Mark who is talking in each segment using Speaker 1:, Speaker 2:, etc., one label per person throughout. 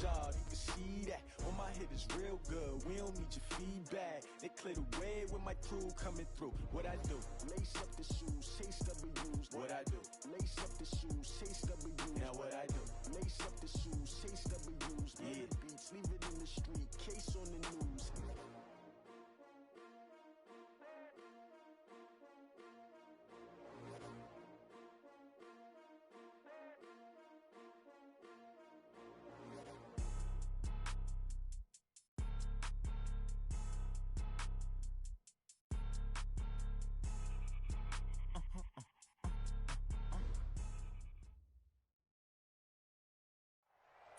Speaker 1: job, you can see that. On my hit is real good, we don't need your feedback. They clear the way with my crew coming through. What I do? Lace up the shoes, chase W's. What I do? Lace up the shoes, chase W's. Now what I do? Lace up the shoes, chase W's. Yeah. Beats, leave it in the street, case on the news.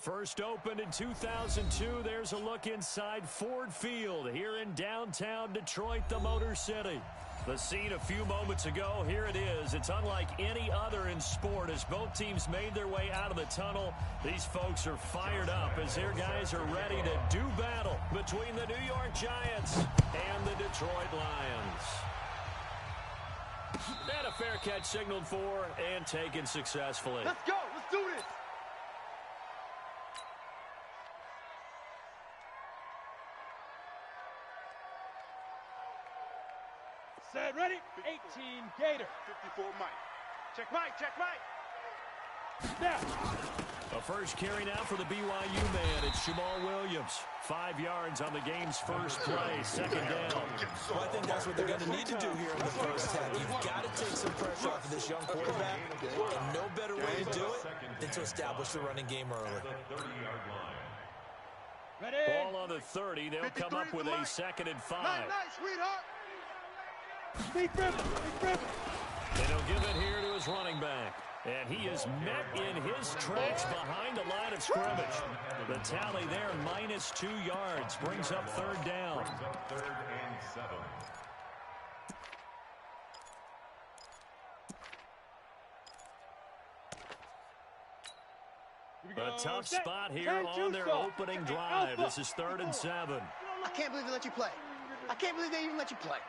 Speaker 2: First opened in 2002, there's a look inside Ford Field here in downtown Detroit, the Motor City. The scene a few moments ago, here it is. It's unlike any other in sport as both teams made their way out of the tunnel. These folks are fired up as their guys are ready to do battle between the New York Giants and the Detroit Lions. And a fair catch signaled for and taken successfully.
Speaker 3: Let's go. Let's do this. Set, ready? 18, Gator.
Speaker 4: 54, Mike. Check Mike, check Mike.
Speaker 3: Snap.
Speaker 2: A first carry now for the BYU man. It's Jamal Williams. 5 yards on the game's first play, second down.
Speaker 5: Well, I think that's what they're going to need to do here in the first half. You've got to take some pressure off of this young quarterback, and no better way to do it than to establish the running game early.
Speaker 3: Ready?
Speaker 2: Ball on the 30. They'll come up with a second and 5.
Speaker 4: Nice, sweetheart.
Speaker 3: Big rip.
Speaker 2: And he'll give it here to his running back. And he is met in his tracks behind the line of scrimmage. The tally there, -2 yards, brings up third down.
Speaker 6: Third and 7.
Speaker 2: A tough spot here on their opening drive. This is 3rd and 7.
Speaker 7: I can't believe they let you play. I can't believe they even let you play.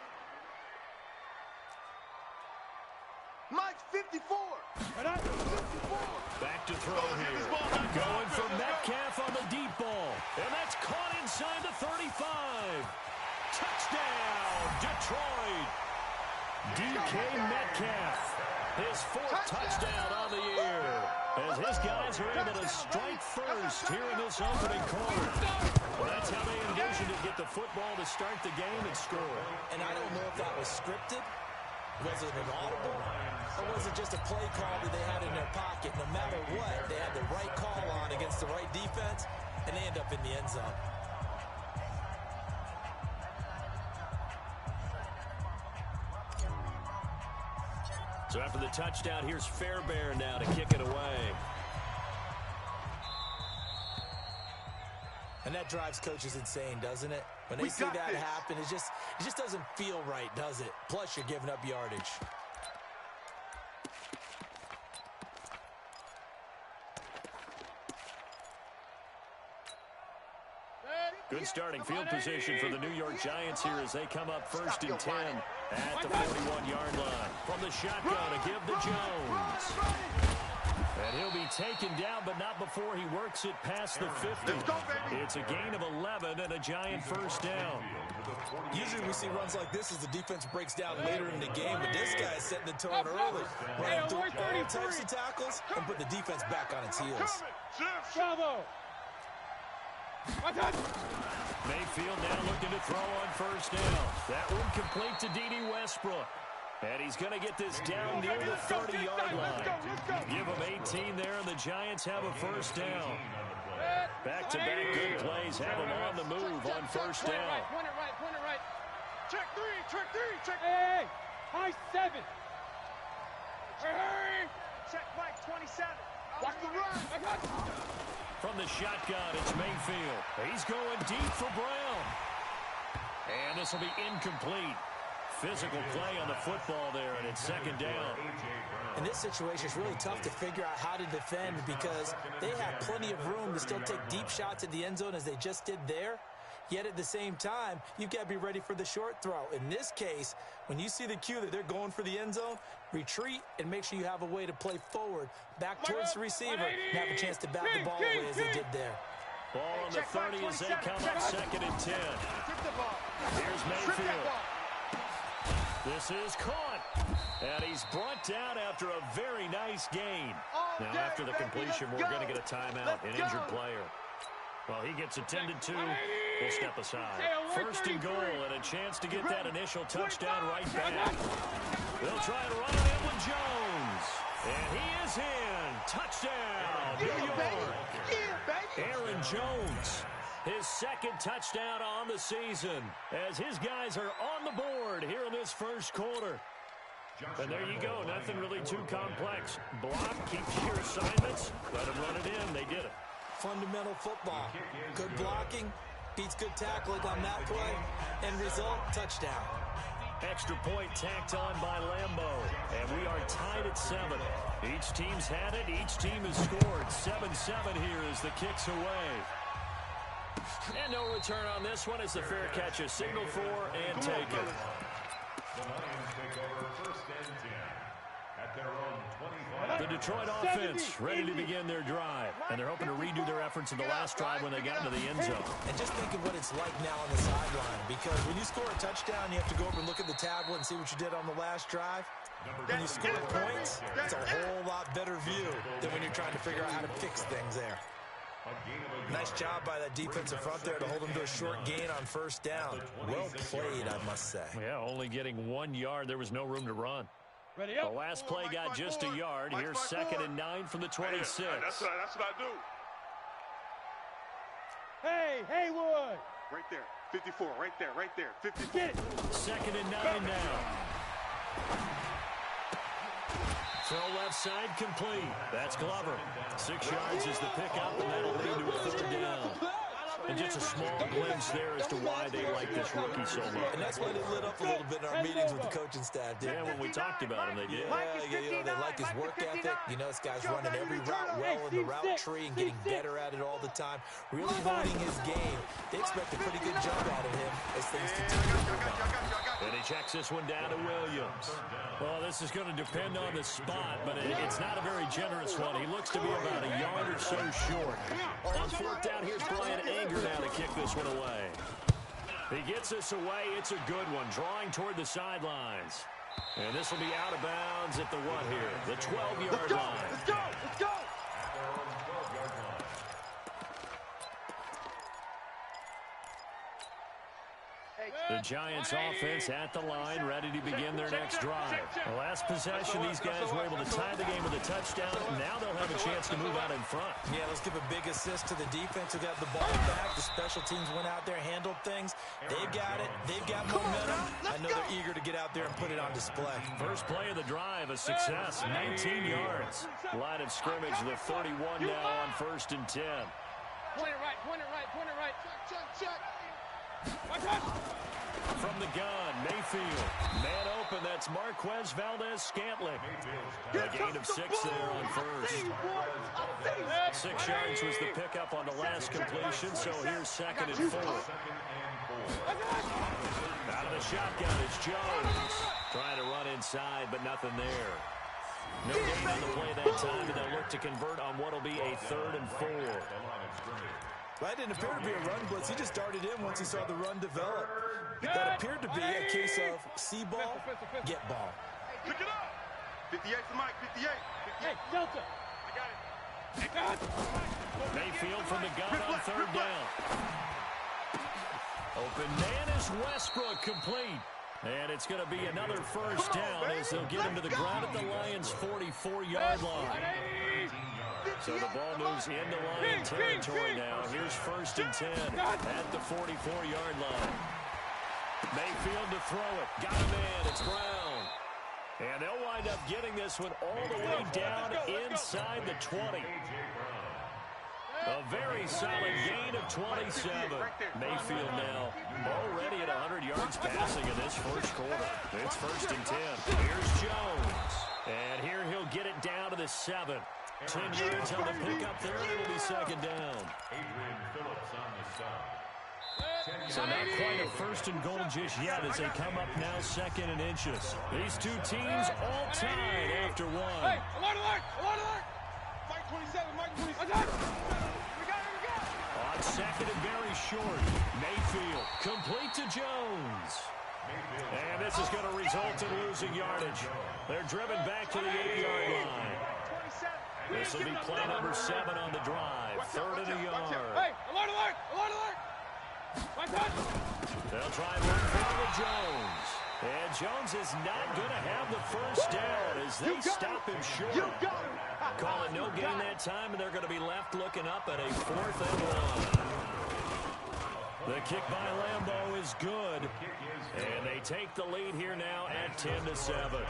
Speaker 4: Mike's 54.
Speaker 2: Back to throw here. Going for Metcalf on the deep ball. And that's caught inside the 35. Touchdown, Detroit. DK Metcalf. His 4th touchdown on the year. As his guys are able to strike first here in this opening quarter. Well, that's how they envisioned to get the football to start the game and score.
Speaker 5: And I don't know if that was scripted. Was it an audible? Or was it just a play call that they had in their pocket? No matter what, they had the right call on against the right defense, and they end up in the end zone.
Speaker 2: So after the touchdown, here's Fairbairn now to kick it away.
Speaker 5: And that drives coaches insane, doesn't it? When they see that happen, it just doesn't feel right, does it? Plus, you're giving up yardage.
Speaker 2: Good starting field position for the New York Giants here as they come up 1st and 10 at the 41-yard line. From the shotgun to give to Jones. And he'll be taken down, but not before he works it past the 50. It's a gain of 11 and a Giant first down.
Speaker 5: Usually we see runs like this as the defense breaks down later in the game, but this guy is setting the tone early. Running through all types of tackles and put the defense back on its heels.
Speaker 3: Bravo.
Speaker 2: Mayfield now looking to throw on first down. That one complete to D.D. Westbrook. And he's going to get this down near the 30-yard line. Give him 18 there, and the Giants have a first down. Back-to-back good plays have them on the move on first down.
Speaker 3: Point it right. Check three. Hey, high 7. Hey.
Speaker 4: Check Mike, 27.
Speaker 3: Watch the run. I got you.
Speaker 2: From the shotgun, it's Mayfield. He's going deep for Brown. And this will be incomplete. Physical play on the football there, and it's second down.
Speaker 5: In this situation, it's really tough to figure out how to defend because they have plenty of room to still take deep shots at the end zone as they just did there. Yet at the same time, you've got to be ready for the short throw. In this case, when you see the cue that they're going for the end zone, retreat and make sure you have a way to play forward, back towards the receiver, and have a chance to bat the ball away as they did there.
Speaker 2: Ball on the 30 as they come up 2nd and 10. Here's Mayfield. This is caught. And he's brought down after a very nice gain. Now, after the completion, we're going to get a timeout, an injured player. Well, he gets attended to. We'll step aside. 1st and goal and a chance to get that initial touchdown right back. They'll try and run on Edwin Jones. And he is in. Touchdown, New York. Aaron Jones, his 2nd touchdown on the season, as his guys are on the board here in this 1st quarter. And there you go. Nothing really too complex. Block, keep your assignments, let them run it in. They did it.
Speaker 5: Fundamental football. Good blocking beats good tackling on that play. End result, touchdown.
Speaker 2: Extra point tacked on by Lambo. And we are tied at 7. Each team's had it. Each team has scored. 7-7 here as the kick's away. And no return on this one as the fair catch is signaled for and taken.
Speaker 6: The Lions take over 1st and 10 at their own 25.
Speaker 2: The Detroit offense ready to begin their drive. And they're hoping to redo their efforts in the last drive when they got into the end zone.
Speaker 5: And just think of what it's like now on the sideline. Because when you score a touchdown, you have to go over and look at the tablet and see what you did on the last drive. When you score points, it's a whole lot better view than when you're trying to figure out how to fix things there. Nice job by that defensive front there to hold them to a short gain on 1st down. Well played, I must say.
Speaker 2: Yeah, only getting 1 yard. There was no room to run. The last play got just a yard. Here's 2nd and 9 from the 26.
Speaker 3: That's what I do. Hey, Haywood.
Speaker 4: Right there. 54, right there. 54.
Speaker 3: Get it.
Speaker 2: 2nd and 9 now. Throw left side complete. That's Glover. 6 yards is the pickup, and that'll lead to a 3rd down. And just a small glimpse there as to why they like this rookie so much.
Speaker 5: And that's why they lit up a little bit in our meetings with the coaching staff.
Speaker 2: Yeah, when we talked about him, they did.
Speaker 5: Yeah, they like his work ethic. You know, this guy's running every route well in the route tree and getting better at it all the time. Really honing his game. They expect a pretty good jump out of him as things continue to move on.
Speaker 2: And he checks this one down to Williams. Well, this is going to depend on the spot, but it's not a very generous one. He looks to be about a yard or so short. On 4th down, here's Brian Anger now to kick this one away. He gets this away. It's a good one, drawing toward the sidelines. And this will be out of bounds at the what here? The 12-yard line.
Speaker 4: Let's go!
Speaker 2: The Giants offense at the line, ready to begin their next drive. The last possession, these guys were able to tie the game with a touchdown. Now they'll have a chance to move out in front.
Speaker 5: Yeah, let's give a big assist to the defense who got the ball back. The special teams went out there, handled things. They've got it. They've got momentum. I know they're eager to get out there and put it on display.
Speaker 2: First play of the drive, a success, 19 yards. Line of scrimmage, the 31 now on 1st and 10.
Speaker 3: Point it right. Check.
Speaker 2: From the gun, Mayfield. Man open, that's Marquez Valdez-Scantling. A gain of 6 there on 1st. 6 yards was the pickup on the last completion, so here's 2nd and 4. Out of the shotgun, it's Jones. Trying to run inside, but nothing there. No gain on the play that time, and they'll look to convert on what will be a 3rd and 4.
Speaker 5: That didn't appear to be a run blitz. He just darted in once he saw the run develop. That appeared to be a case of see ball, get ball.
Speaker 4: Pick it up. 58 for Mike, 58.
Speaker 3: Hey, Delta. I got it.
Speaker 2: Mayfield from the gun on 3rd down. Open man is Westbrook, complete. And it's going to be another 1st down as they'll get him to the ground at the Lions' 44-yard line. So the ball moves into Lion territory now. Here's 1st and 10 at the 44-yard line. Mayfield to throw it. Got a man. It's Brown. And they'll wind up getting this one all the way down inside the 20. A very solid gain of 27. Mayfield now already at 100 yards passing in this 1st quarter. It's 1st and 10. Here's Jones. And here he'll get it down to the 7. 10 yards on the pickup there. It'll be 2nd down.
Speaker 6: Adrian Phillips on the stop.
Speaker 2: So not quite a 1st and goal just yet as they come up now 2nd and inches. These two teams all tied after 1.
Speaker 3: Hey, alert. Mike 27, Mike 27. We got it.
Speaker 2: On on second and very short. Mayfield complete to Jones. And this is going to result in losing yardage. They're driven back to the 8-yard line. This will be play number 7 on the drive. Third and a yard.
Speaker 3: Hey, alert, alert, alert, alert.
Speaker 2: They'll try and run for with Jones. And Jones is not going to have the first down as they stop him short. Calling no gain that time, and they're going to be left looking up at a 4th and 1. The kick by Lambeau is good. And they take the lead here now at 10-7.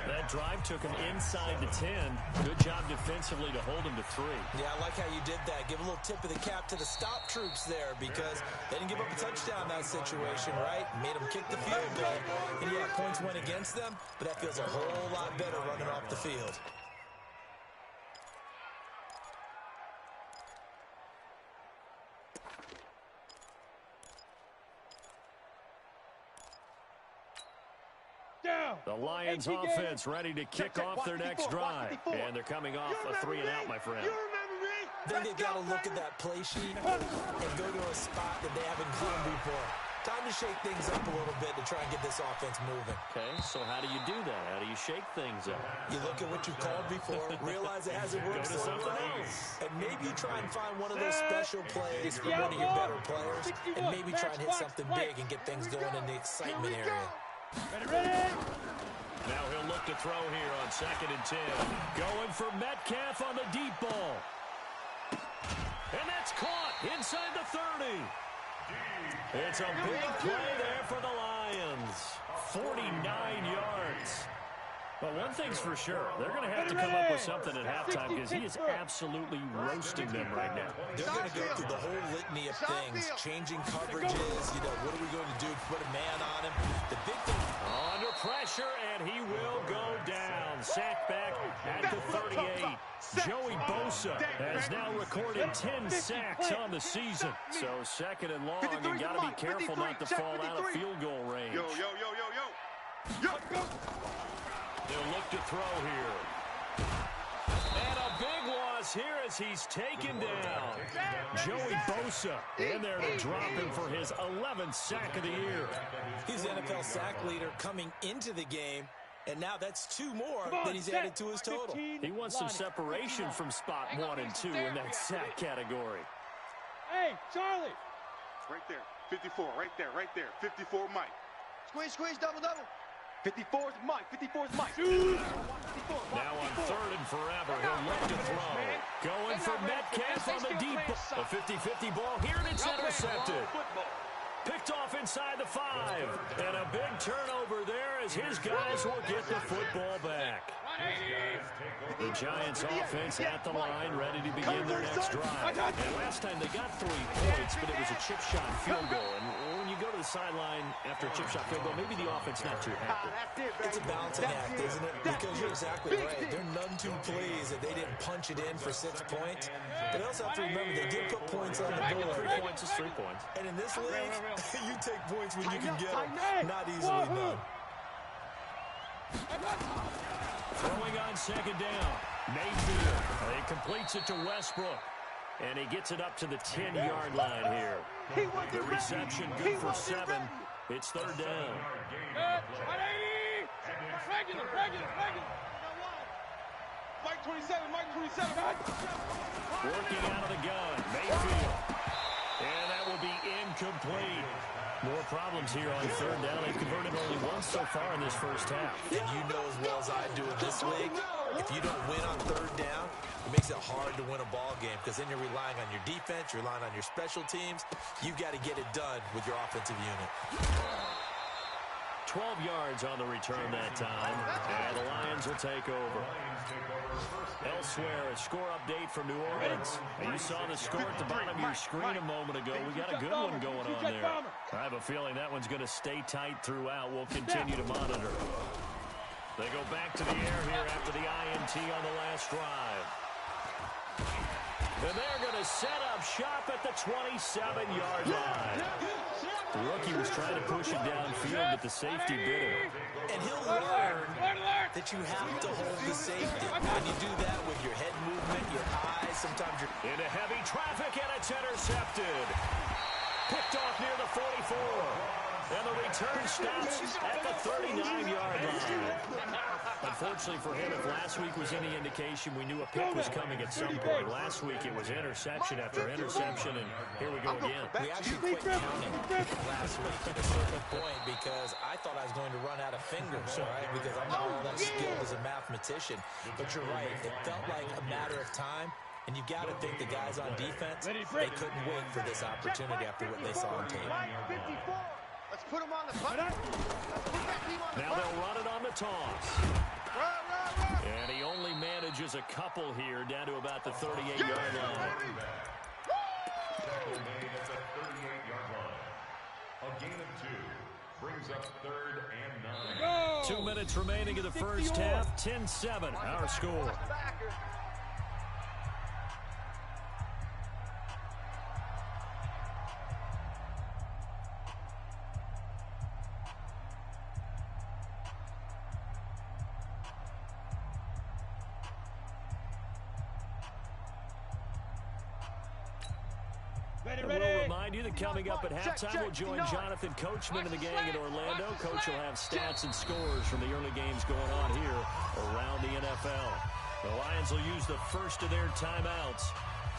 Speaker 2: That drive took them inside the 10. Good job defensively to hold them to 3.
Speaker 5: Yeah, I like how you did that. Give a little tip of the cap to the stop troops there because they didn't give up a touchdown in that situation, right? Made them kick the field goal. And yeah, points went against them, but that feels a whole lot better running off the field.
Speaker 2: The Lions offense ready to kick off their next drive. And they're coming off a 3-and-out, my friend.
Speaker 5: Then they've got to look at that play sheet and go to a spot that they haven't gone before. Time to shake things up a little bit to try and get this offense moving.
Speaker 2: Okay, so how do you do that? How do you shake things up?
Speaker 5: You look at what you've called before, realize it hasn't worked so well, and maybe you try and find one of those special plays from one of your better players, and maybe try and hit something big and get things going in the excitement area.
Speaker 3: Ready?
Speaker 2: Now he'll look to throw here on 2nd and 10. Going for Metcalf on the deep ball. And that's caught inside the 30. It's a big play there for the Lions. 49 yards. But one thing's for sure, they're going to have to come up with something at halftime because he is absolutely roasting them right now.
Speaker 5: They're going to go through the whole litany of things, changing coverages, what are we going to do? Put a man on him. The big thing.
Speaker 2: Under pressure, and he will go down. Sacked back at the 38. Joey Bosa has now recorded 10 sacks on the season. So 2nd and long, you got to be careful not to fall out of field goal range.
Speaker 4: Yo, yo, yo, yo, yo. Yo.
Speaker 2: They'll look to throw here. And a big loss here as he's taken down. Joey Bosa in there to drop him for his 11th sack of the year.
Speaker 5: He's the NFL sack leader coming into the game, and now that's 2 more that he's added to his total.
Speaker 2: He wants some separation from spot 1 and 2 in that sack category.
Speaker 3: Hey, Charlie.
Speaker 4: Right there. 54, right there, right there. 54, Mike.
Speaker 7: Squeeze, squeeze, double, double.
Speaker 4: 54 is Mike. 54 is Mike.
Speaker 2: Now on 3rd and forever, he'll look to throw. Going for Metcalf on the deep ball. A 50-50 ball here, and it's intercepted. Picked off inside the 5. And a big turnover there as his guys will get the football back. The Giants offense at the line, ready to begin their next drive. And last time they got 3 points, but it was a chip shot field goal. And when you go to the sideline after a chip shot field goal, maybe the offense not too happy.
Speaker 5: It's a balancing act, isn't it? Because you're exactly right. They're none too pleased that they didn't punch it in for 6 points. But they also have to remember they did put points on the board.
Speaker 2: 3 points is 3 points.
Speaker 5: And in this league, you take points when you can get them. Not easily done.
Speaker 2: Throwing on 2nd down. Mayfield. He completes it to Westbrook. And he gets it up to the 10-yard line here. The reception good for 7. It's 3rd down.
Speaker 3: Regular.
Speaker 4: Mike 27, Mike 27.
Speaker 2: Working out of the gun. Mayfield. And that will be incomplete. More problems here on 3rd down. They've converted only once so far in this first half.
Speaker 5: And you know as well as I do in this league, if you don't win on 3rd down, it makes it hard to win a ball game because then you're relying on your defense, you're relying on your special teams. You've got to get it done with your offensive unit.
Speaker 2: 12 yards on the return that time, and the Lions will take over. Elsewhere, a score update from New Orleans. And you saw the score at the bottom of your screen a moment ago. We got a good one going on there. I have a feeling that one's going to stay tight throughout. We'll continue to monitor. They go back to the air here after the INT on the last drive. And they're going to set up shop at the 27-yard line. The rookie was trying to push it downfield, but the safety bit him.
Speaker 5: And he'll learn that you have to hold the safety. When you do that with your head movement, your eyes, sometimes you're...
Speaker 2: Into heavy traffic, and it's intercepted. Picked off near the 44. And the return stops at the 39-yard line. Unfortunately for him, if last week was any indication, we knew a pick was coming at some point. Last week it was interception after interception, and here we go again.
Speaker 5: We actually quit counting last week at a certain point because I thought I was going to run out of fingers, right? Because I'm not all that skilled as a mathematician. But you're right. It felt like a matter of time. And you got to think the guys on defense, they couldn't wait for this opportunity after what they saw on tape.
Speaker 7: Let's put him on the button.
Speaker 2: Now they'll run it on the toss. And he only manages a couple here down to about the 38-yard line.
Speaker 6: Tackle made at the 38-yard line. A gain of 2 brings up 3rd and 9.
Speaker 2: 2 minutes remaining in the first half. 10-7, our score. We'll remind you that coming up at halftime, we'll join Jonathan Coachman in the gang in Orlando. Coach will have stats and scores from the early games going on here around the NFL. The Lions will use the first of their timeouts.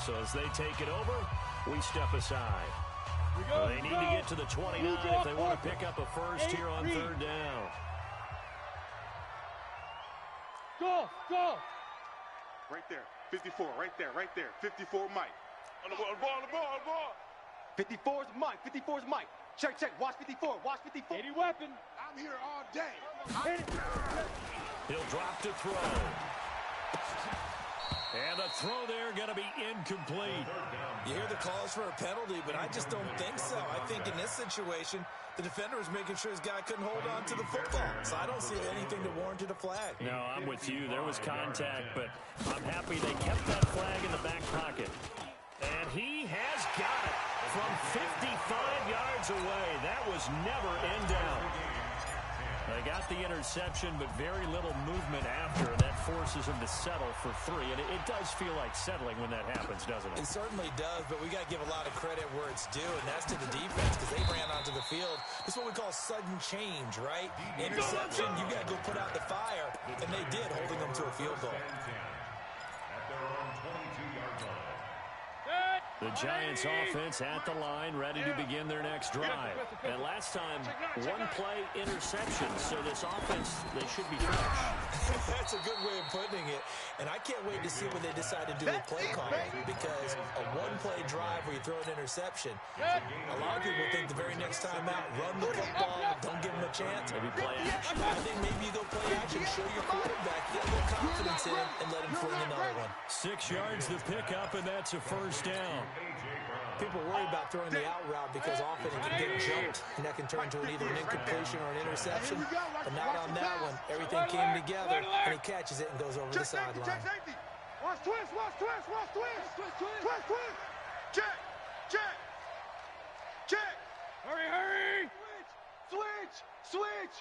Speaker 2: So as they take it over, we step aside. They need to get to the 29 if they want to pick up a first here on 3rd down.
Speaker 3: Go!
Speaker 4: Right there. 54, right there. 54, Mike. On the ball.
Speaker 7: 54's Mike. 54's Mike. Check. Watch 54. Watch 54.
Speaker 3: Any weapon.
Speaker 4: I'm here all day.
Speaker 2: He'll drop to throw. And the throw there going to be incomplete.
Speaker 5: You hear the calls for a penalty, but I just don't think so. I think in this situation, the defender was making sure his guy couldn't hold on to the football. So I don't see anything that warranted a flag.
Speaker 2: No, I'm with you. There was contact, but I'm happy they kept that flag in the back pocket. And he has got it from 55 yards away. That was never in doubt. They got the interception, but very little movement after, and that forces him to settle for 3. And it does feel like settling when that happens, doesn't it?
Speaker 5: It certainly does, but we got to give a lot of credit where it's due, and that's to the defense because they ran onto the field. This is what we call sudden change, right? Interception, you got to go put out the fire, and they did, holding them to a field goal.
Speaker 6: At their own 22-yard line.
Speaker 2: The Giants offense at the line, ready to begin their next drive. And last time, one play interception, so this offense, they should be fresh.
Speaker 5: That's a good way of putting it. And I can't wait to see what they decide to do with play calling, because a one-play drive where you throw an interception, a lot of people think the very next time out, run the football, don't give them a chance.
Speaker 2: Maybe play action.
Speaker 5: I think maybe you go play action, show your quarterback, get a little confidence in him, and let him fling another one.
Speaker 2: 6 yards to pick up, and that's a first down.
Speaker 5: People worry about throwing the out route because often it can get jumped, and that can turn into either an incompletion or an interception. But not on that one. Everything came together, and he catches it and goes over the sideline.
Speaker 3: Watch twist.
Speaker 7: Check.
Speaker 3: Hurry.
Speaker 7: Switch.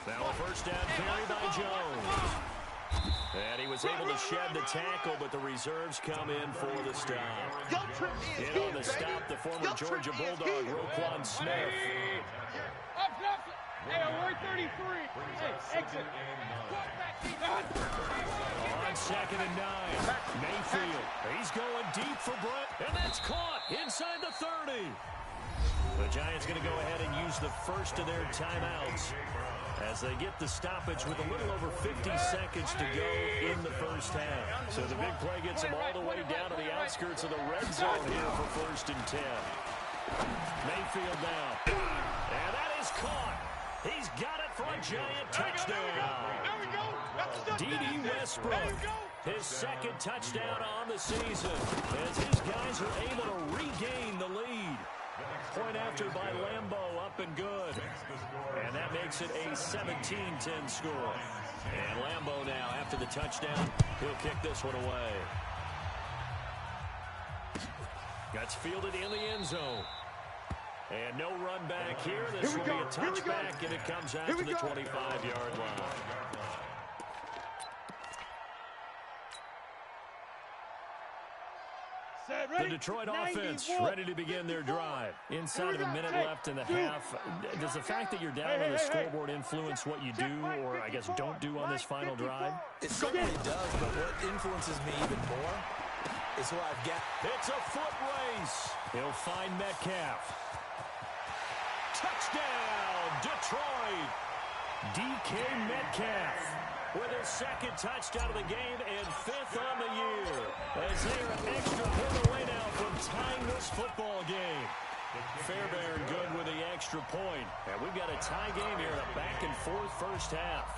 Speaker 2: Now a first down carry by Jones. And he was able to shed the tackle, but the reserves come in for the stop. In on the stop, the former Georgia Bulldog, Roquan Smith.
Speaker 3: Up. Hey, we're 33. Hey, exit.
Speaker 2: On 2nd and 9, Mayfield. He's going deep for Brett, and that's caught inside the 30. The Giants going to go ahead and use the first of their timeouts as they get the stoppage with a little over 50 seconds to go in the first half. So the big play gets them all the way down to the outskirts of the red zone here for 1st and 10. Mayfield now. And that is caught. He's got it for a Giant touchdown. D.D. Westbrook, his 2nd touchdown on the season as his guys are able to regain the lead. Point after by Lambeau up up and good. And that makes it a 17-10 score. And Lambeau now, after the touchdown, he'll kick this one away. That's fielded in the end zone. And no run back here. This will be a touchback, and it comes out to the 25-yard line. The Detroit offense ready to begin their drive. Inside of a minute left in the half. Does the fact that you're down on the scoreboard influence what you do, or I guess don't do on this final drive?
Speaker 5: It certainly does, but what influences me even more is who I've got.
Speaker 2: It's a foot race. He'll find Metcalf. Touchdown, Detroit. DK Metcalf with his second touchdown of the game and 5th on the year. As they are an extra point away now from tying this football game. Fairbairn good with the extra point. And we've got a tie game here, a back-and-forth first half.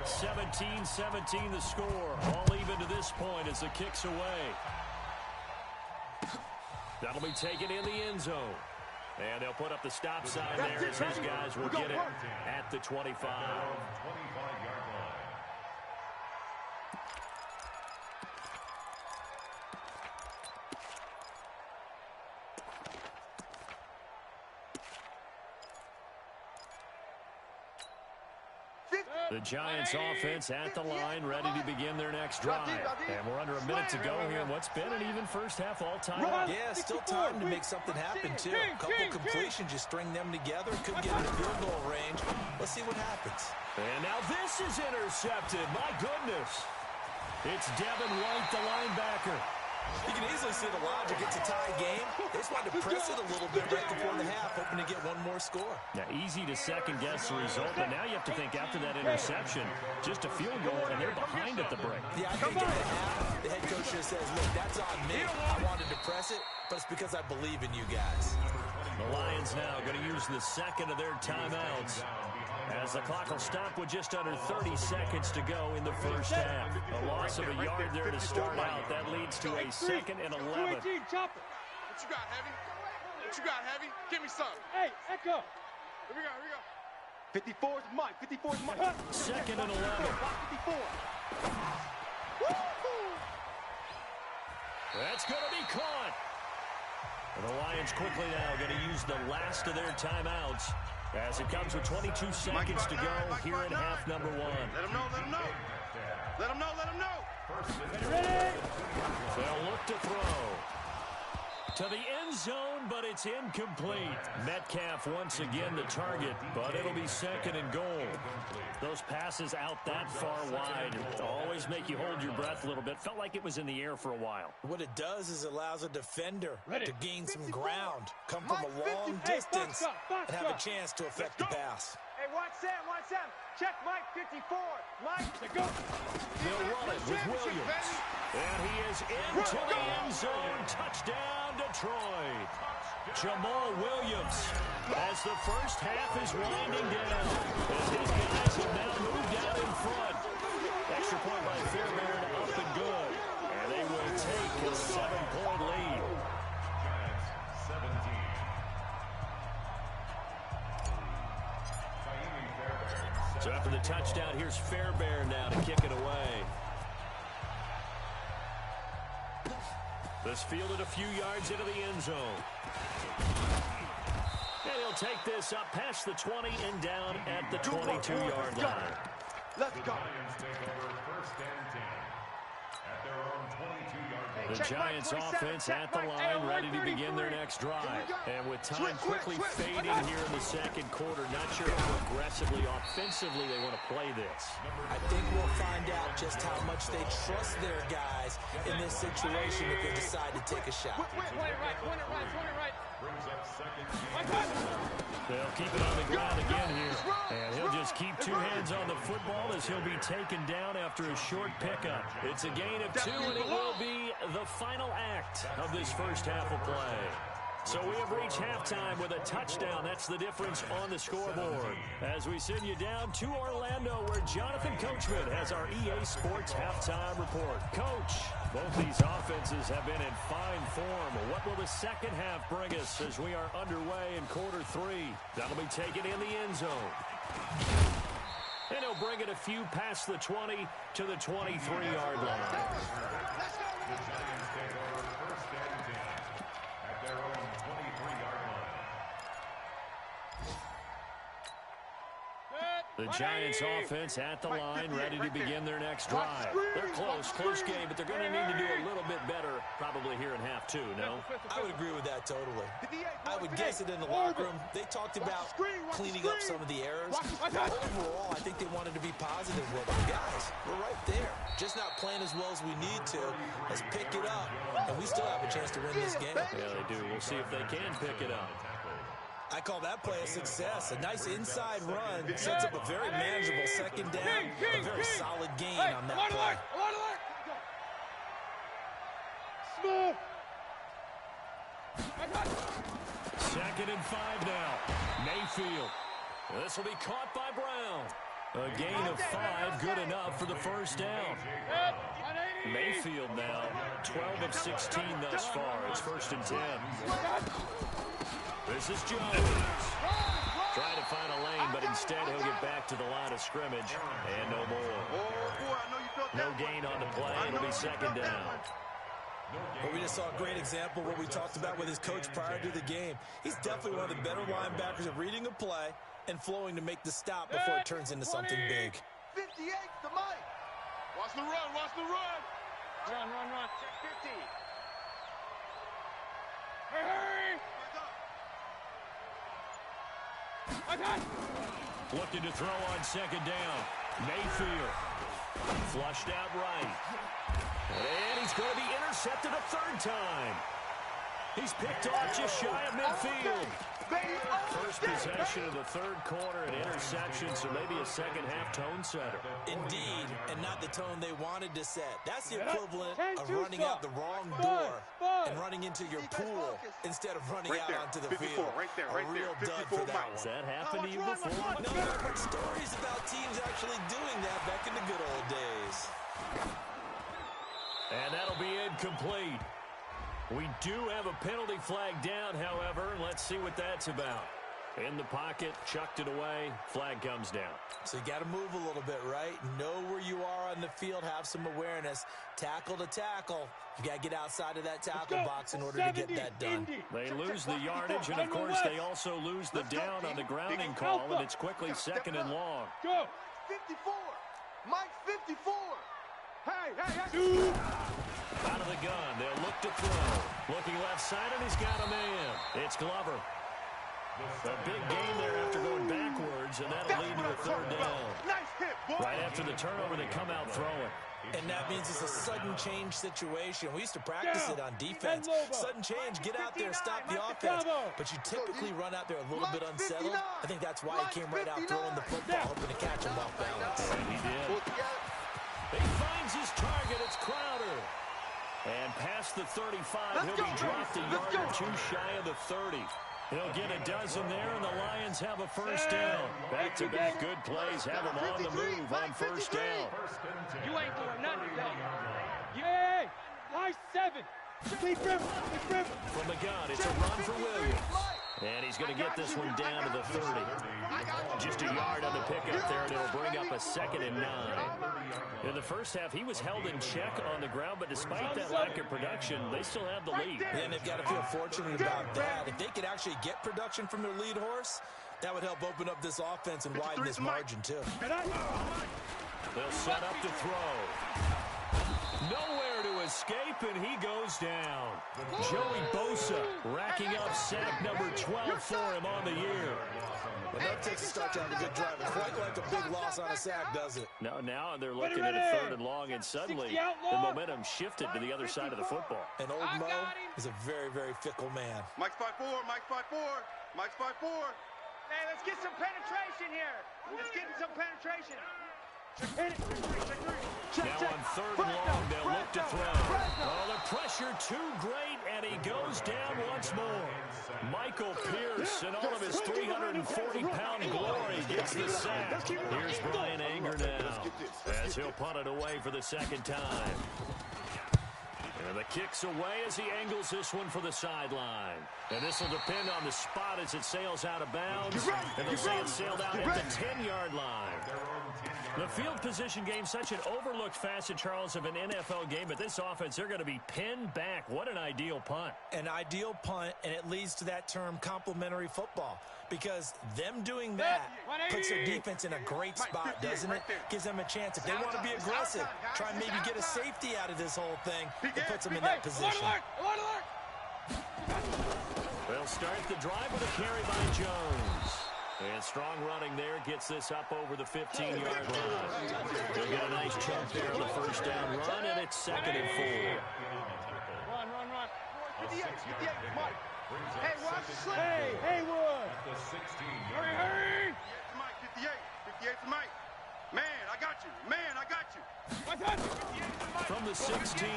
Speaker 2: 17-17 the score. All even to this point as the kick's away. That'll be taken in the end zone. And they'll put up the stop sign there as his guys will get it at the 25. The Giants offense at the line, ready to begin their next drive. And we're under a minute to go here in what's been an even first half all time.
Speaker 5: Yeah, still time to make something happen, too. A couple completions, just string them together. Could get in the field goal range. Let's see what happens.
Speaker 2: And now this is intercepted. My goodness. It's Devin White, the linebacker.
Speaker 5: You can easily see the logic. It's a tie game. They just wanted to press it a little bit right before the half, hoping to get one more score.
Speaker 2: Now, easy to second-guess the result, but now you have to think after that interception, just a field goal, and they're behind at the break.
Speaker 5: Yeah, I think at the half, the head coach just says, look, that's on me. I wanted to press it, but it's because I believe in you guys.
Speaker 2: The Lions now going to use the second of their timeouts, as the clock will stop with just under 30 seconds to go in the first half. A loss of a yard there to start out. That leads to a 2nd and 11.
Speaker 3: What you got,
Speaker 4: Heavy? What you got, Heavy? Give me some.
Speaker 3: Hey, Echo.
Speaker 4: Here we go.
Speaker 7: 54's Mike. 54's Mike.
Speaker 2: 2nd and 11.
Speaker 7: 54.
Speaker 2: That's going to be caught. And the Lions quickly now going to use the last of their timeouts as it comes with 22 seconds to go here in half number 1.
Speaker 4: Let him know, let him know. Let him know, let him know.
Speaker 3: Ready?
Speaker 2: They'll look to throw. To the end zone, but it's incomplete. Metcalf once again the target, but it'll be 2nd and goal. Those passes out that far wide always make you hold your breath a little bit. Felt like it was in the air for a while.
Speaker 5: What it does is allows a defender to gain some ground, come from a long distance, and have a chance to affect the pass.
Speaker 7: Hey, watch Sam. Check Mike 54. Mike, go.
Speaker 2: They'll run it with Williams. And he is into the end zone. Touchdown, Detroit. Jamal Williams, as the first half is winding down, as his guys have now moved down in front. Extra point by Fairbairn, up and good. And they will take a 7-point lead.
Speaker 6: Giants 17.
Speaker 2: So after the touchdown, here's Fairbairn now to kick it away. This fielded a few yards into the end zone. And he'll take this up past the 20 and down at the 22-yard line.
Speaker 7: Let's go.
Speaker 6: Lions take over 1st and 10 at their own 22-yard line.
Speaker 2: The Giants offense at the line, ready to begin their next drive. And with time quickly fading here in the second quarter, not sure how aggressively, offensively they want to play this.
Speaker 5: I think we'll find out just how much they trust their guys in this situation if they decide to take a shot.
Speaker 3: Point it right.
Speaker 6: Brings up 2nd.
Speaker 2: They'll keep it on the ground again here. And he'll just keep 2 hands on the football as he'll be taken down after a short pickup. It's a gain of 2, and it will be the final act of this first half of play. So we have reached halftime with a touchdown. That's the difference on the scoreboard. As we send you down to Orlando, where Jonathan Coachman has our EA Sports halftime report. Coach, Both these offenses have been in fine form. What will the second half bring us as we are underway in quarter 3? That'll be taken in the end zone. And he'll bring it a few past the 20 to the 23-yard line.
Speaker 6: The Giants take over first and 10 at their own 23-yard line.
Speaker 2: The Giants offense at the line, ready to begin their next drive. They're close game, but they're going to need to do a little bit better probably here in half 2, no?
Speaker 5: I would agree with that totally. I would guess it in the locker room. They talked about cleaning up some of the errors. Overall, I think they wanted to be positive with them. Guys, we're right there. Just not playing as well as we need to. Let's pick it up, and we still have a chance to win this game.
Speaker 2: Yeah, they do. We'll see if they can pick it up.
Speaker 5: I call that play a success. A nice inside run sets up a very manageable second down, a very solid gain on that play.
Speaker 3: Small.
Speaker 2: 2nd and 5 now. Mayfield. This will be caught by Brown. A gain of 5, good enough for the first down. Mayfield now, 12 of 16 thus far. It's 1st and 10. This is Jones. Trying to find a lane, but instead he'll get back to the line of scrimmage. And no more. No gain on the play. It'll be 2nd down.
Speaker 5: Well, we just saw a great example of what we talked about with his coach prior to the game. He's definitely one of the better linebackers at reading a play and flowing to make the stop before it turns into something big.
Speaker 7: 58 to Mike.
Speaker 4: Watch the run, watch the run.
Speaker 3: Run.
Speaker 7: Check 50.
Speaker 3: Hurry.
Speaker 2: Looking to throw on 2nd down. Mayfield. Flushed out right. And he's going to be intercepted a 3rd time. He's picked off just shy of midfield. First possession of the 3rd quarter, an interception, so maybe a second half tone setter.
Speaker 5: Indeed, and not the tone they wanted to set. That's the equivalent of running out the wrong door and running into your pool instead of running out onto the
Speaker 4: 54,
Speaker 5: field.
Speaker 4: right there.
Speaker 5: A real dud for that one.
Speaker 2: Has that happened to you before?
Speaker 5: No, I've heard stories about teams actually doing that back in the good old days.
Speaker 2: And that'll be incomplete. We do have a penalty flag down, however. Let's see what that's about. In the pocket, chucked it away, flag comes down.
Speaker 5: So you got to move a little bit, right? Know where you are on the field, have some awareness. Tackle to tackle. You got to get outside of that tackle box in order to get that done.
Speaker 2: They lose the yardage, and of course they also lose the down on the grounding call, and it's quickly 2nd and long.
Speaker 3: Go.
Speaker 7: 54. Mike 54.
Speaker 3: Hey.
Speaker 2: Out of the gun, they'll look to throw. Looking left side, and he's got a man. It's Glover. A big gain there after going backwards, and that'll lead to a 3rd down.
Speaker 7: Nice hit, boy.
Speaker 2: Right after the turnover, they come out throwing.
Speaker 5: And that means it's a sudden change situation. We used to practice it on defense. Sudden change, get out there, stop the offense. But you typically run out there a little bit unsettled. I think that's why he came right out throwing the football, hoping to catch him off balance.
Speaker 2: And he did. He finds his target. It's Crowder. And past the 35, he'll be dropped a yard or 2 shy of the 30. He'll get a dozen there, and the Lions have a 1st down. Back-to-back good plays have them on the move on 1st down.
Speaker 3: You ain't doing nothing. Hey. Nice 7. Keep him.
Speaker 2: From the gun, it's a run for Williams. And he's going to get this one down to the 30. Just a yard on the pickup there, and it'll bring up a 2nd and 9. In the first half, he was held in check on the ground, but despite that lack of production, they still have the lead.
Speaker 5: And they've got to feel fortunate about that. If they could actually get production from their lead horse, that would help open up this offense and widen this margin, too.
Speaker 2: They'll set up to throw. Nowhere to escape, and he goes down. Joey Bosa racking up sack number 12 for him on the year.
Speaker 5: But that takes a start to have a good drive. It's quite like a big loss on a sack, does it?
Speaker 2: Now they're looking at a 3rd and long, and suddenly the momentum shifted to the other side of the football.
Speaker 5: And old Mo is a very, very fickle man.
Speaker 7: Mike's 5'4", Mike's 5'4", Mike's 5'4".
Speaker 3: Hey, let's get some penetration here. Let's get some penetration.
Speaker 2: Now on 3rd and long, they'll look to throw. Oh, the pressure too great, and he goes down once more. Michael Pierce, in all of his 340-pound glory, gets the sack. Here's Brian Anger now, as he'll punt it away for the 2nd time. And the kick's away as he angles this one for the sideline. And this will depend on the spot as it sails out of bounds. And they'll say it sailed out at the 10-yard line. The field position game, such an overlooked facet, Charles, of an NFL game. But this offense, they're going to be pinned back. What an ideal punt.
Speaker 5: An ideal punt, and it leads to that term complementary football. Because them doing that puts their defense in a great spot, doesn't it? Gives them a chance. If they want to be aggressive, try and maybe get a safety out of this whole thing, it puts them in that position.
Speaker 2: They'll start the drive with a carry by Jones. And strong running there gets this up over the 15-yard line. They'll get a nice chunk there on the first down run, and it's 2nd and 4.
Speaker 7: Run. 58, Mike. Hey, watch the slip.
Speaker 3: Hey, Haywood.
Speaker 6: At the 16.
Speaker 7: Hurry. Mike, 58. 58 to Mike. Man, I got you.
Speaker 2: From the 16,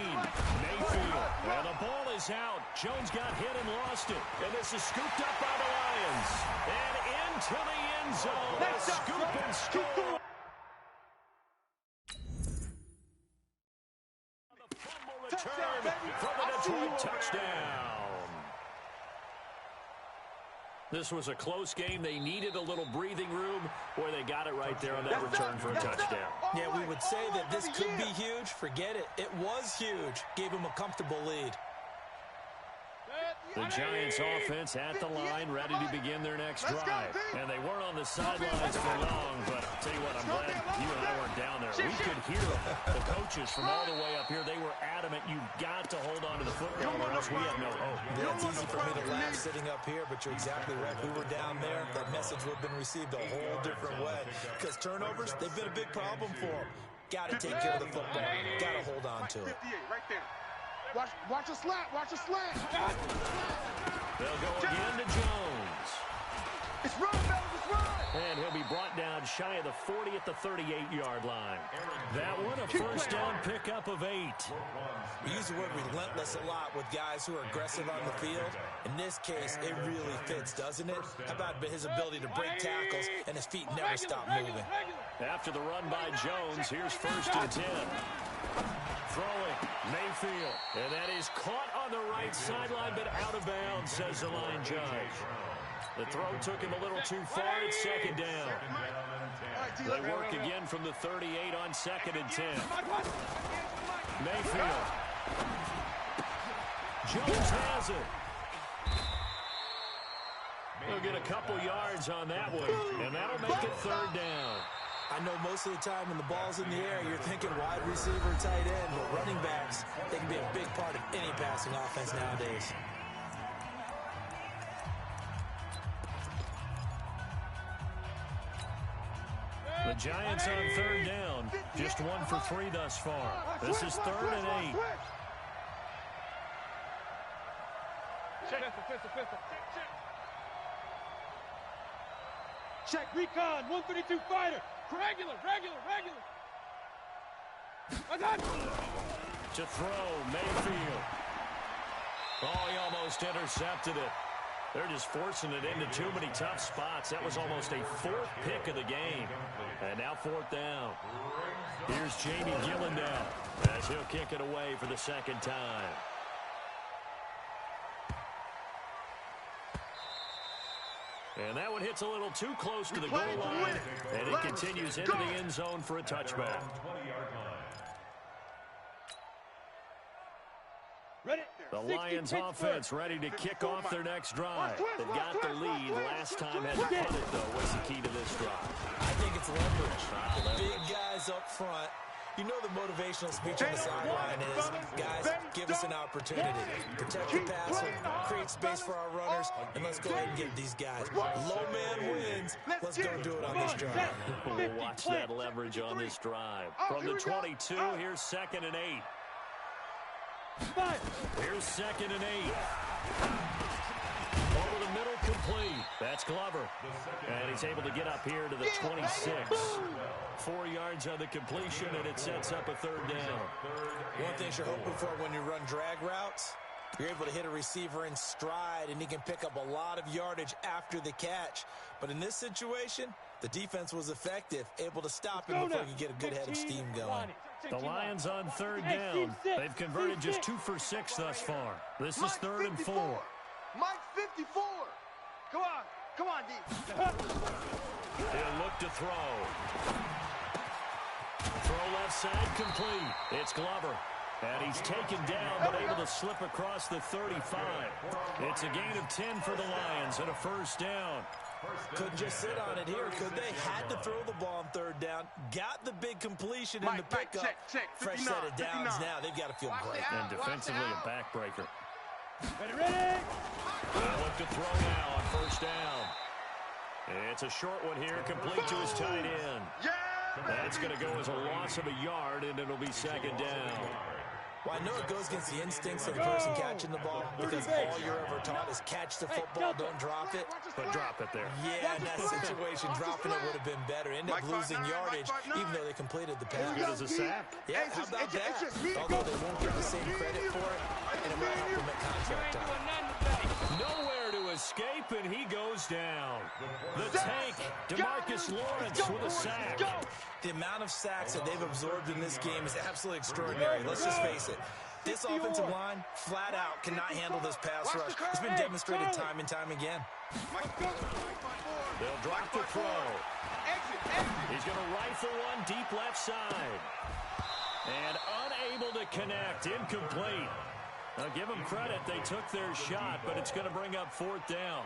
Speaker 2: Mayfield. And the ball is out. Jones got hit and lost it. And this is scooped up by the Lions. And into the end zone. A scoop and score. The fumble return for the Detroit touchdown. This was a close game. They needed a little breathing room. Boy, they got it right there on that return for a touchdown.
Speaker 5: Yeah, we would say that this could be huge. Forget it. It was huge. Gave them a comfortable lead.
Speaker 2: The Giants offense at the line, ready to begin their next drive. And they weren't on the sidelines for long, but I'll tell you what, I'm glad you and I weren't down there. We could hear the coaches from all the way up here. They were adamant, you've got to hold on to the football or else we have no hope.
Speaker 5: Yeah, it's easy for me to laugh sitting up here, but you're exactly right. If we were down there, that message would have been received a whole different way. Because turnovers, they've been a big problem for them. Got to take care of the football. Got to hold on to it.
Speaker 7: 58, right there. Watch a slant.
Speaker 2: They'll go again to Jones.
Speaker 7: It's run, fellas, it's run.
Speaker 2: And he'll be brought down shy of the 40 at the 38-yard line. That one, a first down pickup of 8.
Speaker 5: We use the word relentless a lot with guys who are aggressive on the field. In this case, it really fits, doesn't it? How about his ability to break tackles and his feet never stop moving?
Speaker 2: After the run by Jones, here's 1st and 10. Throwing, Mayfield. And that is caught on the right sideline, but out of bounds, says the line judge. The throw took him a little too far. It's 2nd down. They work again from the 38 on 2nd and 10. Mayfield. Jones has it. They'll get a couple yards on that one, and that'll make it 3rd down.
Speaker 5: I know most of the time when the ball's in the air, you're thinking wide receiver, tight end, but running backs, they can be a big part of any passing offense nowadays.
Speaker 2: The Giants on 3rd down, just 1 for 3 thus far. This is 3rd and 8.
Speaker 3: Check, recon, 132 fighter. Regular.
Speaker 2: To throw, Mayfield. Oh, he almost intercepted it. They're just forcing it into too many tough spots. That was almost a 4th pick of the game. And now 4th down. Here's Jamie Gillandale as he'll kick it away for the 2nd time. And that one hits a little too close to the goal line. And it continues into the end zone for a touchback. The Lions offense ready to kick off their next drive. They've got the lead. Last time had to punt it, though. What's the key to this drive?
Speaker 5: I think it's leverage. Big guys up front. You know the motivational speech on the sideline is, guys, give us an opportunity. Protect the passer, create space for our runners, and let's go ahead and get these guys. Low man wins. Let's go do it on this drive.
Speaker 2: We'll watch that leverage on this drive. From the 22, here's 2nd and 8. Here's 2nd and 8. Over the middle, complete. That's Glover. And he's able to get up here to the 26. 4 yards on the completion, and it sets up a 3rd down.
Speaker 5: One thing you're hoping for when you run drag routes, you're able to hit a receiver in stride, and he can pick up a lot of yardage after the catch. But in this situation, the defense was effective, able to stop him before he could get a good head of steam going.
Speaker 2: The Lions on third down. They've converted just 2 for 6 thus far. This is 3rd and 4.
Speaker 7: Mike 54. Come on, D.
Speaker 2: He'll look to throw. Throw left side complete. It's Glover. And he's taken down, but able to slip across the 35. It's a gain of 10 for the Lions and a first down.
Speaker 5: Couldn't just sit on it here, could they? Had to throw the ball on third down. Got the big completion in the pickup.
Speaker 7: Check.
Speaker 5: Fresh set of downs now. They've got to feel great.
Speaker 2: And defensively a backbreaker.
Speaker 3: Ready?
Speaker 2: They'll look to throw now on first down. It's a short one here, complete to his tight end. That's going to go as a loss of a yard, and it'll be second down.
Speaker 5: Well, I know it goes against the instincts of the person catching the ball because all you're ever taught is catch the football, don't drop it.
Speaker 2: But drop it there.
Speaker 5: Yeah, in that situation, dropping it would have been better. End up losing yardage, even though they completed the pass.
Speaker 2: As good as a sack.
Speaker 5: Yeah, how about that? Although they won't get the same credit for it, and it might help them at contract time.
Speaker 2: Nowhere to escape, and he goes down. The tank, DeMarcus Lawrence with a sack.
Speaker 5: The amount of sacks that they've absorbed in this game is absolutely extraordinary. Let's just face it. This offensive line, flat out, cannot handle this pass rush. It's been demonstrated time and time again.
Speaker 2: They'll drop the throw. He's going to rifle one deep left side. And unable to connect. Incomplete. Now, give them credit. They took their shot, but it's going to bring up 4th down.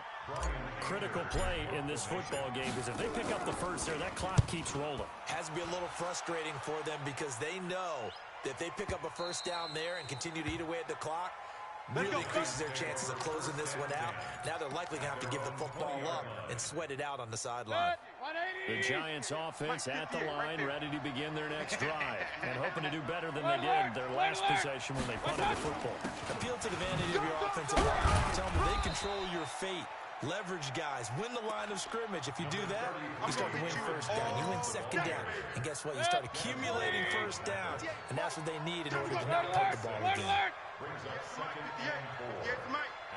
Speaker 2: Critical play in this football game because if they pick up the first there, that clock keeps rolling.
Speaker 5: Has to be a little frustrating for them because they know that if they pick up a first down there and continue to eat away at the clock, really increases their chances of closing this one out. Now they're likely going to have to give the football up and sweat it out on the sideline.
Speaker 2: The Giants offense at the line, ready to begin their next drive, and hoping to do better than they did their last possession when they punted the football.
Speaker 5: Appeal to the vanity of your offensive line. Tell them they control your fate. Leverage guys. Win the line of scrimmage. If you do that, you start to win first down. You win second down. And guess what? You start accumulating first downs. And that's what they need in order to not punt the ball again.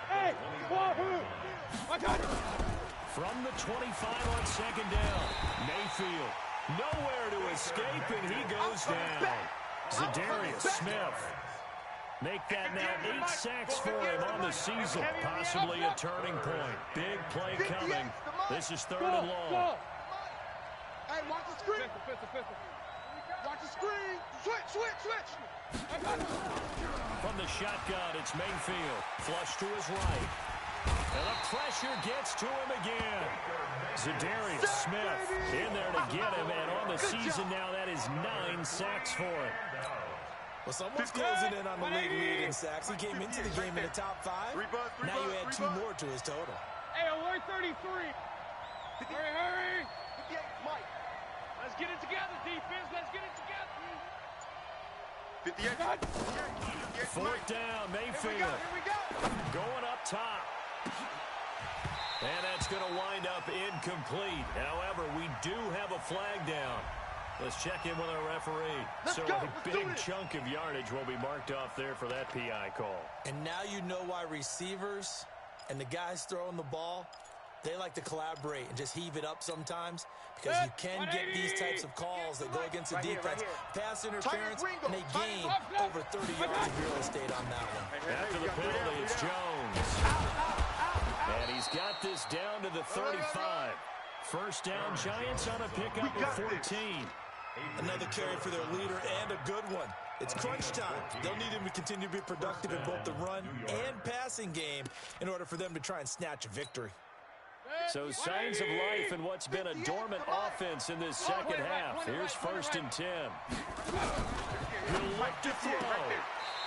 Speaker 3: Hey, Wahoo!
Speaker 2: From the 25 on second down, Mayfield. Nowhere to escape, and he goes down. Za'Darius Smith. Make that now 8 sacks for him on the season. Possibly a turning point. Big play coming. This is 3rd and long.
Speaker 7: Hey, watch the screen. Watch the screen. Switch.
Speaker 2: From the shotgun, it's Mayfield. Flush to his right. And the pressure gets to him again. Za'Darius Smith in there to get him. And on the season now, that is 9 sacks for him.
Speaker 5: Well, someone's closing in on the league lead in sacks. He came into the game in the top 5. Now you add 2 more to his total.
Speaker 3: Hey, alert 33. Hurry.
Speaker 7: 58, Mike.
Speaker 3: Let's get it together, defense. Let's get it together.
Speaker 7: 58.
Speaker 2: 4th down, Mayfield.
Speaker 7: Here we go.
Speaker 2: Going up top. And that's going to wind up incomplete. However, we do have a flag down. Let's check in with our referee.
Speaker 7: Let's
Speaker 2: so
Speaker 7: go.
Speaker 2: a big chunk of yardage will be marked off there for that PI call.
Speaker 5: And now you know why receivers and the guys throwing the ball, they like to collaborate and just heave it up sometimes because you can get these types of calls that go against the defense. Pass interference, and they gain over 30 yards of real estate on that one.
Speaker 2: After the penalty, it's Jones. And he's got this down to the 35. First down, Giants on a pickup of 14.
Speaker 5: Another carry for their leader and a good one. It's crunch time. They'll need him to continue to be productive in both the run and passing game in order for them to try and snatch a victory.
Speaker 2: So signs of life in what's been a dormant offense in this second half. Here's 1st and 10. He'll look to throw.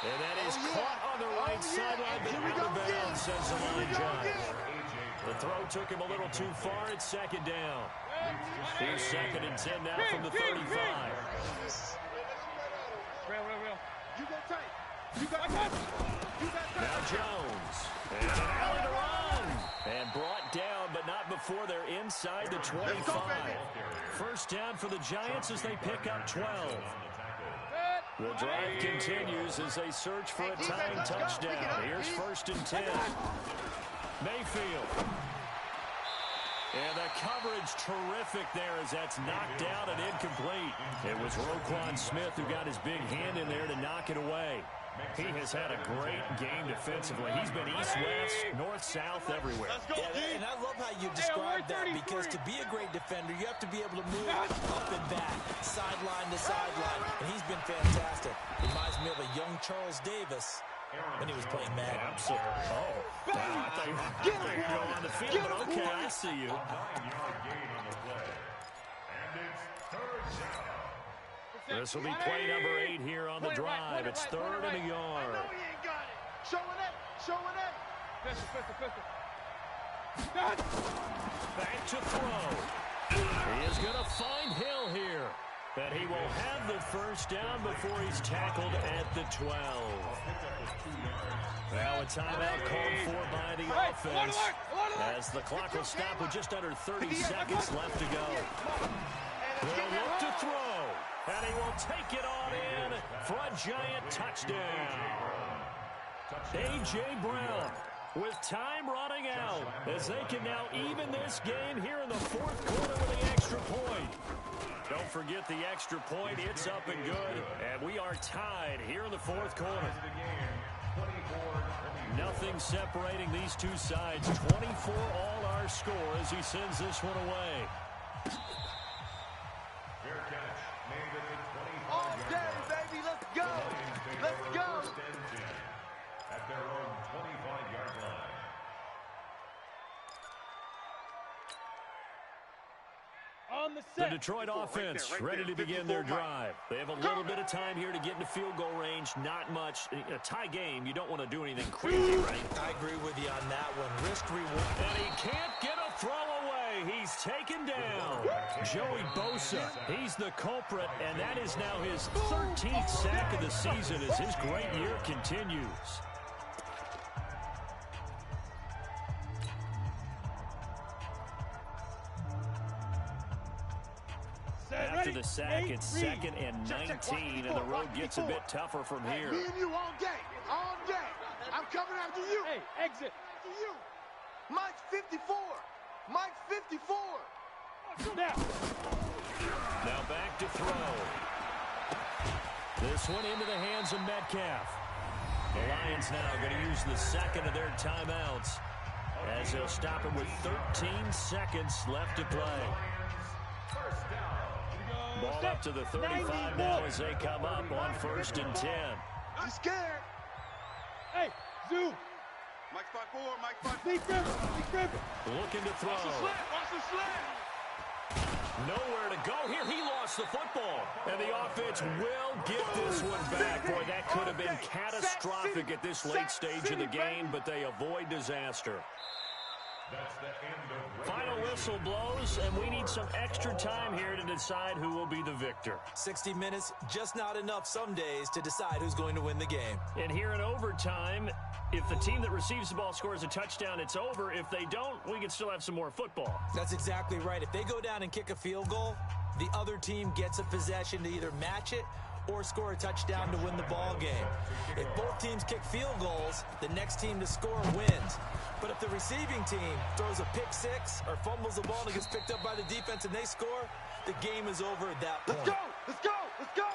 Speaker 2: And that is caught on the right sideline, but out of bounds, says the line judge. The throw took him a little too far. It's 2nd down. Here's 2nd and 10 now from the 35.
Speaker 3: Real.
Speaker 7: You go tight. You got
Speaker 2: Now Jones. And an alley to run. And brought down, but not before they're inside the 25. First down for the Giants as they pick up 12. The drive continues as they search for a tying touchdown. Here's 1st and 10. Mayfield. And the coverage terrific there as that's knocked out and incomplete. It was Roquan Smith who got his big hand in there to knock it away. He has had a great game defensively. He's been east-west, north-south, everywhere.
Speaker 5: Yeah, and I love how you described that, because to be a great defender, you have to be able to move up and back, sideline to sideline, and he's been fantastic. Reminds me of a young Charles Davis when he was playing Madden.
Speaker 2: Absolutely. Oh, wow, I thought you were going to go on the field, but okay, I see you.
Speaker 6: 9-yard gain on the play. And it's third down.
Speaker 2: This will be play number 8 here on the drive. It's third and a yard.
Speaker 7: No, he ain't got it. Showing it. Showing it.
Speaker 2: Back to throw. He is going to find Hill here. And he will have the first down before he's tackled at the 12. Now a timeout called for by the offense as the clock will stop with just under 30 seconds left to go. He'll look to throw, and he will take it on in for a giant touchdown. A.J. Brown with time running out as they can now even this game here in the fourth quarter with the extra point. Don't forget the extra point. It's up and good, and we are tied here in the fourth quarter. Nothing separating these two sides. 24 all our score as he sends this one away.
Speaker 6: Fair catch made at the 25-yard
Speaker 7: All day,
Speaker 6: line.
Speaker 7: baby. Let's go. Let's go.
Speaker 6: First and 10 at their own 25-yard line.
Speaker 3: On the
Speaker 2: The
Speaker 3: set.
Speaker 2: Detroit offense
Speaker 4: right
Speaker 2: ready
Speaker 4: there,
Speaker 2: to begin
Speaker 4: 54
Speaker 2: their
Speaker 4: Mike.
Speaker 2: drive. They have a little bit of time here to get into field goal range. Not much. In a tie game, you don't want to do anything crazy, right?
Speaker 5: I agree with you on that one. Risk reward.
Speaker 2: And he can't get a throw away. He's taken down. Joey Bosa, he's the culprit, and that is now his 13th sack of the season as his great year continues. After the sack, it's 2nd and 19, and the road gets a bit tougher from here.
Speaker 7: Me and you all day. All day. I'm coming after you.
Speaker 3: Hey, exit.
Speaker 7: After you. Mike's 54. Mike's 54.
Speaker 3: Now.
Speaker 2: Now back to throw. This one into the hands of Metcalf. The Lions now going to use the second of their timeouts as they'll stop him with 13 seconds left to play. Ball up to the 35 now as they come up on 1st and 10.
Speaker 7: You scared?
Speaker 3: Hey, zoom.
Speaker 4: Mike 5-4, Mike 5-4.
Speaker 3: Steve Griffin.
Speaker 2: Looking to throw.
Speaker 7: Watch the slant.
Speaker 2: Nowhere to go here. He lost the football. And the offense will get this one back. Boy, that could have been catastrophic at this late stage of the game, but they avoid disaster.
Speaker 6: That's the end of
Speaker 2: Final whistle blows, and we need some extra time here to decide who will be the victor.
Speaker 5: 60 minutes, just not enough some days to decide who's going to win the game.
Speaker 2: And here in overtime, if the team that receives the ball scores a touchdown, it's over. If they don't, we can still have some more football.
Speaker 5: That's exactly right. If they go down and kick a field goal, the other team gets a possession to either match it or score a touchdown to win the ball game. If both teams kick field goals, the next team to score wins. But if the receiving team throws a pick six or fumbles the ball and gets picked up by the defense and they score, the game is over at that point.
Speaker 7: Let's go. Let's go. Let's go.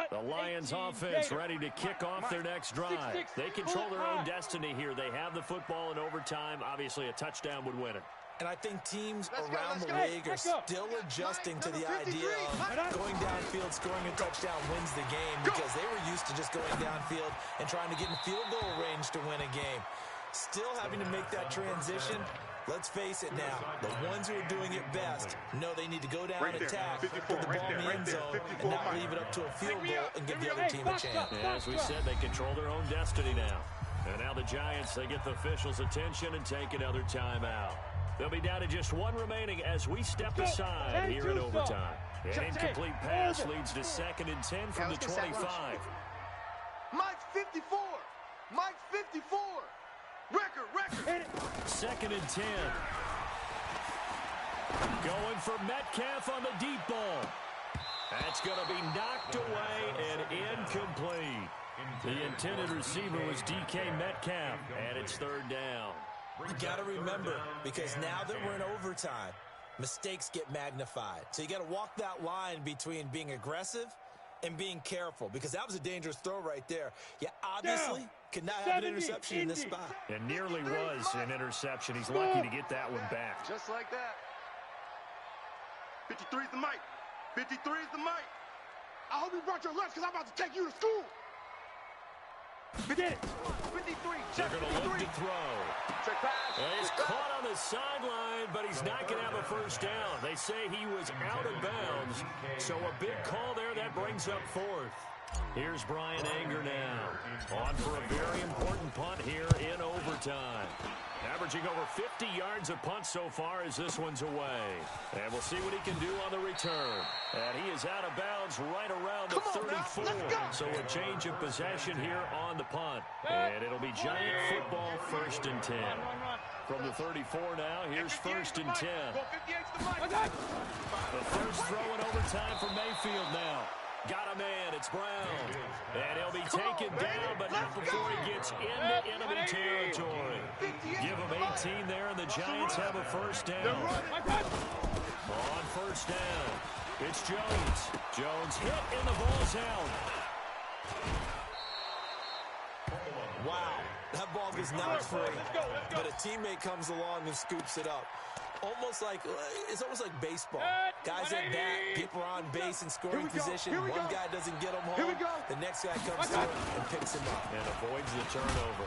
Speaker 2: The Lions offense ready to kick off their next drive. They control their own destiny here. They have the football in overtime. Obviously, a touchdown would win it.
Speaker 5: And I think teams
Speaker 7: Let's go,
Speaker 5: around
Speaker 7: let's
Speaker 5: the
Speaker 7: go.
Speaker 5: league are
Speaker 3: Let's go.
Speaker 5: still adjusting to the
Speaker 7: Number 53.
Speaker 5: idea of going downfield, scoring a touchdown wins the game, because they were used to just going downfield and trying to get in field goal range to win a game. Still having to make that transition. Let's face it now, the ones who are doing it best know they need to go down,
Speaker 4: Right there,
Speaker 5: attack,
Speaker 4: 54,
Speaker 5: put the
Speaker 4: right
Speaker 5: ball in
Speaker 4: there,
Speaker 5: the
Speaker 4: right
Speaker 5: end
Speaker 4: there,
Speaker 5: zone,
Speaker 4: 54
Speaker 5: and not
Speaker 4: Mike.
Speaker 5: leave it up to a field goal and give the other team a chance.
Speaker 2: Yeah, as we said, they control their own destiny now. And now the Giants, they get the officials' attention and take another timeout. They'll be down to just one remaining as we step aside here in overtime. An incomplete pass leads to 2nd and 10 from the 25.
Speaker 7: Mike's 54. Mike's 54. Record.
Speaker 2: 2nd and 10. Going for Metcalf on the deep ball. That's going to be knocked away and incomplete. The intended receiver was DK Metcalf, and it's third down.
Speaker 5: You got to remember, because now that we're in overtime, mistakes get magnified. So you got to walk that line between being aggressive and being careful, because that was a dangerous throw right there. You obviously could not have an interception in this spot.
Speaker 2: It nearly was an interception. He's lucky to get that one back.
Speaker 7: Just like that.
Speaker 4: 53's the mic. 53's the mic.
Speaker 7: I hope you brought your lunch because I'm about to take you to school. Begin. 53.
Speaker 2: They're
Speaker 7: Check
Speaker 2: going to look
Speaker 7: 53.
Speaker 2: to throw.
Speaker 7: Check pass.
Speaker 2: And he's caught on the sideline, but he's not going to have a first down. They say he was out of bounds, so a big call there. That brings up fourth. Here's Brian Anger now, on for a very important punt here in overtime. Averaging over 50 yards a punt so far as this one's away. And we'll see what he can do on the return. And he is out of bounds right around the 34. So a change of possession here on the punt. And it'll be Giant football, 1st and 10. From the 34 now, here's 1st and 10. The first throw in overtime for Mayfield now. Got a man, it's Brown. And he'll be taken down, but not before he gets into enemy territory. Give him 18 there, and the Giants have a first down. On first down, it's Jones. Jones hit, and the ball's out.
Speaker 5: Wow, that ball was not free, but a teammate comes along and scoops it up. It's almost like baseball. Guys at bat, people are on base in scoring position. One guy doesn't get him home. The next guy comes through and picks him up.
Speaker 2: And avoids the turnover.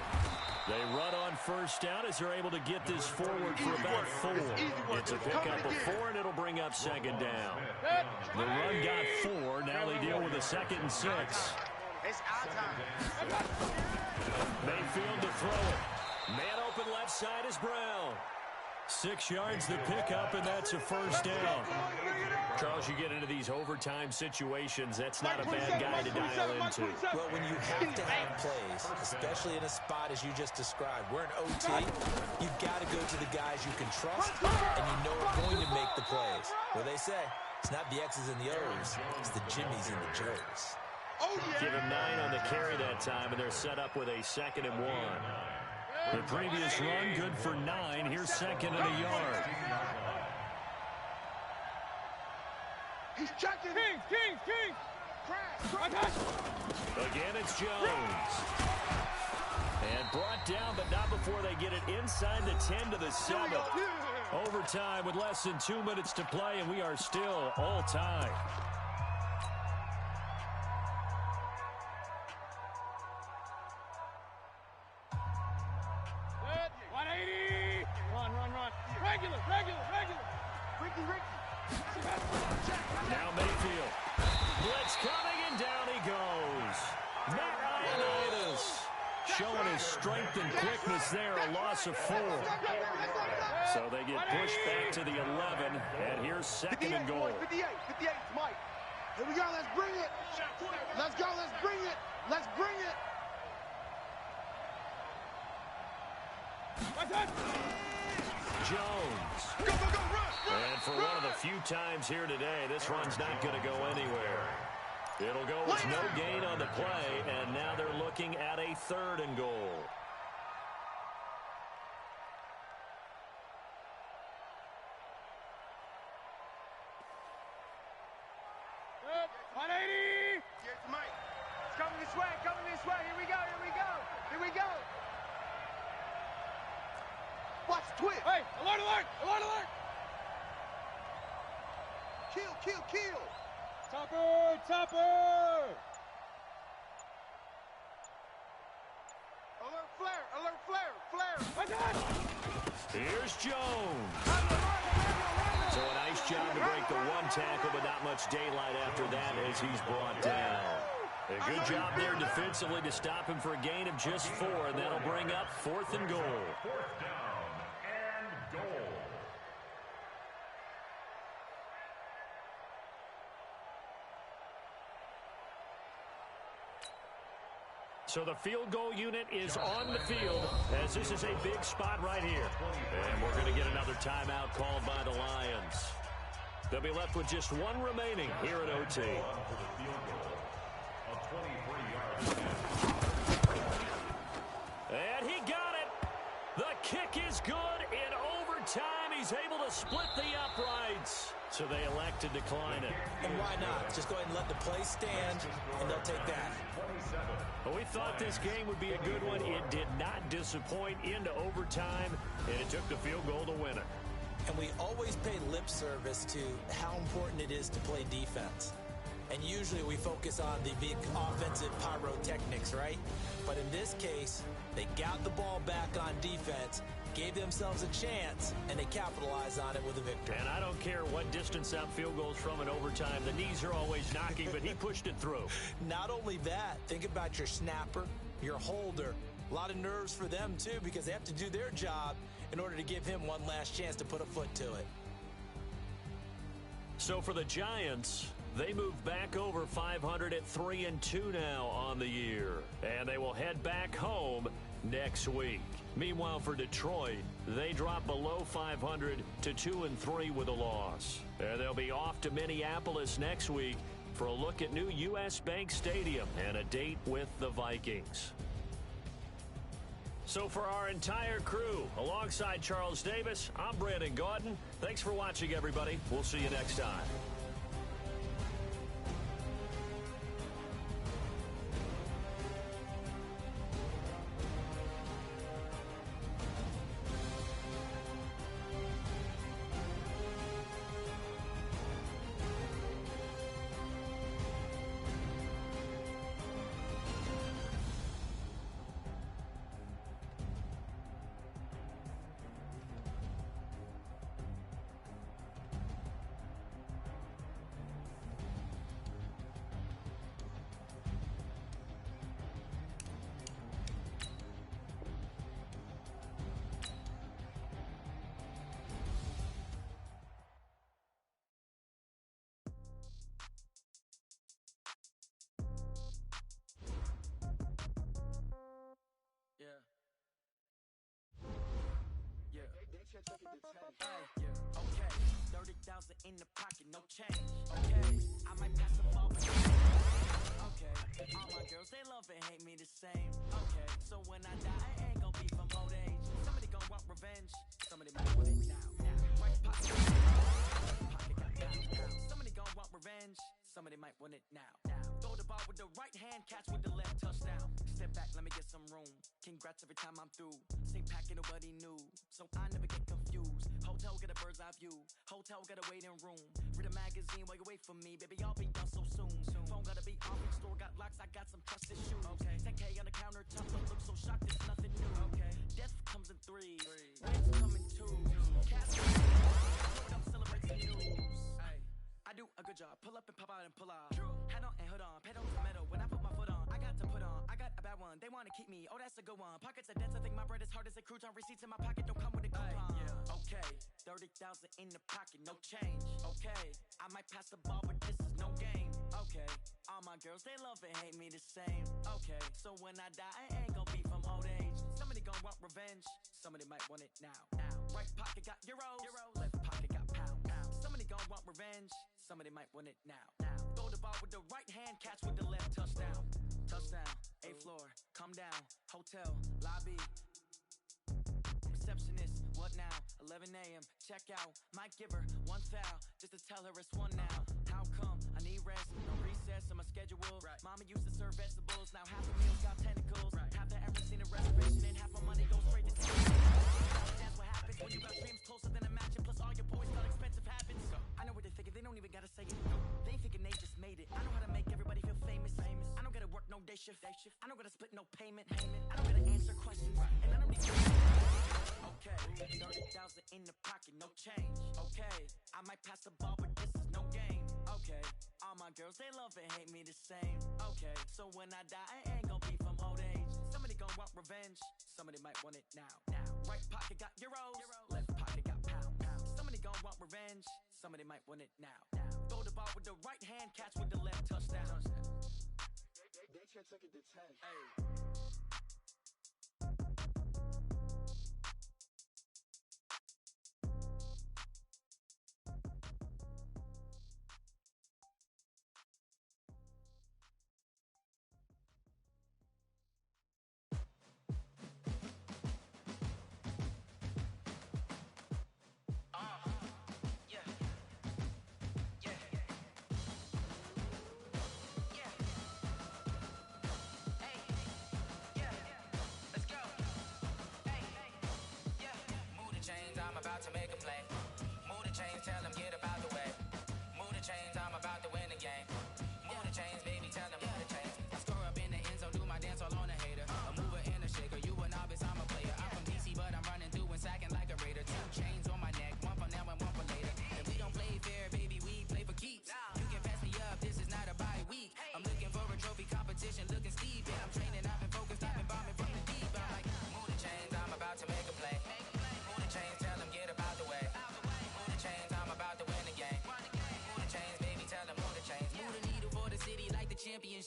Speaker 2: They run on first down as they're able to get this forward for about 4. It's a pickup of 4, and it'll bring up second down. The run got 4. Now they deal with a 2nd and 6.
Speaker 7: It's our time.
Speaker 2: Mayfield to throw it. Man open left side is Brown. 6 yards the pickup, and that's a first down. Charles, you get into these overtime situations, that's not a bad guy to dial into.
Speaker 5: Well, when you have to have plays, especially in a spot as you just described, we're in OT, you've got to go to the guys you can trust and you know are going to make the plays. Well, they say, it's not the X's and the O's, it's the Jimmies and the Joes.
Speaker 2: Give him 9 on the carry that time, and they're set up with a 2nd and 1. The previous run, good for 9. Here's 2nd and a yard.
Speaker 7: He's checking. King.
Speaker 2: Again, it's Jones. And brought down, but not before they get it inside the 10 to the 7. Overtime with less than 2 minutes to play, and we are still all tied. Now Mayfield. Blitz coming, and down he goes. Matt Ioannidis showing his strength and quickness there, a loss of 4. So they get pushed back to the 11, and here's 2nd and goal.
Speaker 7: 58, Mike. Here we go, let's bring it. Let's go, let's bring it. Let's bring it.
Speaker 2: Jones.
Speaker 7: Go, run.
Speaker 2: And for one of the few times here today, this run's not going to go anywhere. It'll go with no gain on the play, and now they're looking at a 3rd and goal.
Speaker 7: Here's Mike. It's coming this way. Here we go. Watch twist. Hey, alert. Kill. Topper. Alert flare.
Speaker 2: Here's Jones. So a nice job to break the 1 tackle, but not much daylight after that as he's brought down. A good job there defensively to stop him for a gain of just 4, and that'll bring up 4th and goal.
Speaker 6: 4th down and goal.
Speaker 2: So the field goal unit is on the field as this is a big spot right here. And we're going to get another timeout called by the Lions. They'll be left with just one remaining here in OT. And he got it. The kick is good. In overtime, he's able to split the uprights. So they elect to decline it.
Speaker 5: And why not? Just go ahead and let the play stand, and they'll take that.
Speaker 2: Well, we thought this game would be a good one. It did not disappoint into overtime, and it took the field goal to win it.
Speaker 5: And we always pay lip service to how important it is to play defense. And usually we focus on the big offensive pyrotechnics, right? But in this case, they got the ball back on defense, gave themselves a chance, and they capitalized on it with a victory.
Speaker 2: And I don't care what distance that field goes from in overtime. The knees are always knocking, but he pushed it through.
Speaker 5: Not only that, think about your snapper, your holder. A lot of nerves for them, too, because they have to do their job in order to give him one last chance to put a foot to it.
Speaker 2: So for the Giants, they move back over 500 at 3-2 now on the year. And they will head back home next week. Meanwhile, for Detroit, they drop below 500 to 2-3 with a loss. And they'll be off to Minneapolis next week for a look at new U.S. Bank Stadium and a date with the Vikings. So for our entire crew, alongside Charles Davis, I'm Brandon Gaudin. Thanks for watching, everybody. We'll see you next time.
Speaker 8: Okay, 30,000 in the pocket, no change. Okay, I might pass the ball. Okay, all my girls, they love and hate me the same. Okay, so when I die, I ain't gonna be from old age. Somebody gonna want revenge. Somebody might want it now. Right pocket got down. Somebody gonna want revenge. Somebody might want it now. Throw the ball with the right hand, catch with the left, touchdown. Step back, let me get some room. Congrats every time I'm through. Same packing, nobody knew, so I never get confused. Hotel got a bird's eye view. Hotel got a waiting room. Read a magazine while you wait for me, baby. I'll be done so soon. Phone gotta be off. Store got locks. I got some trusted shoes. Okay. 10K on the countertop. Don't look so shocked. It's nothing new. Okay. Death comes in threes. Wins come in twos. Cats up, celebrate the news. I do a good job. Pull up and pop out and pull out. Head on and hood on. Pedal to metal. When I put my foot on, I got to put on. I got a bad one. They want to keep me. Oh, that's a good one. Pockets are dense. I think my bread is hard as a crouton. Receipts in my pocket don't come with a coupon. Okay, 30,000 in the pocket, no change. Okay, I might pass the ball, but this is no game. Okay, all my girls, they love and hate me the same. Okay, so when I die, I ain't gonna be from old age. Somebody gonna want revenge. Somebody might want it now. Right pocket got euros. Left pocket got pound. Somebody gonna want revenge. Somebody might want it now. Throw the ball with the right hand, catch with the left, touchdown. Touchdown, 8th floor, come down, hotel, lobby. Receptionist, what now? 11 a.m., check out. Might give her one foul, just to tell her it's one now. How come? I need rest, no recess on my schedule. Mama used to serve vegetables, now half the meal's got tentacles. Half the ever seen a reservation and half my money goes straight to that's what happens when you got dreams closer than a mansion. Plus all your boys got expensive habits. I know what they're thinking, they don't even gotta say it. They ain't thinking they just made it. I know how to make everybody feel famous. I don't gotta work no day shift. I don't gotta split no payment. I don't gotta answer questions, and I don't need to. Okay, 30,000 in the pocket, no change. Okay, I might pass the ball, but this is no game. Okay, all my girls, they love and hate me the same. Okay, so when I die, I ain't gonna be from old age. Somebody gonna want revenge. Somebody might want it now. Right pocket got euros. Left pocket got pound. Somebody gonna want revenge. Somebody might want it now. Throw the ball with the right hand, catch with the left, touchdown.
Speaker 7: They took it to 10.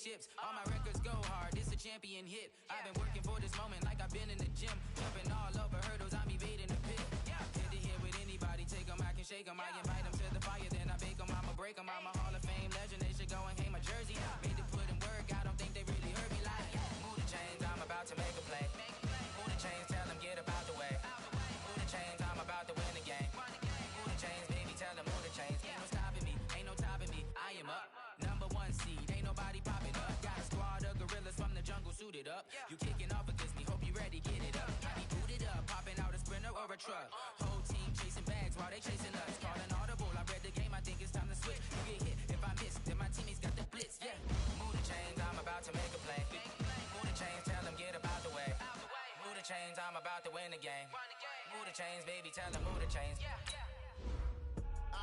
Speaker 8: championships. All my records go hard, this a champion hit. I've been working for this moment like I've been in the gym. Jumping all over hurdles, I'm evading the pit. Hit to hit with anybody, take them, I can shake them. I invite them to the fire, then I bake them. I'ma break them, I'm a Hall of Fame legend. They should go and hang my jersey. Made to put in work, I don't think they really heard me like. Move the chains, I'm about to make a play. Move the chains, tell them get up out the way. Move the chains, I'm about to win the game. Move the chains, baby, tell them move the chains. Ain't no stopping me, ain't no topping me. I am up, number one seed, ain't nobody popping up. Got a squad of gorillas from the jungle suited up. You kicking off against me, hope you ready, get it up. I be booted up, popping out a Sprinter or a truck. Whole team chasing bags while they chasing us. Calling audible, I read the game, I think it's time to switch. You get hit, if I miss, then my teammates got the blitz, yeah. Move the chains, I'm about to make a play. Move the chains, tell them get up out the way. Move the chains, I'm about to win the game. Move the chains, baby, tell them move the chains.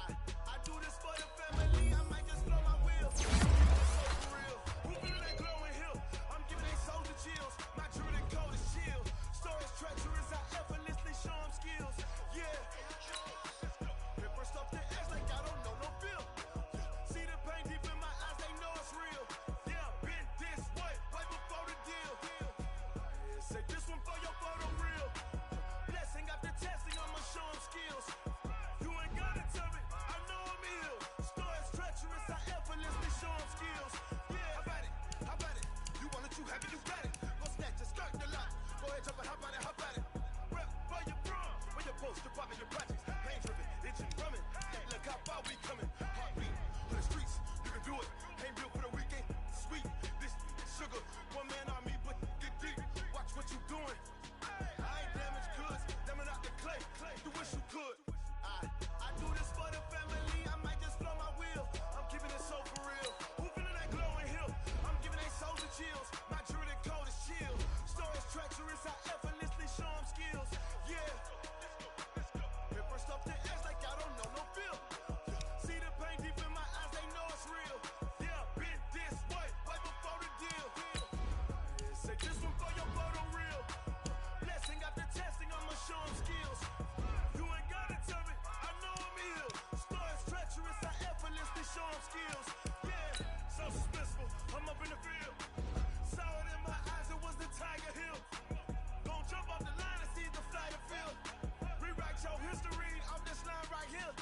Speaker 1: I do this for the family, I might just blow my wheel. So for real, who feel that glowing hill? I'm giving they souls the chills. My druid code is chill. Stories treacherous, I effortlessly show them skills. Yeah. Paper stuff the edge like I don't know no feel. See the pain deep in my eyes, they know it's real. Yeah, been this way, way before the deal. Say this one for your photo real. Blessing after testing, I'ma show them skills. You ain't gotta tell me, I know I'm ill. Stories treacherous, I effortlessly show them skills. Yeah, how about it? How about it? You want it, you have it, you got it. Go snatch your skirt the lot. Go ahead, jump it, how about it? How about it? Rep where you from? Where you post, you're popping your projects. Pain driven, engine drumming. Hey, look how far we coming. Heartbeat on the streets, you can do it. Ain't built for the weekend. Sweet, this sugar. One man army, but get deep. Watch what you doing. I ain't damaged goods, damn out the clay. You wish you could. I do this for the family, I might just blow my wheel. I'm keeping it so for real. Who feeling that glowing hill? I'm giving they souls the chills. My druid code is chill. Stories treacherous, I effortlessly show them skills. Yeah. Paper stuff the edge like I don't know no feel. See the pain deep in my eyes, they know it's real. Yeah, been this way, way before the deal. Say this one for your photo real. Blessing after testing, I'ma show them skills. You ain't gotta tell me, I know I'm ill. Stories treacherous, I effortlessly show them skills. Yeah, so suspenseful, I'm up in the field. Saw it in my eyes, it was the Tiger Hill. Don't jump off the line and see the flight of field. Rewrite your history off this line right here.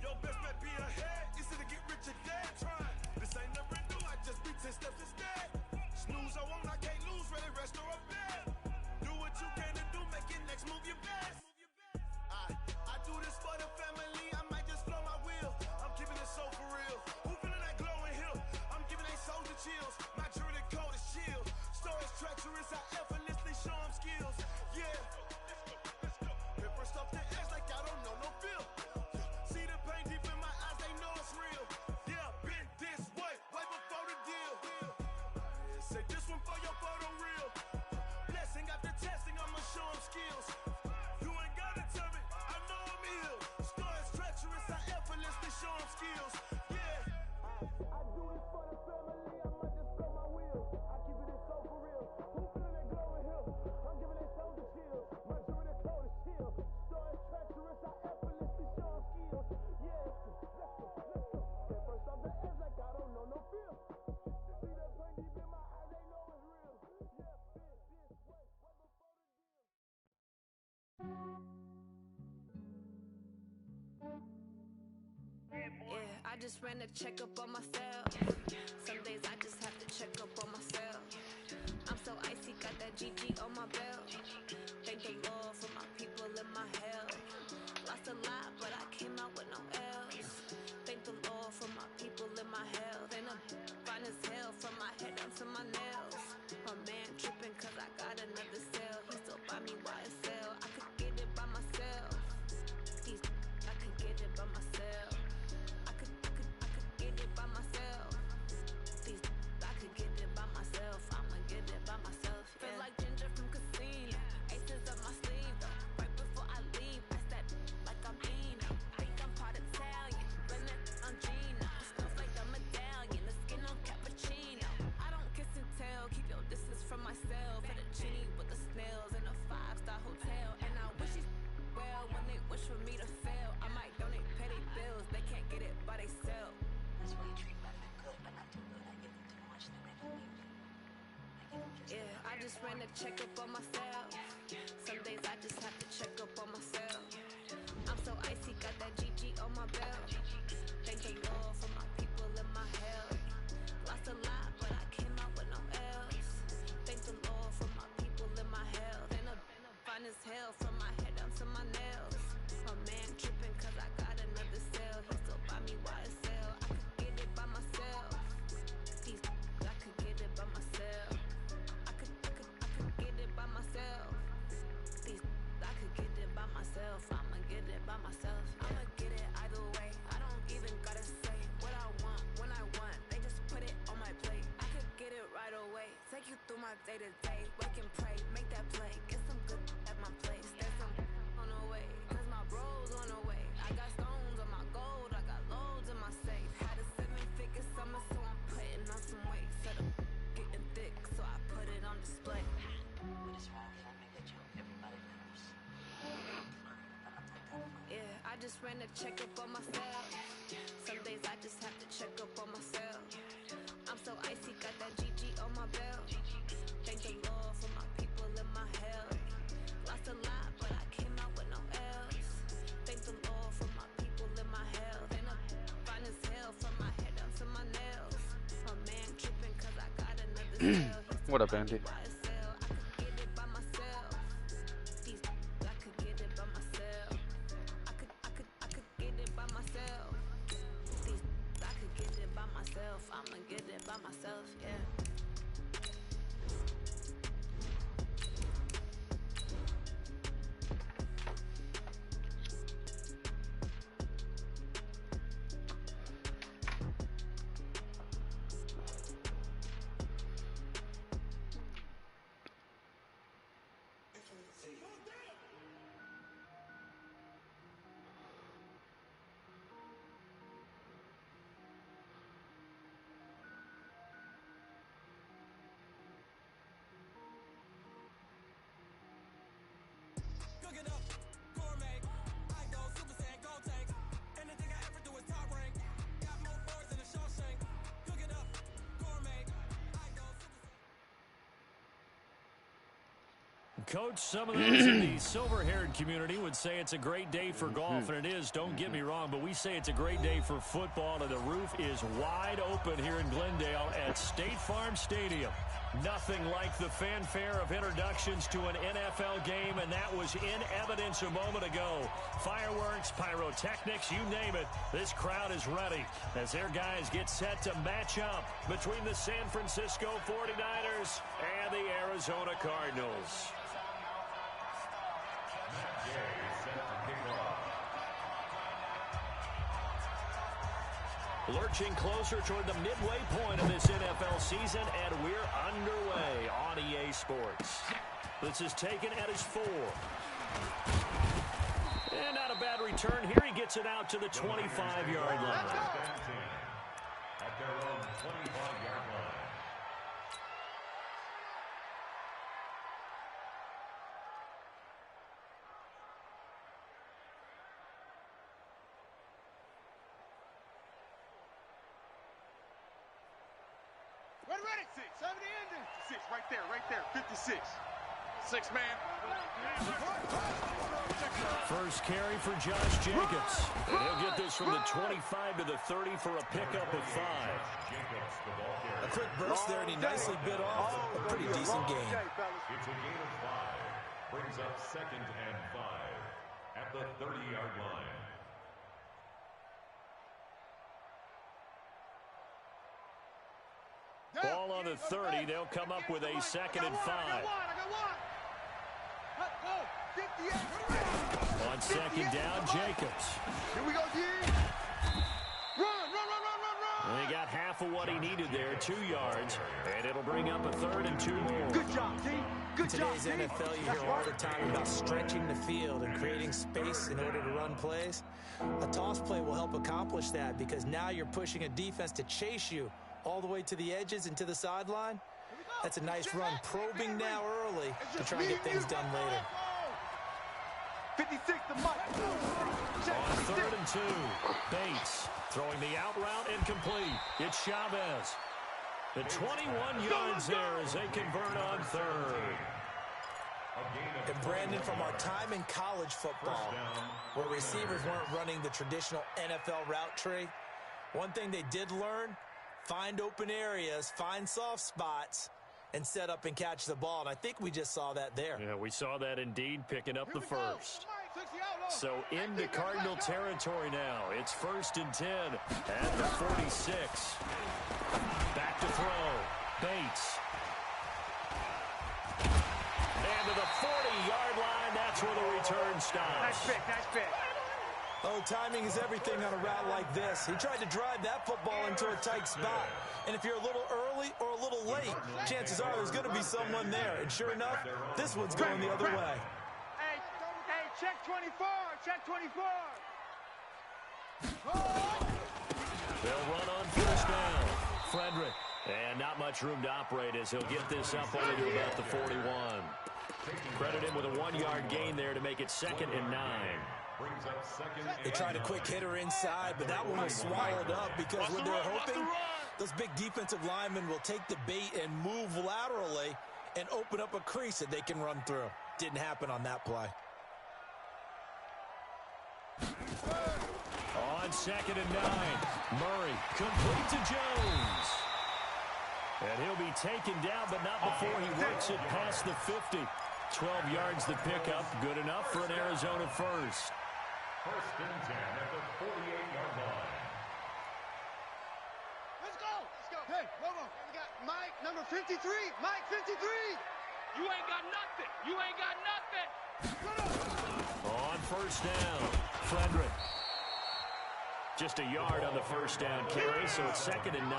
Speaker 1: Your best bet be ahead, easy to get rich or dead. Try, this ain't never new, I just be 10 steps instead. Snooze I won't, I can't lose, ready, rest or a bed. Do what you can to do, make your next move your best. I do this for the family, I might just blow my wheel. I'm keeping it so for real. Who feeling that glowing hill? I'm giving they souls the chills. My druid code is chill. Stories treacherous, I effortlessly show them skills. Yeah. Paper stuff the edge like I don't know no feel. See the pain deep in my eyes, they know it's real. Yeah, been this way, way before the deal. Say this one for your photo real. Blessing after testing, I'ma show them skills. You ain't gotta tell me, I know I'm ill. Stories treacherous, I effortlessly show them skills. Yeah. I do this for the family, I might just blow my wheel. I keep it so for real. Who feeling that glowing hill? I'm giving they souls the chills. My druid code is chill. Stories treacherous, I effortlessly show them skills. Yeah, let's go. At first off the edge like I don't know no feel. See that pain deep in my eyes, they know it's real. Yeah, been this way, way before the deal.
Speaker 9: Yeah, I just ran a checkup on myself. Some days I just have to check up on myself. I'm so icy, got that GG on my belt. Thank the Lord for my people in my hell. Lost a lot, but I came out with no L's. Thank the Lord for my people in my hell. Then I'm fine as hell from my head down to my nails. My man tripping cause I got another cell. He still buy me YSL. I could get it by myself. I could get it by myself. I could get it by myself. I could get it by myself. I'ma get it by myself. Yeah. Feel like Ginger from Casino. just ran a checkup on myself. Some days I just have to check up on myself. I'm so icy, got that GG on my belt. Thank the Lord for my people and my health. Lost a lot, but I came out with no else. Thank the Lord for my people and my health. And I'm fine as hell from my head down to my nails. My man tripping cause I got another cell. He still buy me YSL. I could get it by myself. I could get it by myself. I could get it by myself. I could get it by myself. I'ma get it by myself. I'ma get it either way. I don't even gotta say what I want when I want. They just put it on my plate. I could get it right away. Take you through my day to day. Wake and pray, make that play. Get some good at my place. There's some on the way, cause my bros on the way. I got stones on my gold. I got loads in my safe. Had a 7-figure summer, so I'm putting on some weight. Said I'm getting thick, so I put it on display. What is wrong for me that you everybody knows? Yeah, I just ran a checkup on myself. Some days I just have to check up on myself. I'm so icy, got that GG on my belt. Thank the Lord for my people and my health. Lost a lot, but I came out with no else. Thank the Lord for my people and my health. And I'm fine as hell from my head down to my nails. My man tripping cause I got another cell.
Speaker 10: What up, Andy?
Speaker 9: I'ma get it by myself, yeah.
Speaker 2: Coach, some of those in the silver-haired community would say it's a great day for golf, and it is, don't get me wrong, but we say it's a great day for football, and the roof is wide open here in Glendale at State Farm Stadium. Nothing like the fanfare of introductions to an NFL game, and that was in evidence a moment ago. Fireworks, pyrotechnics, you name it, this crowd is ready as their guys get set to match up between the San Francisco 49ers and the Arizona Cardinals. Lurching closer toward the midway point of this NFL season, and we're underway on EA Sports. This is taken at his 4. And not a bad return here. He gets it out to the 25-yard line.
Speaker 6: At their own 25-yard line.
Speaker 7: Ready, 70 ending.
Speaker 4: 6, right there, 56. 6 man.
Speaker 2: First carry for Josh Jacobs. And he'll get this from the 25 to the 30 for a pickup of 5.
Speaker 5: A quick burst there, and he nicely bit off a pretty decent gain.
Speaker 6: It's a gain of 5. Brings up 2nd and 5 at the 30-yard line.
Speaker 2: Ball on the 30. They'll come up with a 2nd and 5. On 2nd down, Jacobs.
Speaker 7: Here we go, D. Run.
Speaker 2: And he got half of what he needed there, 2 yards, and it'll bring up a 3rd and 2 more.
Speaker 7: Good job, D. Good job.
Speaker 5: In today's NFL, you hear all the time about stretching the field and creating space in order to run plays. A toss play will help accomplish that because now you're pushing a defense to chase you all the way to the edges and to the sideline. That's a nice run, probing now early to try and get things done later.
Speaker 7: 56 to Mike.
Speaker 2: On 3rd and 2, Bates throwing the out route incomplete. It's Chavez. The 21 yards there as they convert on third.
Speaker 5: And Brandon, from our time in college football, where receivers weren't running the traditional NFL route tree, one thing they did learn, find open areas, find soft spots, and set up and catch the ball. And I think we just saw that there.
Speaker 2: Yeah, we saw that indeed, picking up the first. So into Cardinal territory now. It's 1st and 10 at the 46. Back to throw. Bates. And to the 40-yard line, that's where the return stops.
Speaker 3: Nice pick, nice pick.
Speaker 5: Oh, timing is everything on a route like this. He tried to drive that football into a tight spot. And if you're a little early or a little late, chances are there's going to be someone there. And sure enough, this one's going the other way.
Speaker 3: Hey, check 24, check 24.
Speaker 2: They'll run on first down. Frederick. And not much room to operate as he'll get this up only to about the 41. Credit him with a 1-yard gain there to make it 2nd and 9.
Speaker 5: They tried a quick hitter inside, but that one was swallowed up because when they're hoping, those big defensive linemen will take the bait and move laterally and open up a crease that they can run through. Didn't happen on that play.
Speaker 2: On 2nd and 9, Murray complete to Jones. And he'll be taken down, but not before he works it past the 50. 12 yards the pickup, good enough for an Arizona first.
Speaker 6: 1st and 10 at the 48-yard line.
Speaker 7: Let's go. Let's go. Hey, Lobo, we got Mike, number 53. Mike, 53.
Speaker 3: You ain't got nothing. You ain't got nothing.
Speaker 2: On first down, Frederick. Just a yard on the first down carry, so it's 2nd and 9.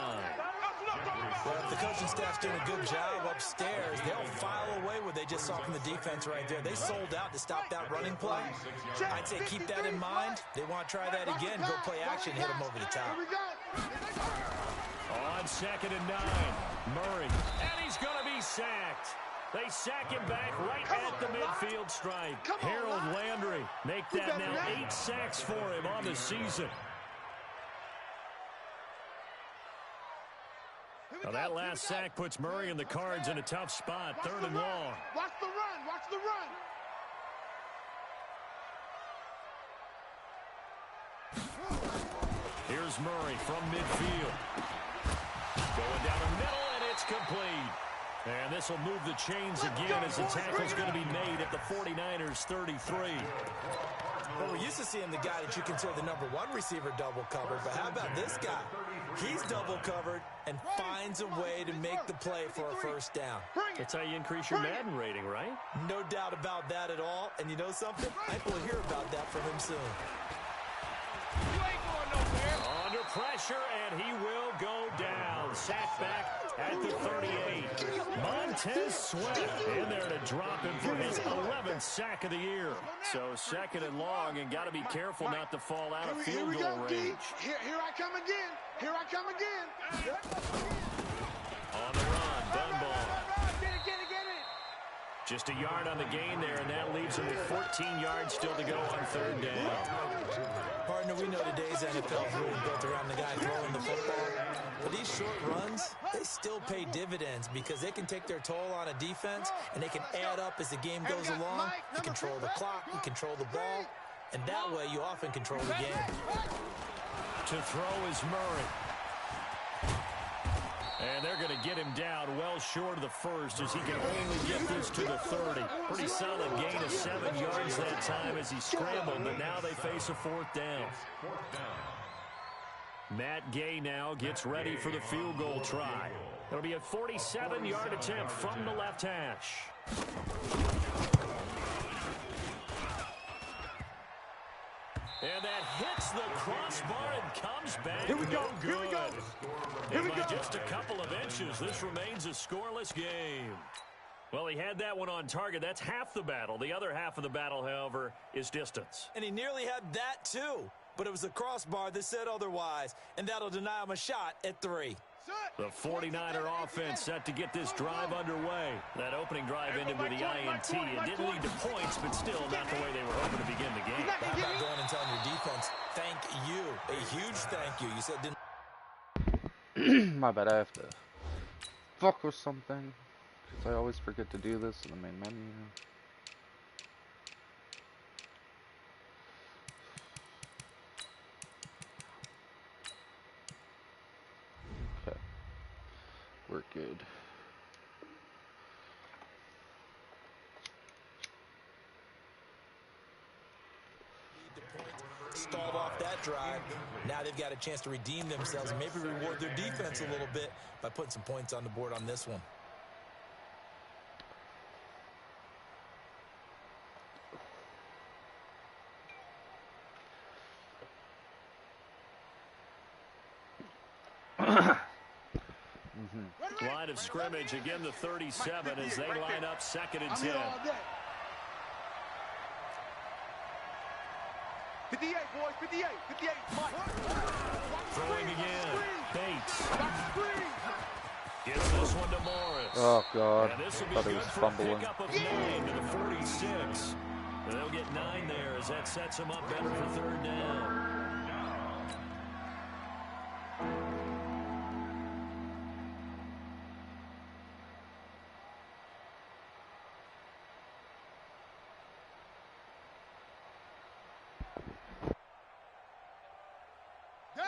Speaker 5: Well, if the coaching staff's doing a good job upstairs, they'll file away what they just saw from the defense right there. They sold out to stop that running play. I'd say keep that in mind. They want to try that again, go play action, hit them over the top.
Speaker 2: On 2nd and 9, Murray. And he's going to be sacked. They sack him back right at the midfield stripe. Harold Landry make that now 8 sacks for him on the season. Now that last sack puts Murray and the Cards in a tough spot, 3rd and long.
Speaker 7: Watch the run, watch the run.
Speaker 2: Here's Murray from midfield. Going down the middle, and it's complete. And this will move the chains again as the tackle's going to be made at the 49ers' 33.
Speaker 5: Well, we're used to seeing the guy that you consider the number 1 receiver double covered, but how about this guy? He's double covered and finds a way to make the play for a first down.
Speaker 2: That's how you increase your Madden rating, right?
Speaker 5: No doubt about that at all. And you know something? I think we'll hear about that from him soon.
Speaker 3: You ain't going nowhere.
Speaker 2: Under pressure, and he will go down. Sacked back at the 38. Montez Sweat in there to drop him for his 11th sack of the year. So 2nd and long, and got to be careful not to fall out of field goal range.
Speaker 7: Here I come again. Here I come again.
Speaker 2: On the run, Dunbar.
Speaker 3: Get it.
Speaker 2: Just a yard on the gain there, and that leaves him with 14 yards still to go on 3rd down.
Speaker 5: Partner, we know today's NFL is really built around the guy throwing the football. But these short runs, they still pay dividends because they can take their toll on a defense, and they can add up as the game goes along. You control the clock, you control the ball, and that way you often control the game.
Speaker 2: To throw is Murray. And they're going to get him down well short of the first as he can only get this to the 30. Pretty solid gain of 7 yards that time as he scrambled, but now they face a 4th down. Matt Gay now gets ready for the field goal try. It'll be a 47-yard attempt from the left hash. And that hits the crossbar and comes back.
Speaker 7: Here we go.
Speaker 2: No good.
Speaker 7: Here we go. Here we
Speaker 2: And by
Speaker 7: go.
Speaker 2: just a couple of inches, this remains a scoreless game. Well, he had that one on target. That's half the battle. The other half of the battle, however, is distance.
Speaker 5: And he nearly had that too, but it was the crossbar that said otherwise, and that'll deny him a shot at 3.
Speaker 2: The 49er offense set to get this drive underway. That opening drive ended with the INT. It didn't lead to points, but still not the way they were hoping to begin the game.
Speaker 5: How about going and telling your defense, thank you, a huge thank you. You said didn't.
Speaker 10: My bad, I have to fuck with something. Because I always forget to do this in the main menu. Okay. We're good.
Speaker 5: Stalled off that drive. Now they've got a chance to redeem themselves and maybe reward their defense a little bit by putting some points on the board on this one.
Speaker 2: Line of scrimmage, again the 37 as they line up 2nd and 10.
Speaker 7: 58, boys, 58, 58, Mike.
Speaker 2: Throwing again, Bates. Gives this one to Morris.
Speaker 10: Oh, God.
Speaker 2: And this will be
Speaker 10: Thought he
Speaker 2: good
Speaker 10: was
Speaker 2: for
Speaker 10: fumbling.
Speaker 2: a pickup of 9 to the 46. And they'll get 9 there as that sets them up better for 3rd down.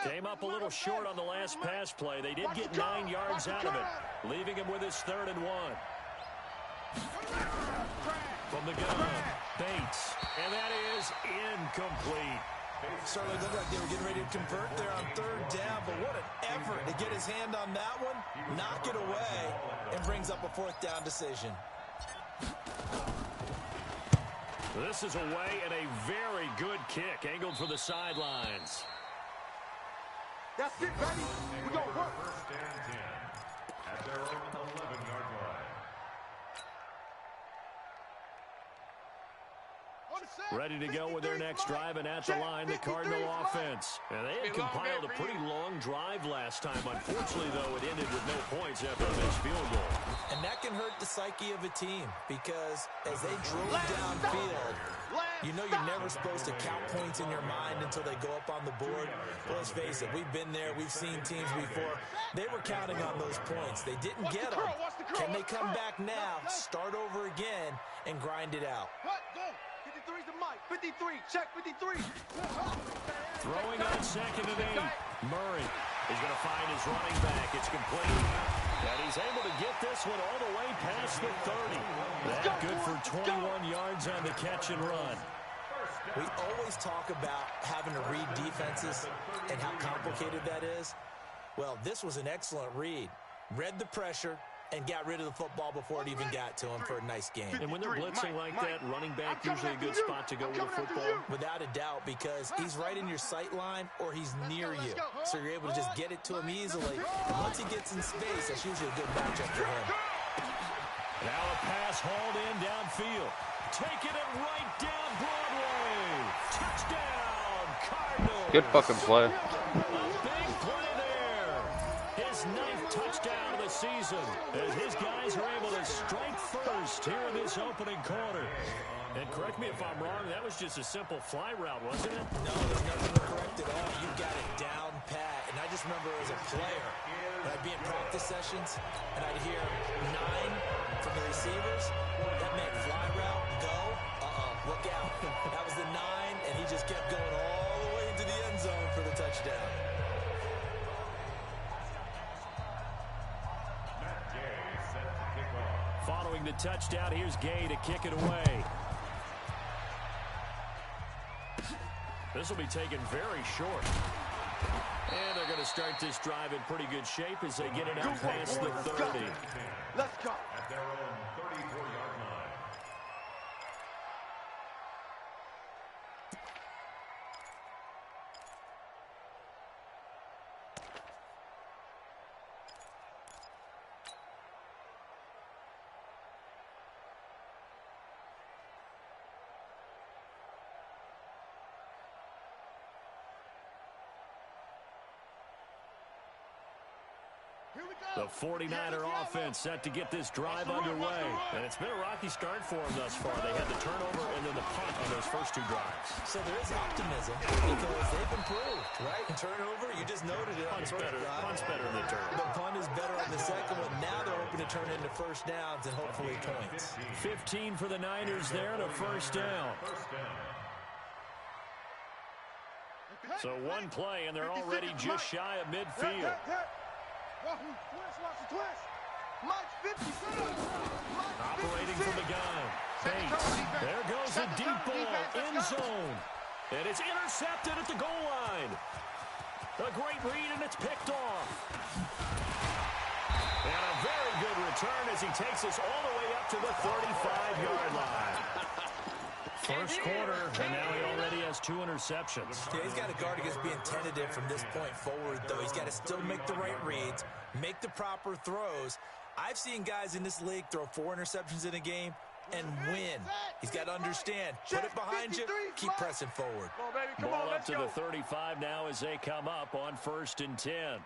Speaker 2: Came up a little short on the last pass play. They did get 9 yards out of it, leaving him with his 3rd and 1. From the gun, Bates, and that is incomplete.
Speaker 5: Certainly looked like they were getting ready to convert there on 3rd down, but what an effort to get his hand on that one, knock it away, and brings up a 4th down decision.
Speaker 2: This is away and a very good kick, angled for the sidelines.
Speaker 7: That's it, baby. We gonna work.
Speaker 6: 1st and 10 at their own 11-yard line.
Speaker 2: Ready to go with their next drive, and at the line, the Cardinal offense. And they had compiled a pretty long drive last time. Unfortunately, though, it ended with no points after a missed field goal.
Speaker 5: And that can hurt the psyche of a team because as they drove downfield, you know you're never supposed to count points in your mind until they go up on the board. Well, let's face it, we've been there. We've seen teams before. They were counting on those points. They didn't get them. Can they come back now, start over again, and grind it out?
Speaker 7: 53's the mic. 53. Check 53.
Speaker 2: Throwing on 2nd and 8. Murray is going to find his running back. It's complete. And he's able to get this one all the way past the 30. That good for 21 yards on the catch and run.
Speaker 5: We always talk about having to read defenses and how complicated that is. Well, this was an excellent read. Read the pressure and got rid of the football before it even got to him for a nice game.
Speaker 2: And when they're blitzing like that, running back usually a good spot to go with the football.
Speaker 5: Without a doubt, because he's right in your sight line or he's near you. So you're able to just get it to him easily. And once he gets in space, that's usually a good matchup for him.
Speaker 2: Now a pass hauled in downfield. Taking it right down Broadway. Touchdown, Cardinals.
Speaker 10: Good fucking play.
Speaker 2: Big play there. His 9th touchdown of the season as his guys are able to strike first here in this opening quarter. And correct me if I'm wrong, that was just a simple fly route, wasn't it?
Speaker 5: No, there's nothing to correct at all. You got it down pat. And I just remember as a player, when I'd be in practice sessions, and I'd hear 9 from the receivers. That meant fly route, go, look out. That was the 9, and he just kept going all the way into the end zone for the touchdown.
Speaker 2: Following the touchdown, here's Gay to kick it away. This will be taken very short. And they're going to start this drive in pretty good shape as they get it out past the 30.
Speaker 7: Let's go.
Speaker 6: At their own 34-yard line.
Speaker 2: The 49er offense set to get this drive underway. And it's been a rocky start for them thus far. They had the turnover and then the punt on those first two drives.
Speaker 5: So there is optimism because they've improved, right? And turnover, you just noted it.
Speaker 2: Punt's better than the turnover.
Speaker 5: The punt is better on the second one. Now they're hoping to turn into first downs and hopefully points.
Speaker 2: 15 for the Niners there to first down. So one play, and they're already just shy of midfield. Operating from the gun. Bates. There goes the deep ball. End zone. And it's intercepted at the goal line. A great read, and it's picked off. And a very good return as he takes us all the way up to the 35-yard line. First quarter, and now he already has 2 interceptions.
Speaker 5: Yeah, he's got to guard against being tentative from this point forward, though. He's got to still make the right reads, make the proper throws. I've seen guys in this league throw 4 interceptions in a game and win. He's got to understand, put it behind you, keep pressing forward.
Speaker 2: Ball up to the 35 now as they come up on 1st and 10.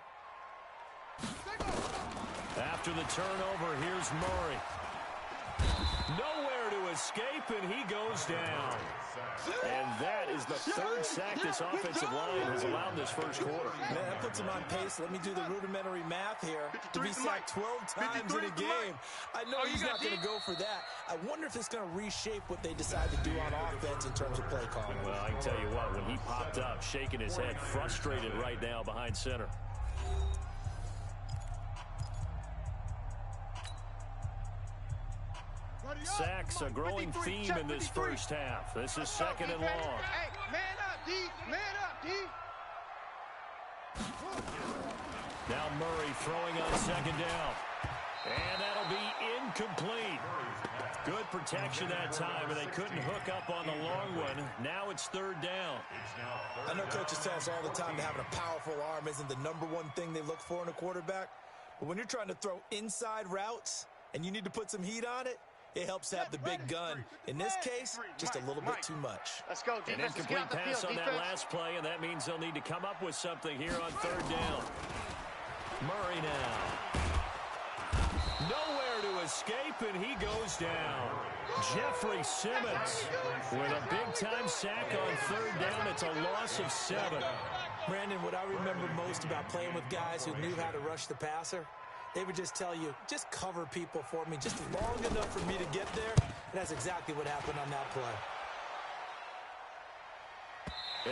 Speaker 2: After the turnover, here's Murray. Nowhere to escape, and he goes down. And that is the 3rd sack this offensive line has allowed this first quarter.
Speaker 5: Man, that puts him on pace. Let me do the rudimentary math here. To be sacked 12 times in a game. I know he's not going to go for that. I wonder if it's going to reshape what they decide to do on offense in terms of play calling.
Speaker 2: Well, I can tell you what, when he popped up, shaking his head, frustrated right now behind center. Sacks, a growing theme in this first half. This is 2nd and long.
Speaker 7: Hey, man up, D. Man up, D.
Speaker 2: Now Murray throwing on 2nd down. And that'll be incomplete. Good protection that time, and they couldn't hook up on the long one. Now it's 3rd down.
Speaker 5: I know coaches tell us all the time that having a powerful arm isn't the #1 thing they look for in a quarterback. But when you're trying to throw inside routes and you need to put some heat on it, it helps to have the big gun. In this case, just a little bit too much.
Speaker 7: Let's go,
Speaker 2: An incomplete pass on that last play, and that means they'll need to come up with something here on 3rd down. Murray now. Nowhere to escape, and he goes down. Jeffrey Simmons with a big-time sack on 3rd down. It's a loss of 7.
Speaker 5: Brandon, what I remember most about playing with guys who knew how to rush the passer, they would just tell you, just cover people for me just long enough for me to get there. And that's exactly what happened on that play.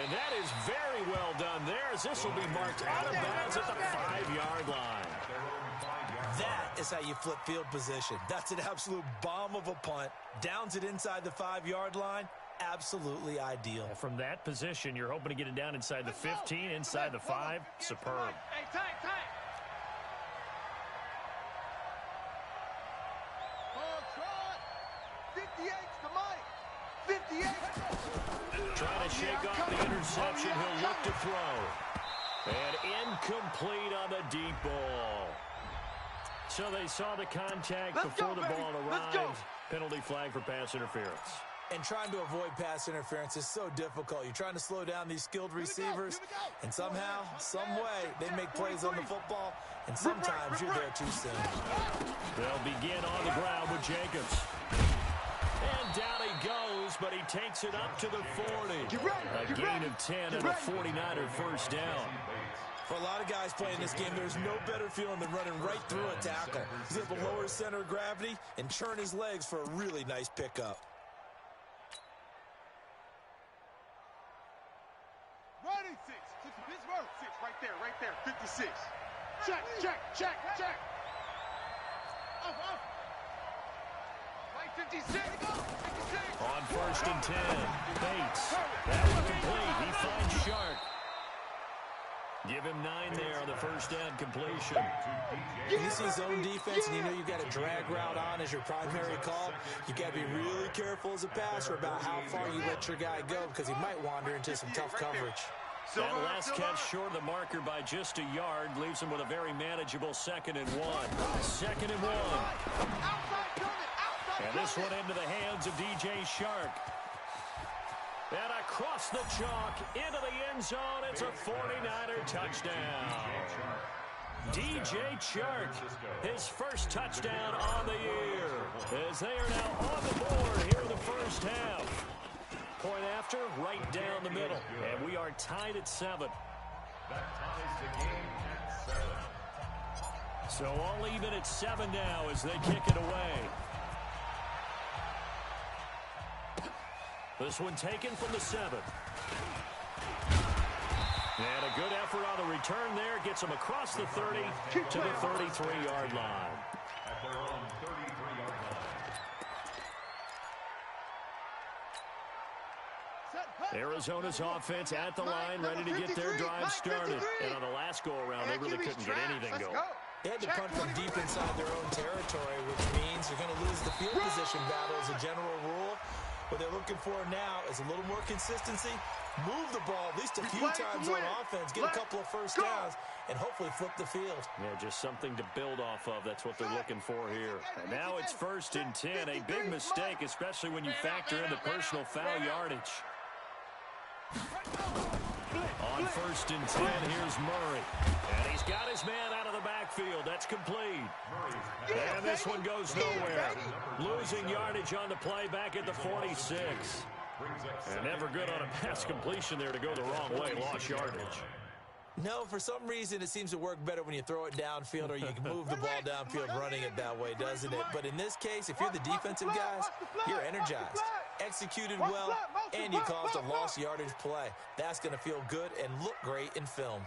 Speaker 2: And that is very well done there, as this will be marked out of bounds at the 5-yard line.
Speaker 5: That is how you flip field position. That's an absolute bomb of a punt. Downs it inside the 5-yard line. Absolutely ideal.
Speaker 2: From that position, you're hoping to get it down inside the 15, inside the 5. Superb.
Speaker 7: Hey, tight. 58 to Mike. 58.
Speaker 2: Trying to shake off the interception. He'll look to throw. And incomplete on the deep ball. So they saw the contact before the ball arrived. Penalty flag for pass interference.
Speaker 5: And trying to avoid pass interference is so difficult. You're trying to slow down these skilled receivers, and somehow, some way, they make plays on the football, and sometimes you're there too soon.
Speaker 2: They'll begin on the ground with Jacobs. And down he goes, but he takes it up to the 40. A gain of 10 and a 49er first down.
Speaker 5: For a lot of guys playing this game, there's no better feeling than running right through a tackle. He's able to lower his center of gravity and churn his legs for a really nice pickup.
Speaker 7: Running 6. Pittsburgh. 6 right there. 56. Check. Off. Right 56.
Speaker 2: On 1st and 10. Bates. That was complete. He finds Shark. Give him 9 there on the first down completion.
Speaker 5: When you see zone defense and you know you've got a drag route on as your primary call, you've got to be really careful as a passer about how far you let your guy go because he might wander into some tough coverage.
Speaker 2: That last catch short of the marker by just a yard leaves him with a very manageable 2nd and 1. 2nd and 1. And this one into the hands of DJ Shark. And across the chalk, into the end zone, it's a 49er touchdown. DJ Chark, his first touchdown on the year, as they are now on the board here in the first half. Point after, right down the middle, and we are tied at 7.
Speaker 6: That ties the game at 7.
Speaker 2: So all even at 7 now as they kick it away. This one taken from the 7. And a good effort on the return there. Gets them across the 30 to the 33-yard line.
Speaker 6: At their own 33-yard line.
Speaker 2: Arizona's offense at the line, ready to get their drive started. And on the last go-around, they really couldn't get anything going.
Speaker 5: They had to punt from deep inside their own territory, which means you're going to lose the field position battle as a general rule. What they're looking for now is a little more consistency, move the ball at least a few times on offense, get a couple of first downs, and hopefully flip the field.
Speaker 2: Yeah, just something to build off of. That's what they're looking for here. And now it's 1st and 10, a big mistake, especially when you factor in the personal foul yardage. On 1st and 10, here's Murray. And he's got his man out of the backfield. That's complete. And this one goes nowhere. Losing yardage on the play back at the 46. And never good on a pass completion there to go the wrong way. Lost yardage.
Speaker 5: No, for some reason it seems to work better when you throw it downfield or you can move the ball downfield running it that way, doesn't it? But in this case, if you're the defensive guys, you're energized, executed well, and you caused a lost yardage play. That's going to feel good and look great in film.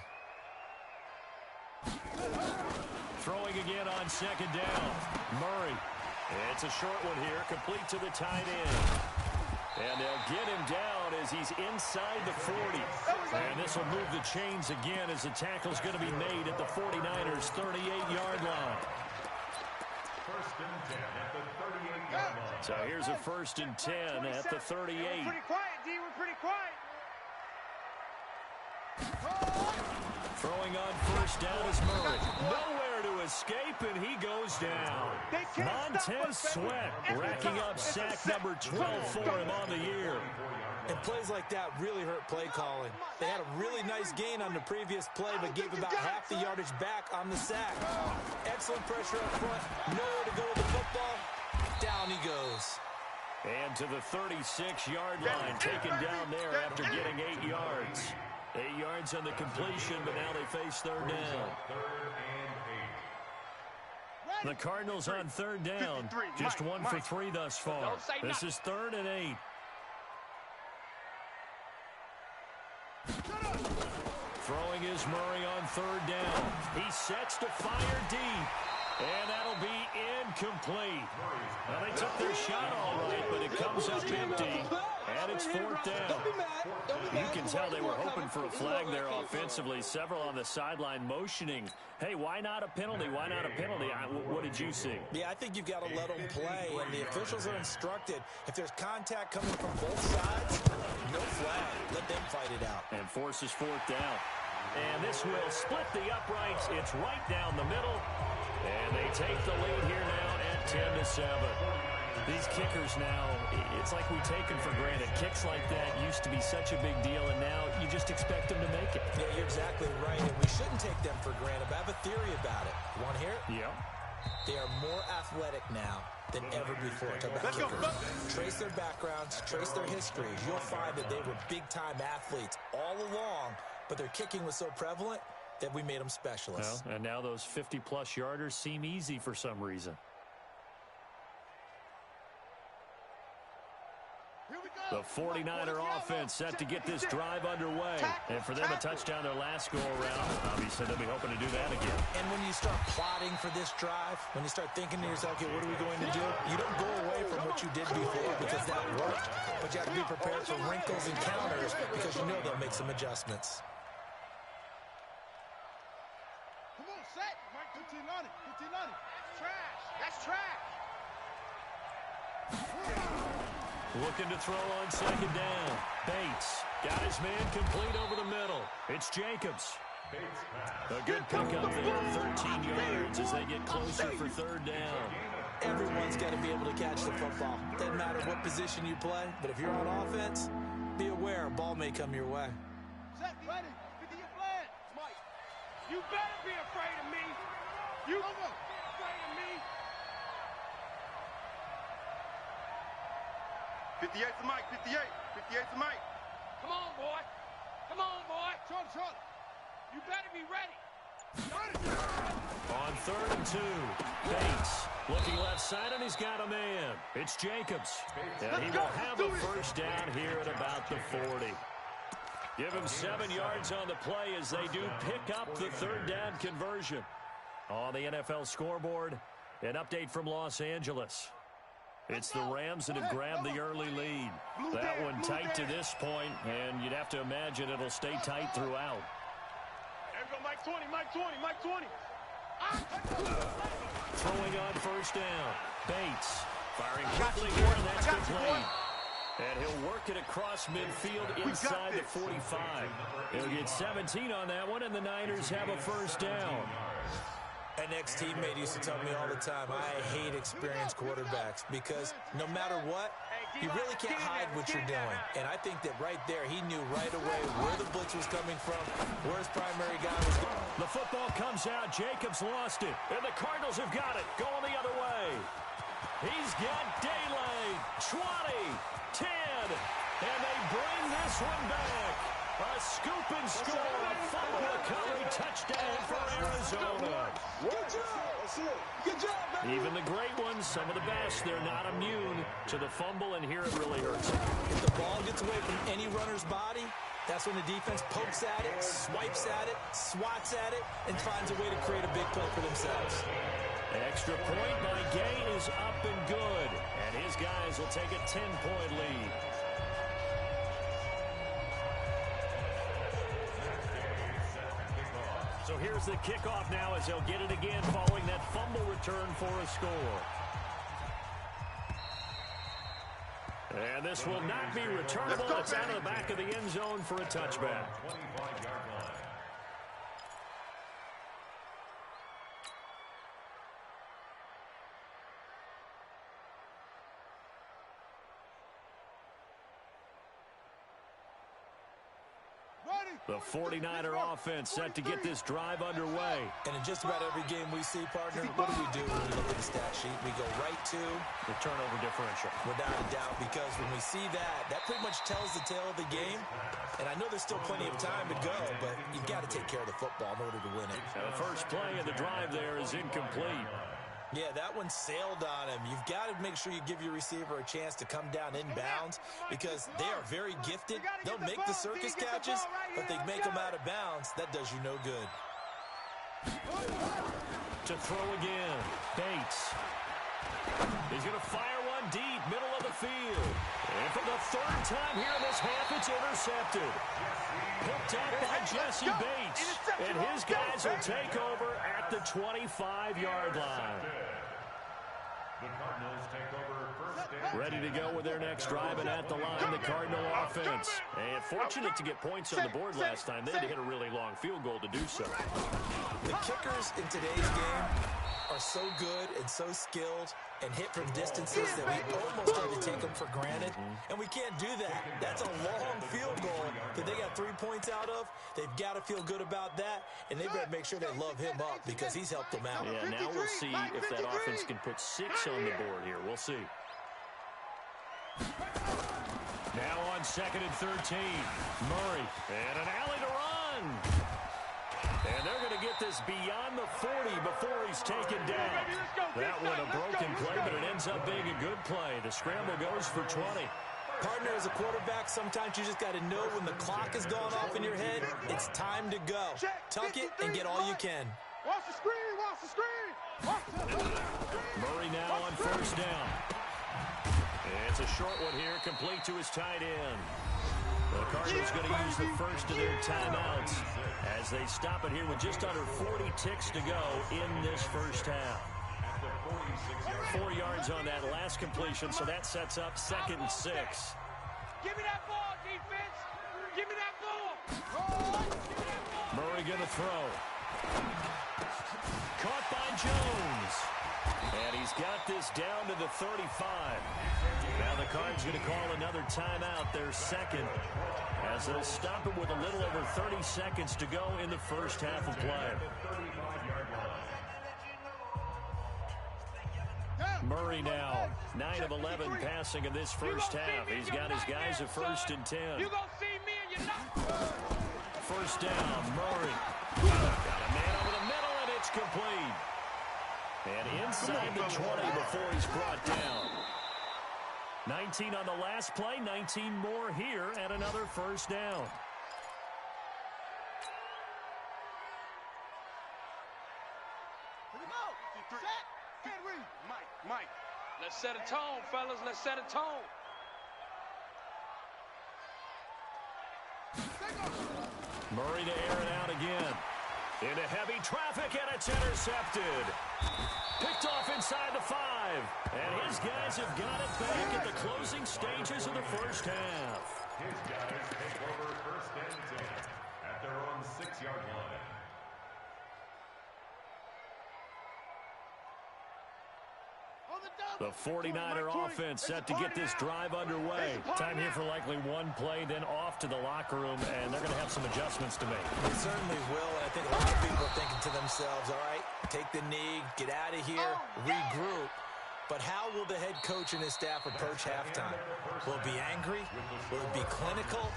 Speaker 2: Throwing again on 2nd down. Murray. It's a short one here, complete to the tight end. And they'll get him down as he's inside the 40. And this will move the chains again as the tackle's going to be made at the 49ers' 38-yard line.
Speaker 6: 1st and 10 at the 38-yard line.
Speaker 2: So here's a 1st and 10 at the 38.
Speaker 3: We're pretty quiet, D. We're pretty quiet.
Speaker 2: Throwing on 1st down is Murray. Nowhere to escape, and he goes down. Montez Sweat racking up sack number 12 for him on the year.
Speaker 5: And plays like that really hurt play calling. They had a really nice gain on the previous play, but gave about half the yardage back on the sack. Excellent pressure up front. Nowhere to go with the football. Down he goes.
Speaker 2: And to the 36-yard line, taken down there after getting 8 yards. 8 yards on the completion, but now they face 3rd down.
Speaker 6: 3rd and 8.
Speaker 2: The Cardinals on 3rd down. Just 1 for 3 thus far. This is 3rd and 8. Throwing is Murray on 3rd down. He sets to fire deep. And that'll be incomplete. Now, they took their shot all right, but it comes up empty. And it's 4th down. You can tell they were hoping for a flag there offensively. Several on the sideline motioning. Hey, why not a penalty? Why not a penalty? What did you see?
Speaker 5: Yeah, I think you've got to let them play. And the officials are instructed, if there's contact coming from both sides, no flag. Let them fight it out.
Speaker 2: And forces 4th down. And this will split the uprights. It's right down the middle. And they take the lead here now at 10-7. These kickers now, it's like we take them for granted. Kicks like that used to be such a big deal, and now you just expect them to make it.
Speaker 5: Yeah, you're exactly right, and we shouldn't take them for granted. But I have a theory about it. You want to hear it?
Speaker 2: Yeah.
Speaker 5: They are more athletic now than ever before. Talk about kickers. Trace their backgrounds, trace their histories. You'll find that they were big-time athletes all along, but their kicking was so prevalent that we made them specialists.
Speaker 2: Well, and now those 50-plus yarders seem easy for some reason. The 49er offense set to get this drive underway. And for them, a touchdown their last go-around. Obviously, they'll be hoping to do that again.
Speaker 5: And when you start plotting for this drive, when you start thinking to yourself, okay, what are we going to do? You don't go away from what you did before because that worked. But you have to be prepared for wrinkles and counters because you know they'll make some adjustments.
Speaker 7: Come on, set. Mike, 15 on it. 15 on it. That's trash. That's trash.
Speaker 2: Looking to throw on 2nd down. Bates got his man complete over the middle. It's Jacobs. A good pickup there, 13 yards as they get closer for 3rd down.
Speaker 5: Everyone's got to be able to catch the football. Doesn't matter what position you play, but if you're on offense, be aware a ball may come your way.
Speaker 7: Set, ready. 50 your plan. Mike.
Speaker 3: You better be afraid of me. You better be afraid of me.
Speaker 4: 58 to Mike, 58. 58 to Mike.
Speaker 3: Come on, boy. Come on, boy. Short. You better be ready.
Speaker 2: On 3rd and 2, Bates looking left side, and he's got a man. It's Jacobs. And he will have a first down here at about the 40. Give him 7 yards on the play as they do pick up the 3rd down conversion. On the NFL scoreboard, an update from Los Angeles. It's the Rams that have grabbed the early lead. That one tight to this point, and you'd have to imagine it'll stay tight throughout.
Speaker 3: There we go, Mike 20, Mike 20, Mike 20.
Speaker 2: Throwing on first down. Bates firing quickly here, and that's complete. And he'll work it across midfield inside the 45. He'll get 17 on that one, and the Niners have a first down.
Speaker 5: An ex-teammate used to tell me all the time, I hate experienced quarterbacks because no matter what, you really can't hide what you're doing. And I think that right there, he knew right away where the blitz was coming from, where his primary guy was going.
Speaker 2: The football comes out. Jacobs lost it, and the Cardinals have got it. Going the other way. He's got daylight. 20, 10, and they bring this one back. A scoop and score, a fumble recovery, touchdown for Arizona.
Speaker 7: Good job. Good job, baby.
Speaker 2: Even the great ones, some of the best, they're not immune to the fumble, and here it really hurts.
Speaker 5: If the ball gets away from any runner's body, that's when the defense pokes at it, swipes at it, swats at it, and finds a way to create a big play for themselves.
Speaker 2: Extra point by Gay is up and good, and his guys will take a 10-point lead. So here's the kickoff now as they'll get it again following that fumble return for a score. And this will not be returnable. It's out of the back of the end zone for a touchback.
Speaker 6: 25-yard line.
Speaker 2: The 49er offense set to get this drive underway.
Speaker 5: And in just about every game we see, partner, what do when we look at the stat sheet? We go right to
Speaker 2: the turnover differential.
Speaker 5: Without a doubt, because when we see that, that pretty much tells the tale of the game. And I know there's still plenty of time to go, but you've got to take care of the football in order to win it.
Speaker 2: And the first play of the drive there is incomplete.
Speaker 5: Yeah, that one sailed on him. You've got to make sure you give your receiver a chance to come down inbounds because they are very gifted. They'll make the circus catches, but they make them out of bounds. That does you no good.
Speaker 2: To throw again, Bates. He's going to fire one deep, middle of the field. And for the 3rd time here in this half, it's intercepted. Picked up by Jesse Bates. And his guys will take over at the 25-yard line.
Speaker 6: The Cardinals take over first down.
Speaker 2: Ready to go with their next drive, and at the line, the Cardinal offense. And fortunate to get points on the board last time. They had to hit a really long field goal to do so.
Speaker 5: The kickers in today's game are so good and so skilled and hit from distances that we almost had to take them for granted. And we can't do that. That's a long field goal that they got 3 points out of. They've got to feel good about that, and they better make sure they love him up because he's helped them out.
Speaker 2: Yeah, now we'll see if that offense can put 6 on the board here. We'll see. Now on 2nd and 13, Murray, and an alley to run. And they're going to get this beyond the 40 before he's taken down. That one a broken play, but it ends up being a good play. The scramble goes for 20.
Speaker 5: Partner, as a quarterback, sometimes you just got to know when the clock has gone off in your head, it's time to go. Tuck it and get all you can.
Speaker 7: Watch the screen, watch the screen.
Speaker 2: Murray now on first down. It's a short one here, complete to his tight end. The Cardinals going to use the first of their timeouts as they stop it here with just under 40 ticks to go in this first half. 4 yards on that last completion, so that sets up 2nd and 6.
Speaker 3: Give me that ball, defense. Give me that ball.
Speaker 2: Murray going to throw. Caught by Jones. And he's got this down to the 35. Now the Cards going to call another timeout, their second, as they'll stop it with a little over 30 seconds to go in the first half of play. Murray now, 9 of 11 passing in this first half. He's got his guys at 1st and 10. First down, Murray. Got a man over the middle, and it's complete. And inside the 20 before he's brought down. 19 on the last play, 19 more here, and another first down.
Speaker 4: Mike.
Speaker 3: Let's set a tone, fellas. Let's set a tone.
Speaker 2: Murray to air it out again. Into heavy traffic, and it's intercepted. Picked off inside the 5. And his guys have got it back at the closing stages of the first half.
Speaker 6: His guys take over 1st and 10 at their own 6-yard line.
Speaker 2: The 49er offense set to get this drive underway. Time here for likely one play, then off to the locker room, and they're going to have some adjustments to make.
Speaker 5: They certainly will, and I think a lot of people are thinking to themselves, all right, take the knee, get out of here, regroup. But how will the head coach and his staff approach halftime? Will it be angry? Will it be clinical?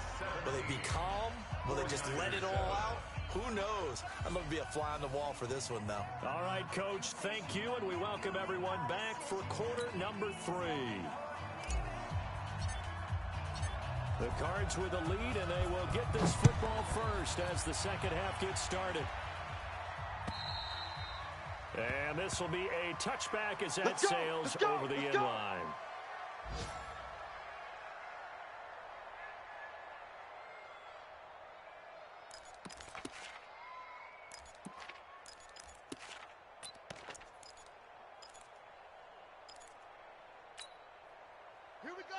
Speaker 5: Will they be calm? Will they just let it all out? Who knows? I'd love to be a fly on the wall for this one, though.
Speaker 2: All right, Coach, thank you, and we welcome everyone back for quarter number 3. The Cards with the lead, and they will get this football first as the second half gets started. And this will be a touchback as that sails over the end line.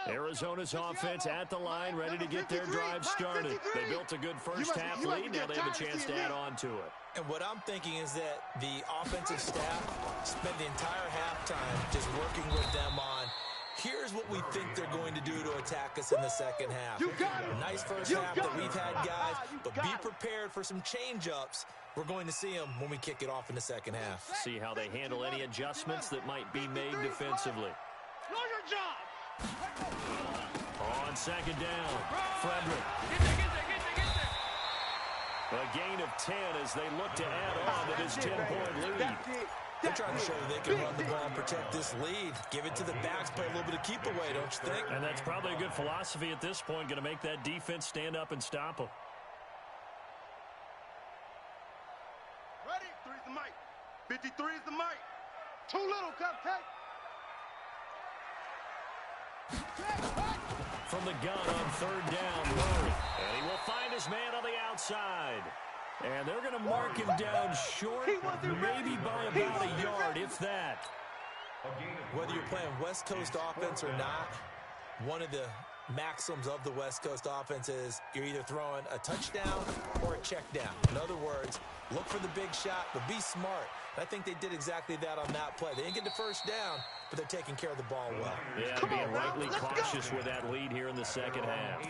Speaker 2: Arizona's offense at the line, ready to get their drive started. They built a good first half lead. Now they have a chance to add on to it.
Speaker 5: And what I'm thinking is that the offensive staff spent the entire halftime just working with them on, here's what we think they're going to do to attack us in the second half. Nice first half that we've had, guys, but be prepared for some change-ups. We're going to see them when we kick it off in the second half.
Speaker 2: See how they handle any adjustments that might be made defensively.
Speaker 3: Know your job.
Speaker 2: On second down, Frederick. A gain of 10 as they look to add on to this 10-point lead.
Speaker 5: They're trying to show they can run the ball and protect this lead. Give it to the backs, play a little bit of keep away, don't you think?
Speaker 2: And that's probably a good philosophy at this point, going to make that defense stand up and stop them.
Speaker 7: Ready? 3's the mic. 53 is the mic. Too little, Cupcake.
Speaker 2: From the gun on third down, Murray. And he will find his man on the outside. And they're going to mark him down short, maybe by about a yard, if that.
Speaker 5: Whether you're playing West Coast offense or not, one of the maxims of the West Coast offense is you're either throwing a touchdown or a check down. In other words, look for the big shot, but be smart. I think they did exactly that on that play. They didn't get the first down, but they're taking care of the ball well.
Speaker 2: Yeah, being rightly cautious with that lead here in the second half.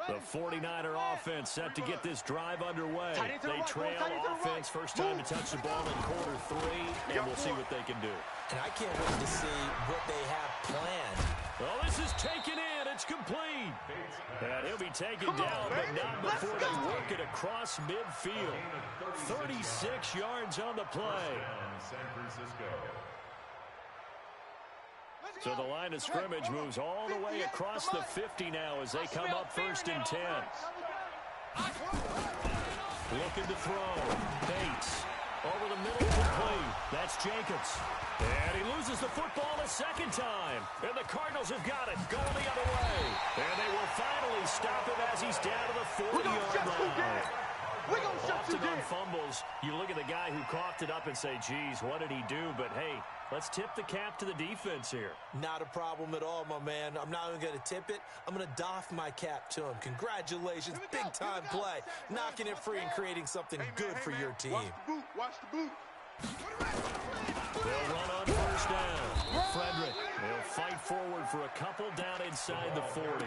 Speaker 2: The 49er offense set to get this drive underway. They trail offense, first time to touch the ball in quarter 3, and we'll see what they can do.
Speaker 5: And I can't wait to see what they have planned.
Speaker 2: Well, this is taken in. It's complete. And he'll be taken down, but not before they work it across midfield. 36 yards on the play.
Speaker 6: San Francisco.
Speaker 2: So the line of scrimmage moves all the way across the 50 now as they come up first and 10. Looking to throw. Bates. Over the middle, complete. That's Jacobs. And he loses the football a second time. And the Cardinals have got it, going the other way. And they will finally stop him as he's down to the 40-yard line. Often on fumbles, you look at the guy who coughed it up and say, geez, what did he do? But, hey, Let's tip the cap to the defense here.
Speaker 5: Not a problem at all, my man. I'm not even going to tip it. I'm going to doff my cap to him. Congratulations. Big-time play. Knocking it free and creating something good for your team.
Speaker 7: Watch the boot. Watch the boot.
Speaker 2: They'll run on first down. Frederick, they'll fight forward for a couple down inside the 40.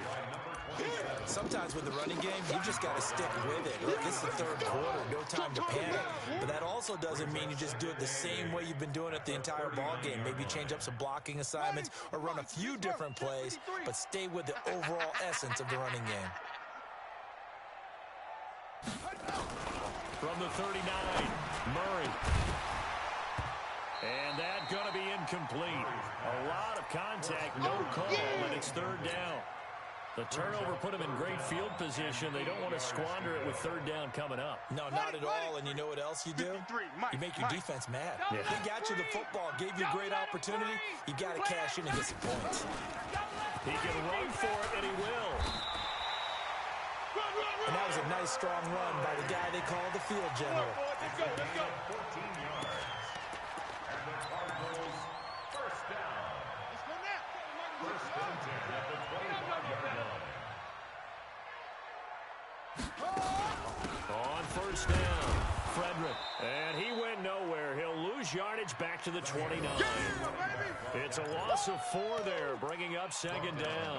Speaker 5: Sometimes with the running game, you just got to stick with it. Look, it's the third quarter, no time to panic. But that also doesn't mean you just do it the same way you've been doing it the entire ball game. Maybe change up some blocking assignments or run a few different plays, but stay with the overall essence of the running game.
Speaker 2: From the 39, Murray. And that's going to be incomplete. A lot of contact, no call, and it's third down. The turnover put them in great field position. They don't want to squander it with third down coming up.
Speaker 5: No, not at all. And you know what else you do? You make your defense mad. Yeah. They got you the football, gave you a great opportunity. You got to cash in and get some points.
Speaker 2: He can run for it, and he will.
Speaker 5: And that was a nice, strong run by the guy they call the field general.
Speaker 6: Let's go. 14 yards. And the Cardinals first down. First and 10 at the 25-yard line.
Speaker 2: On first down, Frederick. And he went nowhere. He'll lose yardage back to the 29. It's a loss of 4 there, bringing up second down.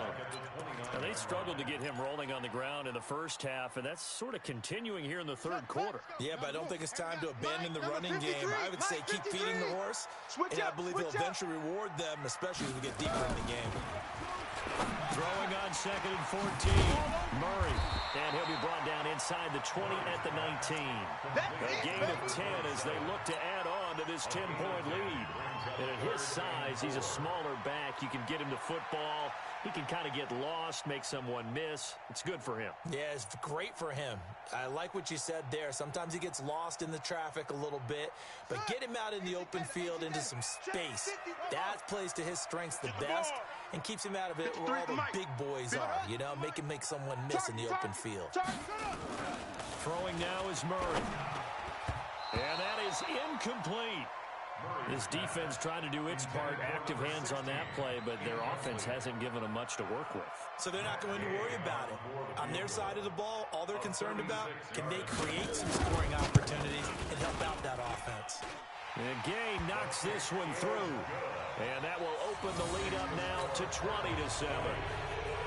Speaker 2: Now, they struggled to get him rolling on the ground in the first half, and that's sort of continuing here in the third quarter.
Speaker 5: Yeah, but I don't think it's time to abandon the running game. I would say keep feeding the horse, and I believe he'll eventually reward them, especially as we get deeper in the game.
Speaker 2: Throwing on second and 14, Murray. And he'll be brought down inside the 20 at the 19. A gain of 10 as they look to add on to this 10-point lead. And at his size, he's a smaller back. You can get him to football. He can kind of get lost, make someone miss. It's good for him.
Speaker 5: Yeah, it's great for him. I like what you said there. Sometimes he gets lost in the traffic a little bit, but get him out in the open field into some space. That plays to his strengths the best and keeps him out of it where all the big boys are, you know, make him make someone miss in the open field.
Speaker 2: Throwing now is Murray. And that is incomplete. This defense trying to do its part, active hands on that play, but their offense hasn't given them much to work with.
Speaker 5: So they're not going to worry about it. On their side of the ball, all they're concerned about, can they create some scoring opportunities and help out that offense?
Speaker 2: And Gay knocks this one through. And that will open the lead up now to 20-7.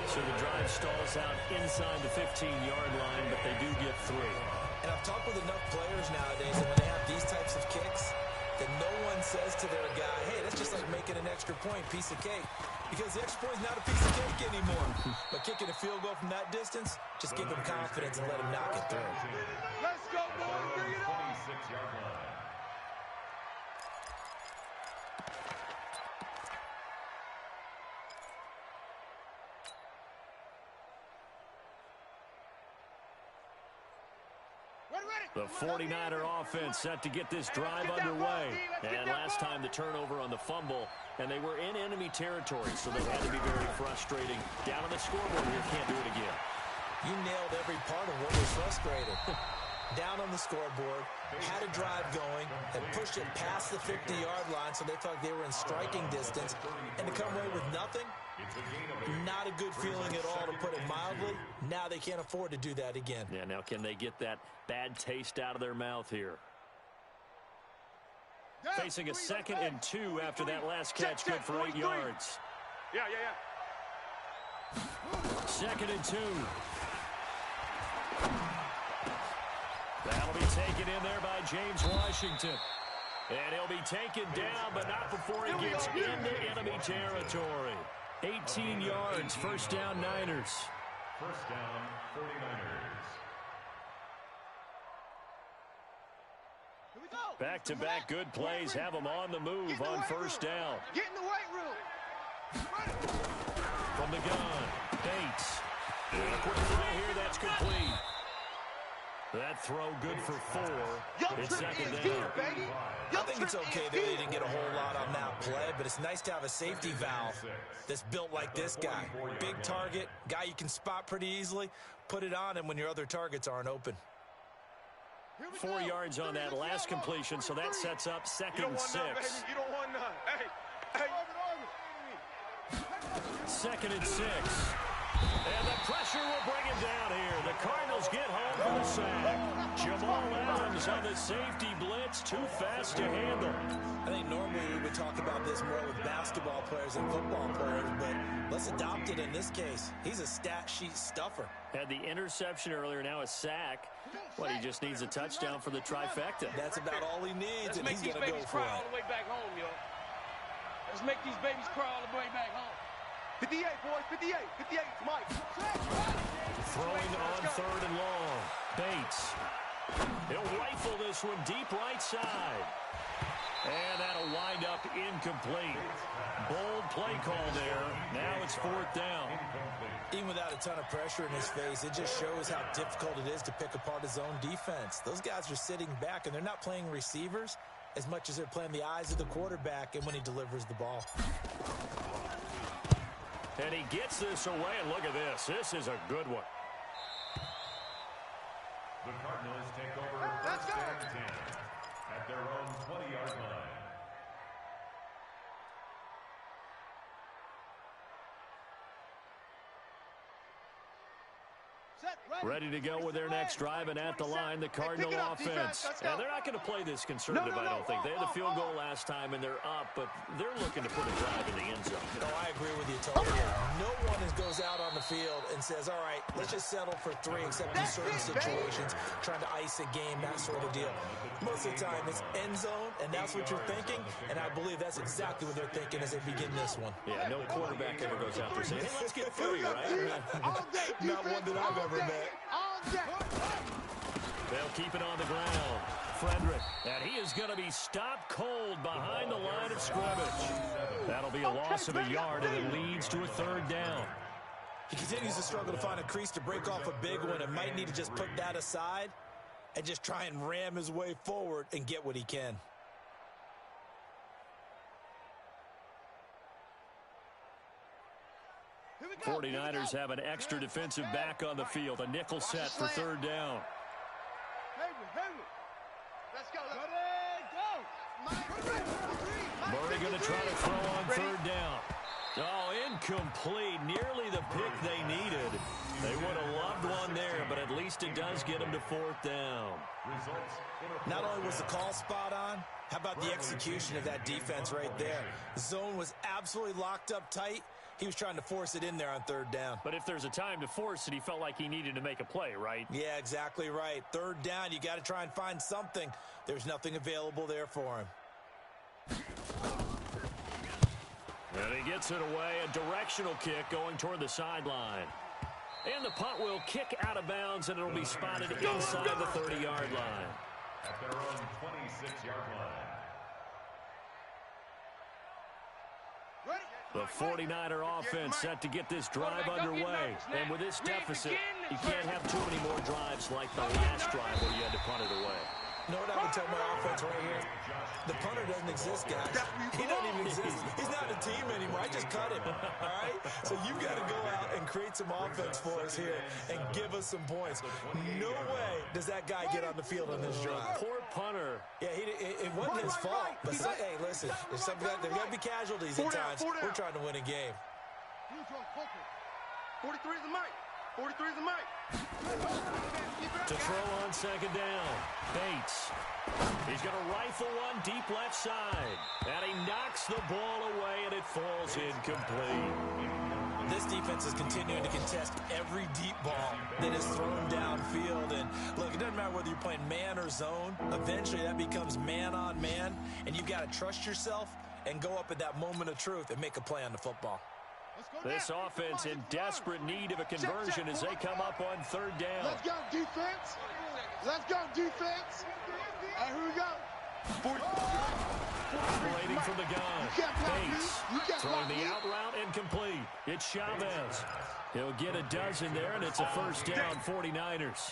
Speaker 2: So the drive stalls out inside the 15-yard line, but they do get 3.
Speaker 5: And I've talked with enough players nowadays that when they have these types of kicks, that no one says to their guy, hey, that's just like making an extra point, piece of cake. Because the extra point is not a piece of cake anymore. But kicking a field goal from that distance, just give him confidence and let him knock it through.
Speaker 7: Let's go, boys. Bring it on.
Speaker 6: 26-yard line.
Speaker 2: The 49er offense set to get this drive underway. And last time the turnover on the fumble, and they were in enemy territory, so that had to be very frustrating. Down on the scoreboard here, can't do it again.
Speaker 5: You nailed every part of what was frustrating. Down on the scoreboard, had a drive going, and pushed it past the 50-yard line so they felt like they were in striking distance. And to come away with nothing, not a good feeling at all, to put it mildly. Now they can't afford to do that again.
Speaker 2: Yeah, now can they get that bad taste out of their mouth here? Facing a 2nd and 2 after that last catch, good for 8 yards.
Speaker 4: Yeah.
Speaker 2: 2nd and 2. That'll be taken in there by James Washington. And he'll be taken down, but not before he gets into enemy territory. 18 yards, first down, Niners.
Speaker 6: First down, 49ers.
Speaker 2: Back-to-back good plays have them on the move on first down.
Speaker 7: Get in the weight room.
Speaker 2: From the gun, Bates. And a quick throw here, that's complete. That throw good for 4. It's second down.
Speaker 5: I think it's okay that they didn't get a whole lot on that play, but it's nice to have a safety valve that's built like this guy. Big target, guy you can spot pretty easily. Put it on him when your other targets aren't open.
Speaker 2: 4 yards on that last completion, so that sets up second and 6.
Speaker 4: You don't want none. Hey.
Speaker 2: Second and 6. And the pressure will bring him down here. The Cardinals get home for the sack. Jamal Adams on the safety blitz, too fast to handle.
Speaker 5: I think normally we would talk about this more with basketball players and football players, but let's adopt it in this case. He's a stat sheet stuffer.
Speaker 2: Had the interception earlier, now a sack. He just needs a touchdown for the trifecta.
Speaker 5: That's about all he needs, and he's going to go for
Speaker 3: cry
Speaker 5: it.
Speaker 3: all the way back home, yo. Let's make these babies cry all the way back home.
Speaker 7: 58, boys, 58, 58, Mike.
Speaker 2: Throwing on third and long. Bates. He'll rifle this one deep right side. And that'll wind up incomplete. Bold play call there. Now it's fourth down.
Speaker 5: Even without a ton of pressure in his face, it just shows how difficult it is to pick apart his own defense. Those guys are sitting back, and they're not playing receivers as much as they're playing the eyes of the quarterback and when he delivers the ball.
Speaker 2: And he gets this away, and look at this. This is a good one.
Speaker 6: The Cardinals take over first and 10 at their own 20-yard line.
Speaker 2: Ready to go with their next drive, and at the line, the Cardinal offense. And they're not going to play this conservative, I don't think. They had the field goal last time, and they're up, but they're looking to put a drive in the end zone.
Speaker 5: I agree with you totally. No one goes out on the field and says, all right, let's just settle for 3, except in certain situations, trying to ice a game, that sort of deal. Most of the time, it's end zone, and that's what you're thinking, and I believe that's exactly what they're thinking as they begin this one.
Speaker 2: Yeah, no quarterback ever goes out there saying, hey, let's get 3, right?
Speaker 5: Not one that I've ever met.
Speaker 2: They'll keep it on the ground. Frederick, and he is going to be stopped cold behind the line of scrimmage. That'll be a loss of a yard, and it leads to a third down.
Speaker 5: He continues to struggle to find a crease to break off a big one and might need to just put that aside and just try and ram his way forward and get what he can.
Speaker 2: The 49ers have an extra defensive back on the field. A nickel set for third down.
Speaker 7: Let's go.
Speaker 2: Murray going to try to throw on third down. Oh, incomplete. Nearly the pick they needed. They would have loved one there, but at least it does get them to fourth down.
Speaker 5: Not only was the call spot on, how about the execution of that defense right there? The zone was absolutely locked up tight. He was trying to force it in there on third down.
Speaker 2: But if there's a time to force it, he felt like he needed to make a play, right?
Speaker 5: Yeah, exactly right. Third down, you got to try and find something. There's nothing available there for him.
Speaker 2: And he gets it away. A directional kick going toward the sideline. And the punt will kick out of bounds, and it'll be spotted inside the 30-yard line.
Speaker 6: At their own 26-yard line.
Speaker 2: The 49er offense set to get this drive underway. And with this deficit, you can't have too many more drives like the last drive where you had to punt it away.
Speaker 5: You know what I would tell my offense right here? The punter doesn't exist, guys. He doesn't even exist. He's not a team anymore. I just cut him, all right? So you've got to go out and create some offense for us here and give us some points. No way does that guy get on the field on this drive.
Speaker 2: Poor punter.
Speaker 5: Yeah, it wasn't his fault. But hey, listen, there's got to be casualties at times. We're trying to win a game.
Speaker 7: 43 is the mic. 43 is the mic.
Speaker 2: To throw on second down. Bates. He's going to rifle one deep left side. And he knocks the ball away, and it falls incomplete.
Speaker 5: This defense is continuing to contest every deep ball that is thrown downfield. And look, it doesn't matter whether you're playing man or zone. Eventually, that becomes man on man. And you've got to trust yourself and go up at that moment of truth and make a play on the football.
Speaker 2: This offense in desperate need of a conversion as they come up on third down.
Speaker 7: Let's go, defense. Let's go, defense. All right, here we go.
Speaker 2: Operating from the gun. Bates throwing the out route incomplete. It's Chavez. He'll get a dozen there, and it's a first down, 49ers.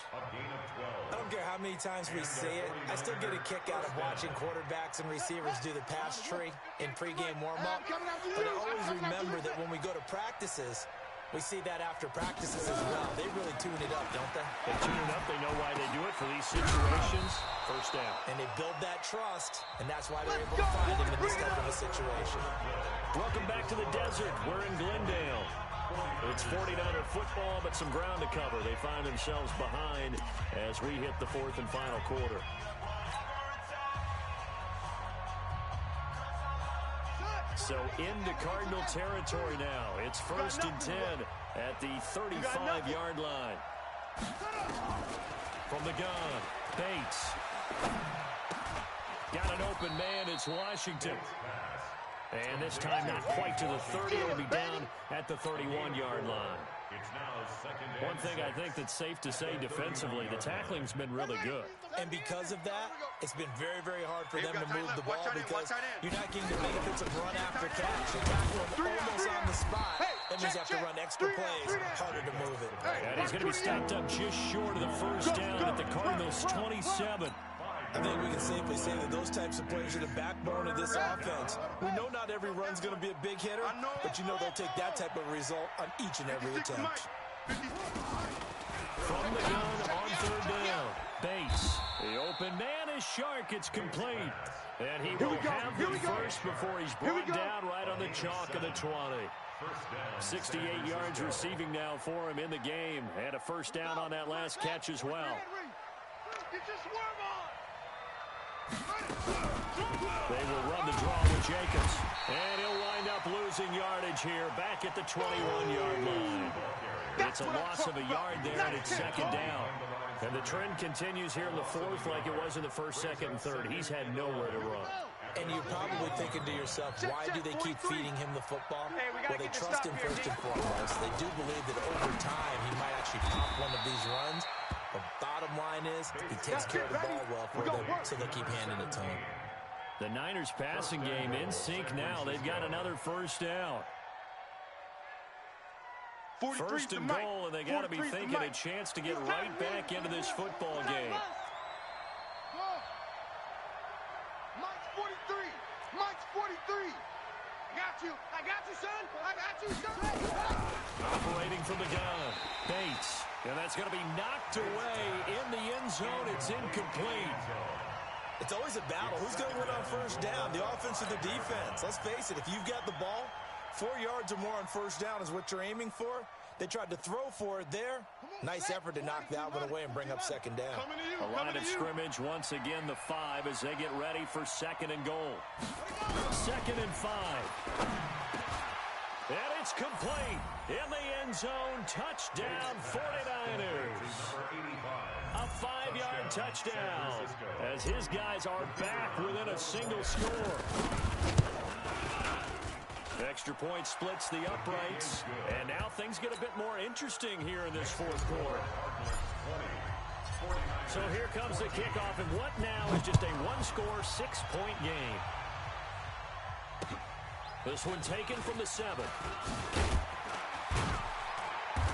Speaker 5: I don't care how many times we see it. I still get a kick out of watching quarterbacks and receivers do the pass tree in pregame warm-up. But I always remember that when we go to practices, We see that after practices as well. They really tune it up, don't they?
Speaker 2: They tune it up. They know why they do it for these situations. First down.
Speaker 5: And they build that trust, and that's why they're able to find him in this type of a situation.
Speaker 2: Welcome back to the desert. We're in Glendale. It's 49er football, but some ground to cover. They find themselves behind as we hit the fourth and final quarter. So into Cardinal territory now. It's 1st and 10 at the 35-yard line. From the gun, Bates. Got an open man. It's Washington. And this time not quite to the 30. It'll be down at the 31-yard line. One thing I think that's safe to say defensively, the tackling's been really good.
Speaker 5: And because of that, it's been very, very hard for them to move the ball because you're not getting the benefits of run after catch. You tackle him almost on the spot. That means you have to run extra plays, harder to move it.
Speaker 2: And he's going to be stopped up just short of the first down at the Cardinals' 27.
Speaker 5: I think we can safely say that those types of plays are the backbone of this offense. We know not every run's going to be a big hitter, but you know they'll take that type of result on each and every attempt.
Speaker 2: From the gun on third down, Bates. The open man is Shark. It's complete. And he will have the first before he's brought down right on the chalk of the 20. 68 yards receiving now for him in the game. And a first down on that last catch as well. They will run the draw with Jacobs. And he'll wind up losing yardage here back at the 21-yard line. It's a loss of a yard there, and it's second down. And the trend continues here in the fourth like it was in the first, second, and third. He's had nowhere to run.
Speaker 5: And you're probably thinking to yourself, why do they keep feeding him the football? Well, they trust him first and foremost. They do believe that over time he might actually pop one of these runs. The bottom line is he takes care of the ball well for them, so they keep handing it to him.
Speaker 2: The Niners passing game in sync now. They've got another first down. First and goal, and they got to be thinking a chance to get right back into this football game.
Speaker 7: Mike's 43. Mike's 43. I got you, son. I got you, son.
Speaker 2: Operating from the gun, Bates. And that's going to be knocked away in the end zone. It's incomplete.
Speaker 5: It's always a battle. Who's going to win on first down, the offense or the defense? Let's face it, if you've got the ball, 4 yards or more on first down is what you're aiming for. They tried to throw for it there. Nice effort to knock that one away and bring up second down.
Speaker 2: A line of scrimmage once again, the 5 as they get ready for second and goal. Second and 5. And it's complete. In the end zone, touchdown 49ers. A 5-yard touchdown as his guys are back within a single score. Extra point splits the uprights, and now things get a bit more interesting here in this fourth quarter. So here comes the kickoff, and what now is just a one-score, 6-point game. This one taken from the 7.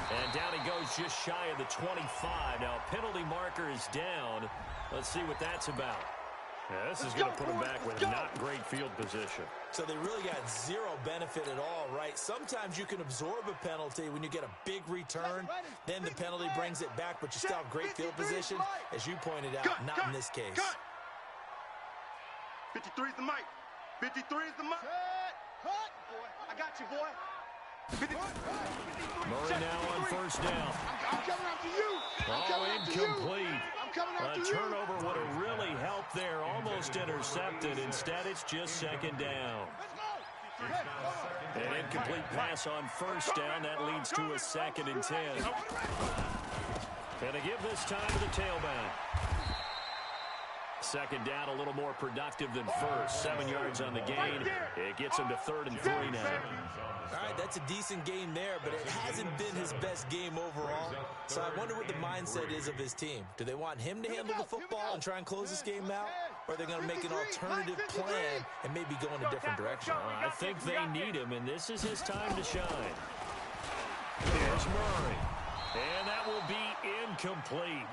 Speaker 2: And down he goes just shy of the 25. Now penalty marker is down. Let's see what that's about. Yeah, this is going to put him back with not great field position.
Speaker 5: So they really got zero benefit at all, right? Sometimes you can absorb a penalty when you get a big return. Then the penalty brings it back, but you still have great field position. As you pointed out, not in this case.
Speaker 7: 53 is the mic. 53 is the mic. Boy, I got you, boy.
Speaker 2: Murray now on first down.
Speaker 7: I'm coming after you.
Speaker 2: Incomplete.
Speaker 7: I'm coming after you.
Speaker 2: A turnover would have really helped there. Almost intercepted. Instead, it's just second down. An incomplete pass on first down. That leads to a 2nd and 10. And to give this time to the tailback. Second down, a little more productive than first. 7 yards on the gain. It gets him to 3rd and 3 now.
Speaker 5: All right, that's a decent game there, but it hasn't been his best game overall. So I wonder what the mindset is of his team. Do they want him to handle the football and try and close this game out? Or are they going to make an alternative plan and maybe go in a different direction?
Speaker 2: I think they need him, and this is his time to shine. Here's Murray. And that will be incomplete.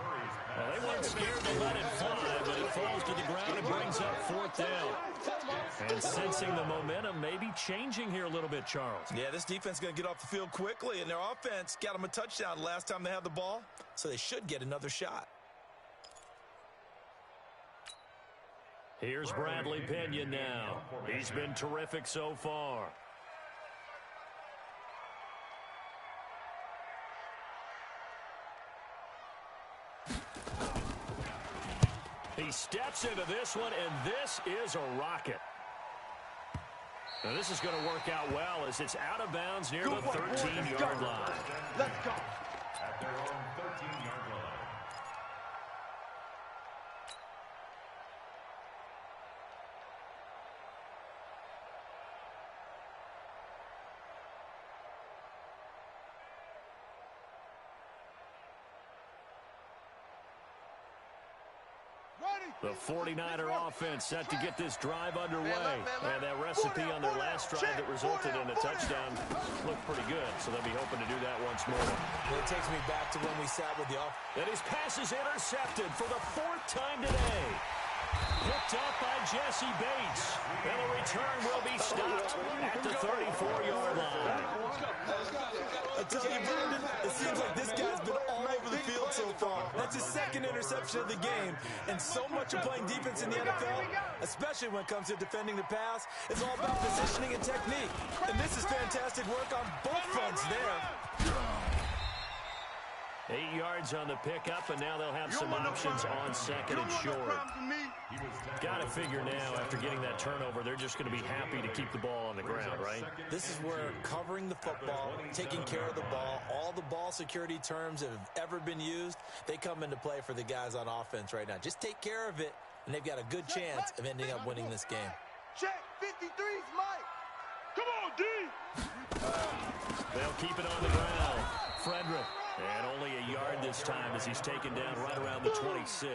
Speaker 2: Well, they weren't scared to let it fly, but it falls to the ground and brings up 4th down. And sensing the momentum may be changing here a little bit, Charles.
Speaker 5: Yeah, this defense is going to get off the field quickly, and their offense got them a touchdown last time they had the ball, so they should get another shot.
Speaker 2: Here's Bradley Pinion now. He's been terrific so far. He steps into this one, and this is a rocket. Now, this is going to work out well as it's out of bounds near the 13-yard line.
Speaker 7: Let's go.
Speaker 6: At their own 13-yard line.
Speaker 2: The 49er offense set to get this drive underway. And that recipe on their last drive that resulted in a touchdown looked pretty good, so they'll be hoping to do that once more.
Speaker 5: Well, it takes me back to when we sat with the offense.
Speaker 2: And his pass is intercepted for the 4th time today. Picked up by Jesse Bates. And the return will be stopped at the 34-yard line.
Speaker 5: I tell you, Brandon, it seems like this guy's been all over the field so far. That's his 2nd interception of the game. And so much of playing defense in the NFL, especially when it comes to defending the pass, is all about positioning and technique. And this is fantastic work on both fronts there.
Speaker 2: 8 yards on the pickup, and now they'll have some options on 2nd and short. Got to figure now, after getting that turnover, they're just going to be happy to keep the ball on the ground, right?
Speaker 5: This is where covering the football, taking care of the ball, all the ball security terms that have ever been used, they come into play for the guys on offense right now. Just take care of it, and they've got a good chance of ending up winning this game.
Speaker 7: Check 53's Mike.
Speaker 4: Come on, D.
Speaker 2: They'll keep it on the ground. Frederick. And only a yard this time as he's taken down right around the 26.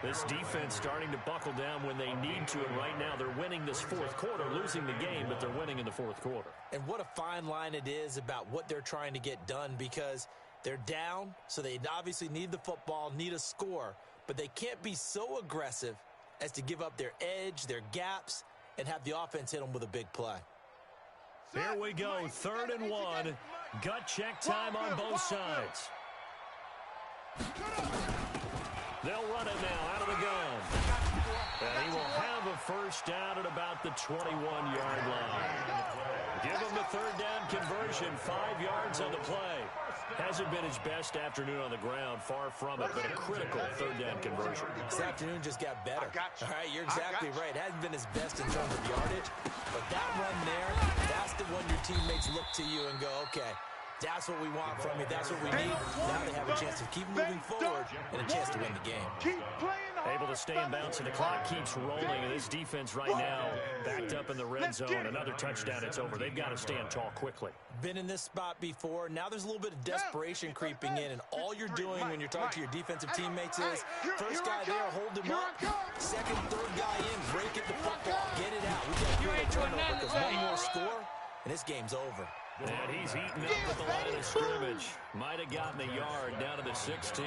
Speaker 2: This defense starting to buckle down when they need to, and right now they're winning this 4th quarter, losing the game, but they're winning in the 4th quarter.
Speaker 5: And what a fine line it is about what they're trying to get done, because they're down, so they obviously need the football, need a score, but they can't be so aggressive as to give up their edge, their gaps, and have the offense hit them with a big play.
Speaker 2: Here we go, 3rd and 1. Gut check time on both sides. They'll run it now out of the gun. And he will have a first down at about the 21-yard line. Give him the 3rd down conversion, 5 yards on the play. Hasn't been his best afternoon on the ground, far from it, but a critical 3rd down conversion.
Speaker 5: This afternoon just got better. All right, you're exactly right. Hasn't been his best in terms of yardage, but that run there, that's the one your teammates look to you and go, okay, that's what we want from you. That's what we need. Now they have a chance to keep moving forward and a chance to win the game.
Speaker 7: Keep playing.
Speaker 2: Able to stay in bounds, and the clock keeps rolling. And this defense right now backed up in the red zone. Another touchdown, it's over. They've got to stand tall quickly.
Speaker 5: Been in this spot before. Now there's a little bit of desperation creeping in, and all you're doing when you're talking to your defensive teammates is first guy there, hold him up. 2nd, 3rd guy in, break it the football, get it out. We got to get a turnover because one more score, and this game's over.
Speaker 2: And he's eaten up at the line of scrimmage. Might have gotten a yard down to the 16.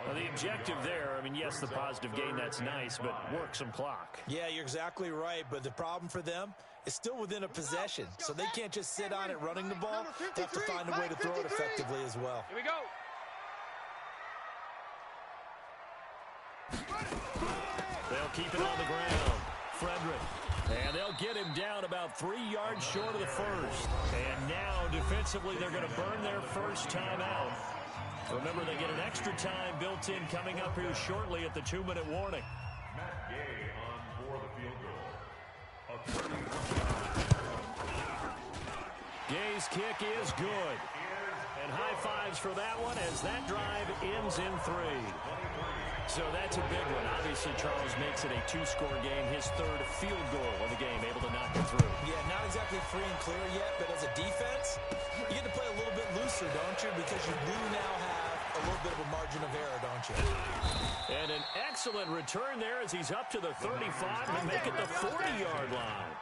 Speaker 2: Well, the objective there, I mean, yes, the positive gain, that's nice, but work some clock.
Speaker 5: Yeah, you're exactly right, but the problem for them is still within a possession, so they can't just sit on it running the ball. They have to find a way to throw it effectively as well.
Speaker 3: Here we go.
Speaker 2: They'll keep it on the ground. Frederick. And they'll get him down about 3 yards short of the first. And now, defensively, they're going to burn their first time out. Remember, they get an extra time built in coming up here shortly at the 2-minute warning.
Speaker 6: Matt Gay on for the field goal.
Speaker 2: Gay's kick is good. And high fives for that one as that drive ends in 3. So that's a big one. Obviously, Charles makes it a 2-score game. His 3rd field goal of the game, able to knock it through.
Speaker 5: Yeah, not exactly free and clear yet, but as a defense, you get to play a little bit looser, don't you? Because you do now have a little bit of a margin of error, don't you?
Speaker 2: And an excellent return there as he's up to the 35 to make it the 40-yard line.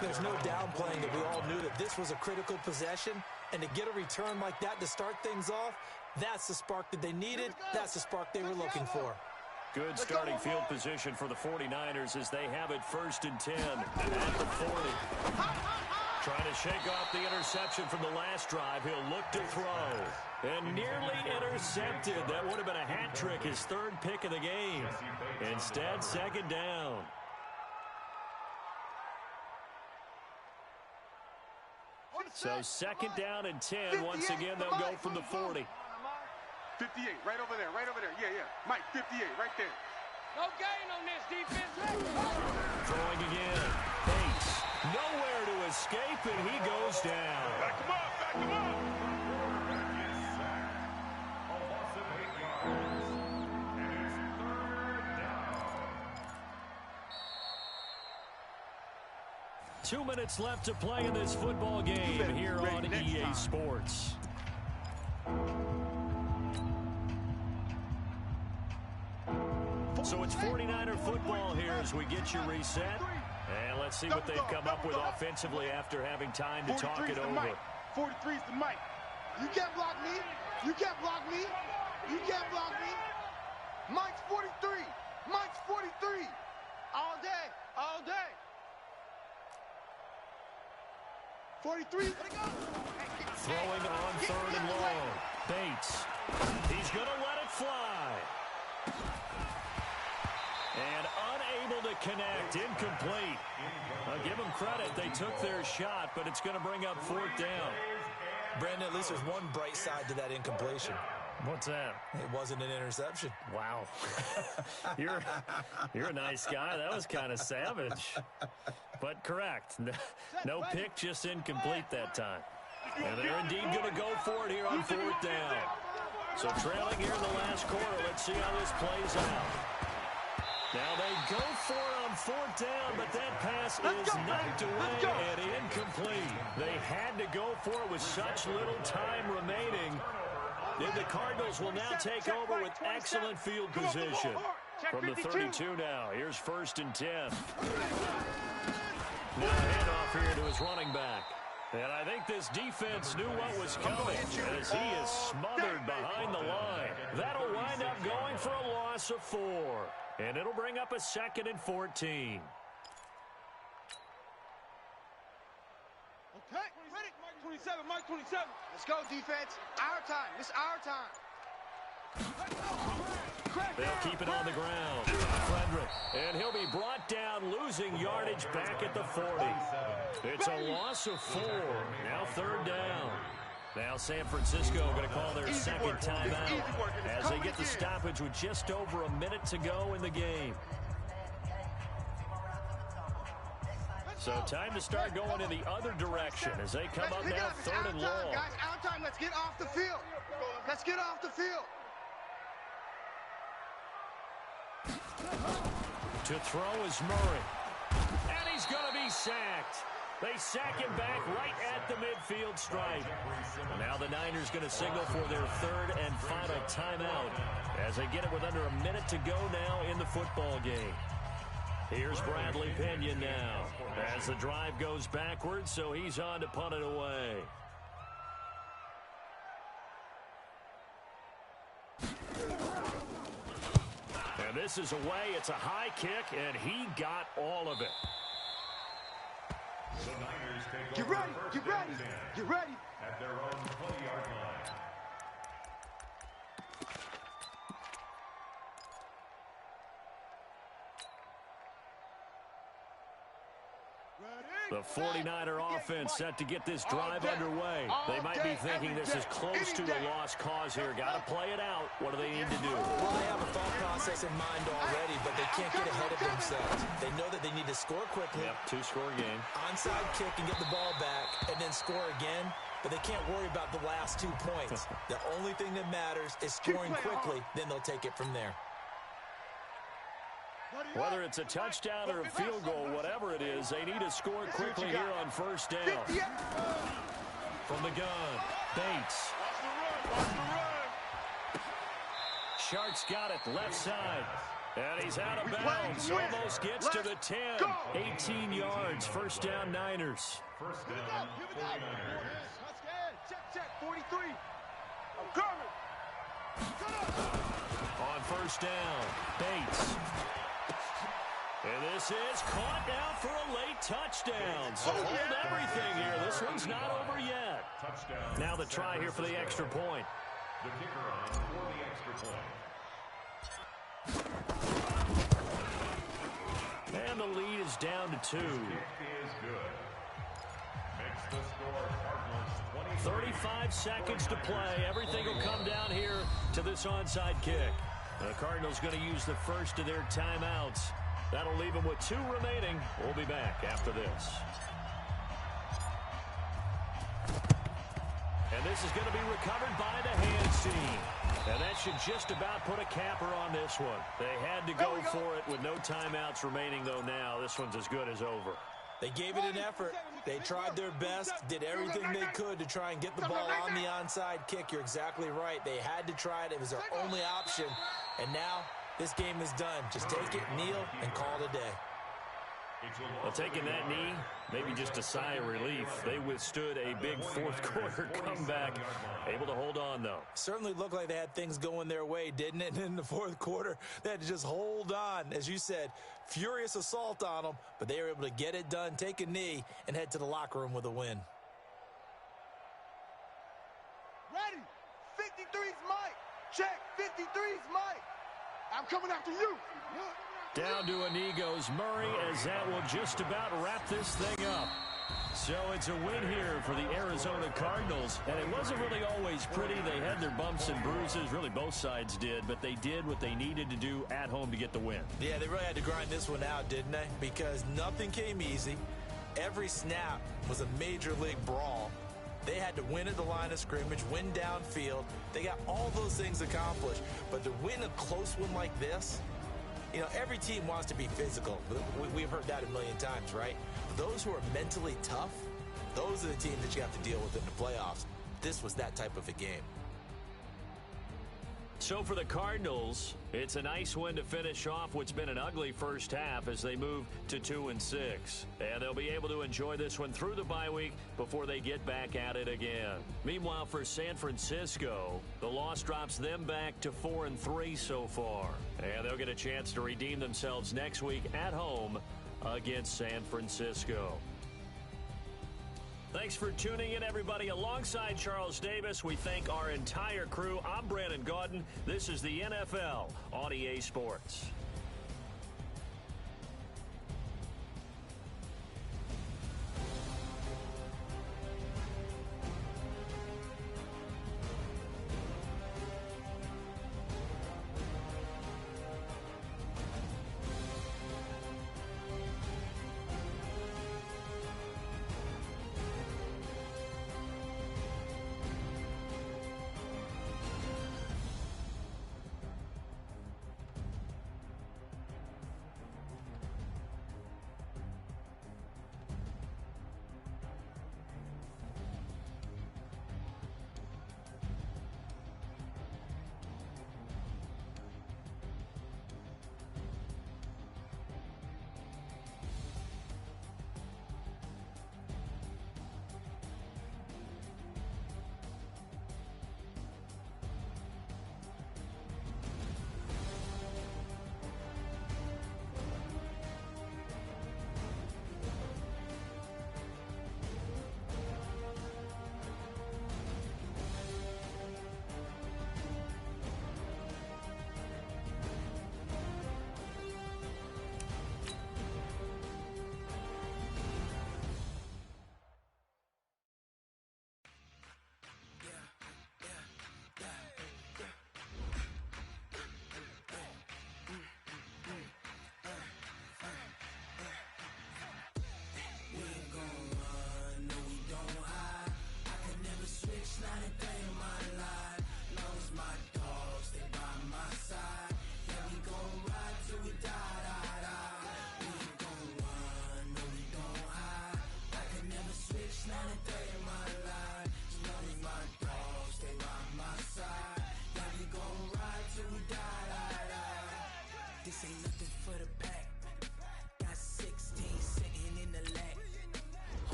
Speaker 5: There's no downplaying that we all knew that this was a critical possession, and to get a return like that to start things off, that's the spark that they needed. That's the spark they were looking for.
Speaker 2: Good starting field position for the 49ers as they have it 1st and 10 at the 40. Trying to shake off the interception from the last drive. He'll look to throw. And nearly intercepted. That would have been a hat trick, his 3rd pick of the game. Instead, 2nd down. So 2nd down and 10. Once again, they'll go from the 40.
Speaker 4: 58, right over there, right over there. Yeah. Mike, 58, right there.
Speaker 3: No gain on this defense.
Speaker 2: Throwing again. Bates. Nowhere to escape, and he goes down.
Speaker 4: Back him up, back him up.
Speaker 6: A loss of 8 yards. And it's 3rd down.
Speaker 2: 2 minutes left to play in this football game here on EA Sports. So it's 49er football here as we get you reset. And let's see what they've come up with offensively after having time to talk it over.
Speaker 7: 43's the Mike. You can't block me. You can't block me. You can't block me. Mike's 43. Mike's 43. All day. All day. 43.
Speaker 2: Throwing on 3rd and long. Bates. He's going to let it fly. And unable to connect. Incomplete. I'll give them credit. They took their shot, but it's going to bring up 4th down.
Speaker 5: Brandon, at least there's one bright side to that incompletion.
Speaker 2: What's that?
Speaker 5: It wasn't an interception.
Speaker 2: Wow. You're a nice guy. That was kind of savage. But correct. No pick, just incomplete that time. And they're indeed going to go for it here on 4th down. So trailing here in the last quarter. Let's see how this plays out. Now they go for it on 4th down, but that pass is knocked away and incomplete. They had to go for it with such little time remaining. And the Cardinals will now take over with excellent field position. From the 32 now, here's 1st and 10. Now handoff here to his running back. And I think this defense knew what was coming as he is smothered behind the line. That'll wind up going for a loss of 4. And it'll bring up a 2nd and 14.
Speaker 7: Okay, ready? Mike 27, Mike 27. Let's go, defense. Our time. It's our time.
Speaker 2: They'll keep it on the ground. Frederick. And he'll be brought down, losing yardage back at the 40. It's a loss of 4. Now 3rd down. Now San Francisco going to call their 2nd timeout as they get the stoppage with just over a minute to go in the game. So time to start going in the other direction as they come up now 3rd and long.
Speaker 7: Guys, our time. Let's get off the field. Let's get off the field.
Speaker 2: To throw is Murray. And he's going to be sacked. They sack him back right at the midfield stripe. Now the Niners going to signal for their 3rd and final timeout as they get it with under a minute to go now in the football game. Here's Bradley Pinion now as the drive goes backwards, so he's on to punt it away. And this is away. It's a high kick, and he got all of it.
Speaker 6: The Niners take
Speaker 7: Get
Speaker 6: over
Speaker 7: ready, get ready, get ready.
Speaker 6: at their own 20-yard line.
Speaker 2: The 49er offense set to get this drive underway. They might be thinking this is close to a lost cause here. Got to play it out. What do they need to do?
Speaker 5: Well, they have a thought process in mind already, but they can't get ahead of themselves. They know that they need to score quickly.
Speaker 2: Yep, 2-score game.
Speaker 5: Onside kick and get the ball back and then score again. But they can't worry about the last 2 points. The only thing that matters is scoring quickly. Then they'll take it from there.
Speaker 2: Whether it's a touchdown or a field goal, whatever it is, they need to score quickly here on 1st down. From the gun, Bates. Sharks got it left side. And he's out of bounds. Almost gets to the 10. 18 yards. First down, Niners.
Speaker 6: First down, 49ers.
Speaker 7: Check, 43. I'm coming.
Speaker 2: On first down, Bates. And this is caught down for a late touchdown. So hold everything here. This one's not over yet.
Speaker 6: Touchdown.
Speaker 2: Now the try here for the extra point.
Speaker 6: The kicker on for the extra point.
Speaker 2: And the lead is down to 2.
Speaker 6: Kick is good. Makes the score Cardinals 23.
Speaker 2: 35 seconds to play. Everything will come down here to this onside kick. The Cardinals going to use the first of their timeouts. That'll leave them with 2 remaining. We'll be back after this. And this is going to be recovered by the hands team. And that should just about put a capper on this one. They had to go for it with no timeouts remaining, though now. This one's as good as over.
Speaker 5: They gave it an effort. They tried their best, did everything they could to try and get the ball on the onside kick. You're exactly right. They had to try it. It was their only option. And now this game is done. Just take it, kneel, and call it a day.
Speaker 2: Well, taking that knee, maybe just a sigh of relief. They withstood a big fourth quarter comeback. Able to hold on, though.
Speaker 5: Certainly looked like they had things going their way, didn't it? And in the fourth quarter, they had to just hold on. As you said, furious assault on them, but they were able to get it done, take a knee, and head to the locker room with a win.
Speaker 7: Ready. 53's Mike. Check. 53's Mike. I'm coming after you.
Speaker 2: Down to a knee goes Murray, as that will just about wrap this thing up. So it's a win here for the Arizona Cardinals, and it wasn't really always pretty. They had their bumps and bruises, really both sides did, but they did what they needed to do at home to get the win.
Speaker 5: Yeah, they really had to grind this one out, didn't they? Because nothing came easy. Every snap was a major league brawl. They had to win at the line of scrimmage, win downfield. They got all those things accomplished. But to win a close one like this, you know, every team wants to be physical. We've heard that a million times, right? Those who are mentally tough, those are the teams that you have to deal with in the playoffs. This was that type of a game.
Speaker 2: So for the Cardinals, it's a nice win to finish off what's been an ugly first half as they move to 2-6. And they'll be able to enjoy this one through the bye week before they get back at it again. Meanwhile, for San Francisco, the loss drops them back to 4-3 so far. And they'll get a chance to redeem themselves next week at home against San Francisco. Thanks for tuning in, everybody. Alongside Charles Davis, we thank our entire crew. I'm Brandon Gaudin. This is the NFL on EA Sports.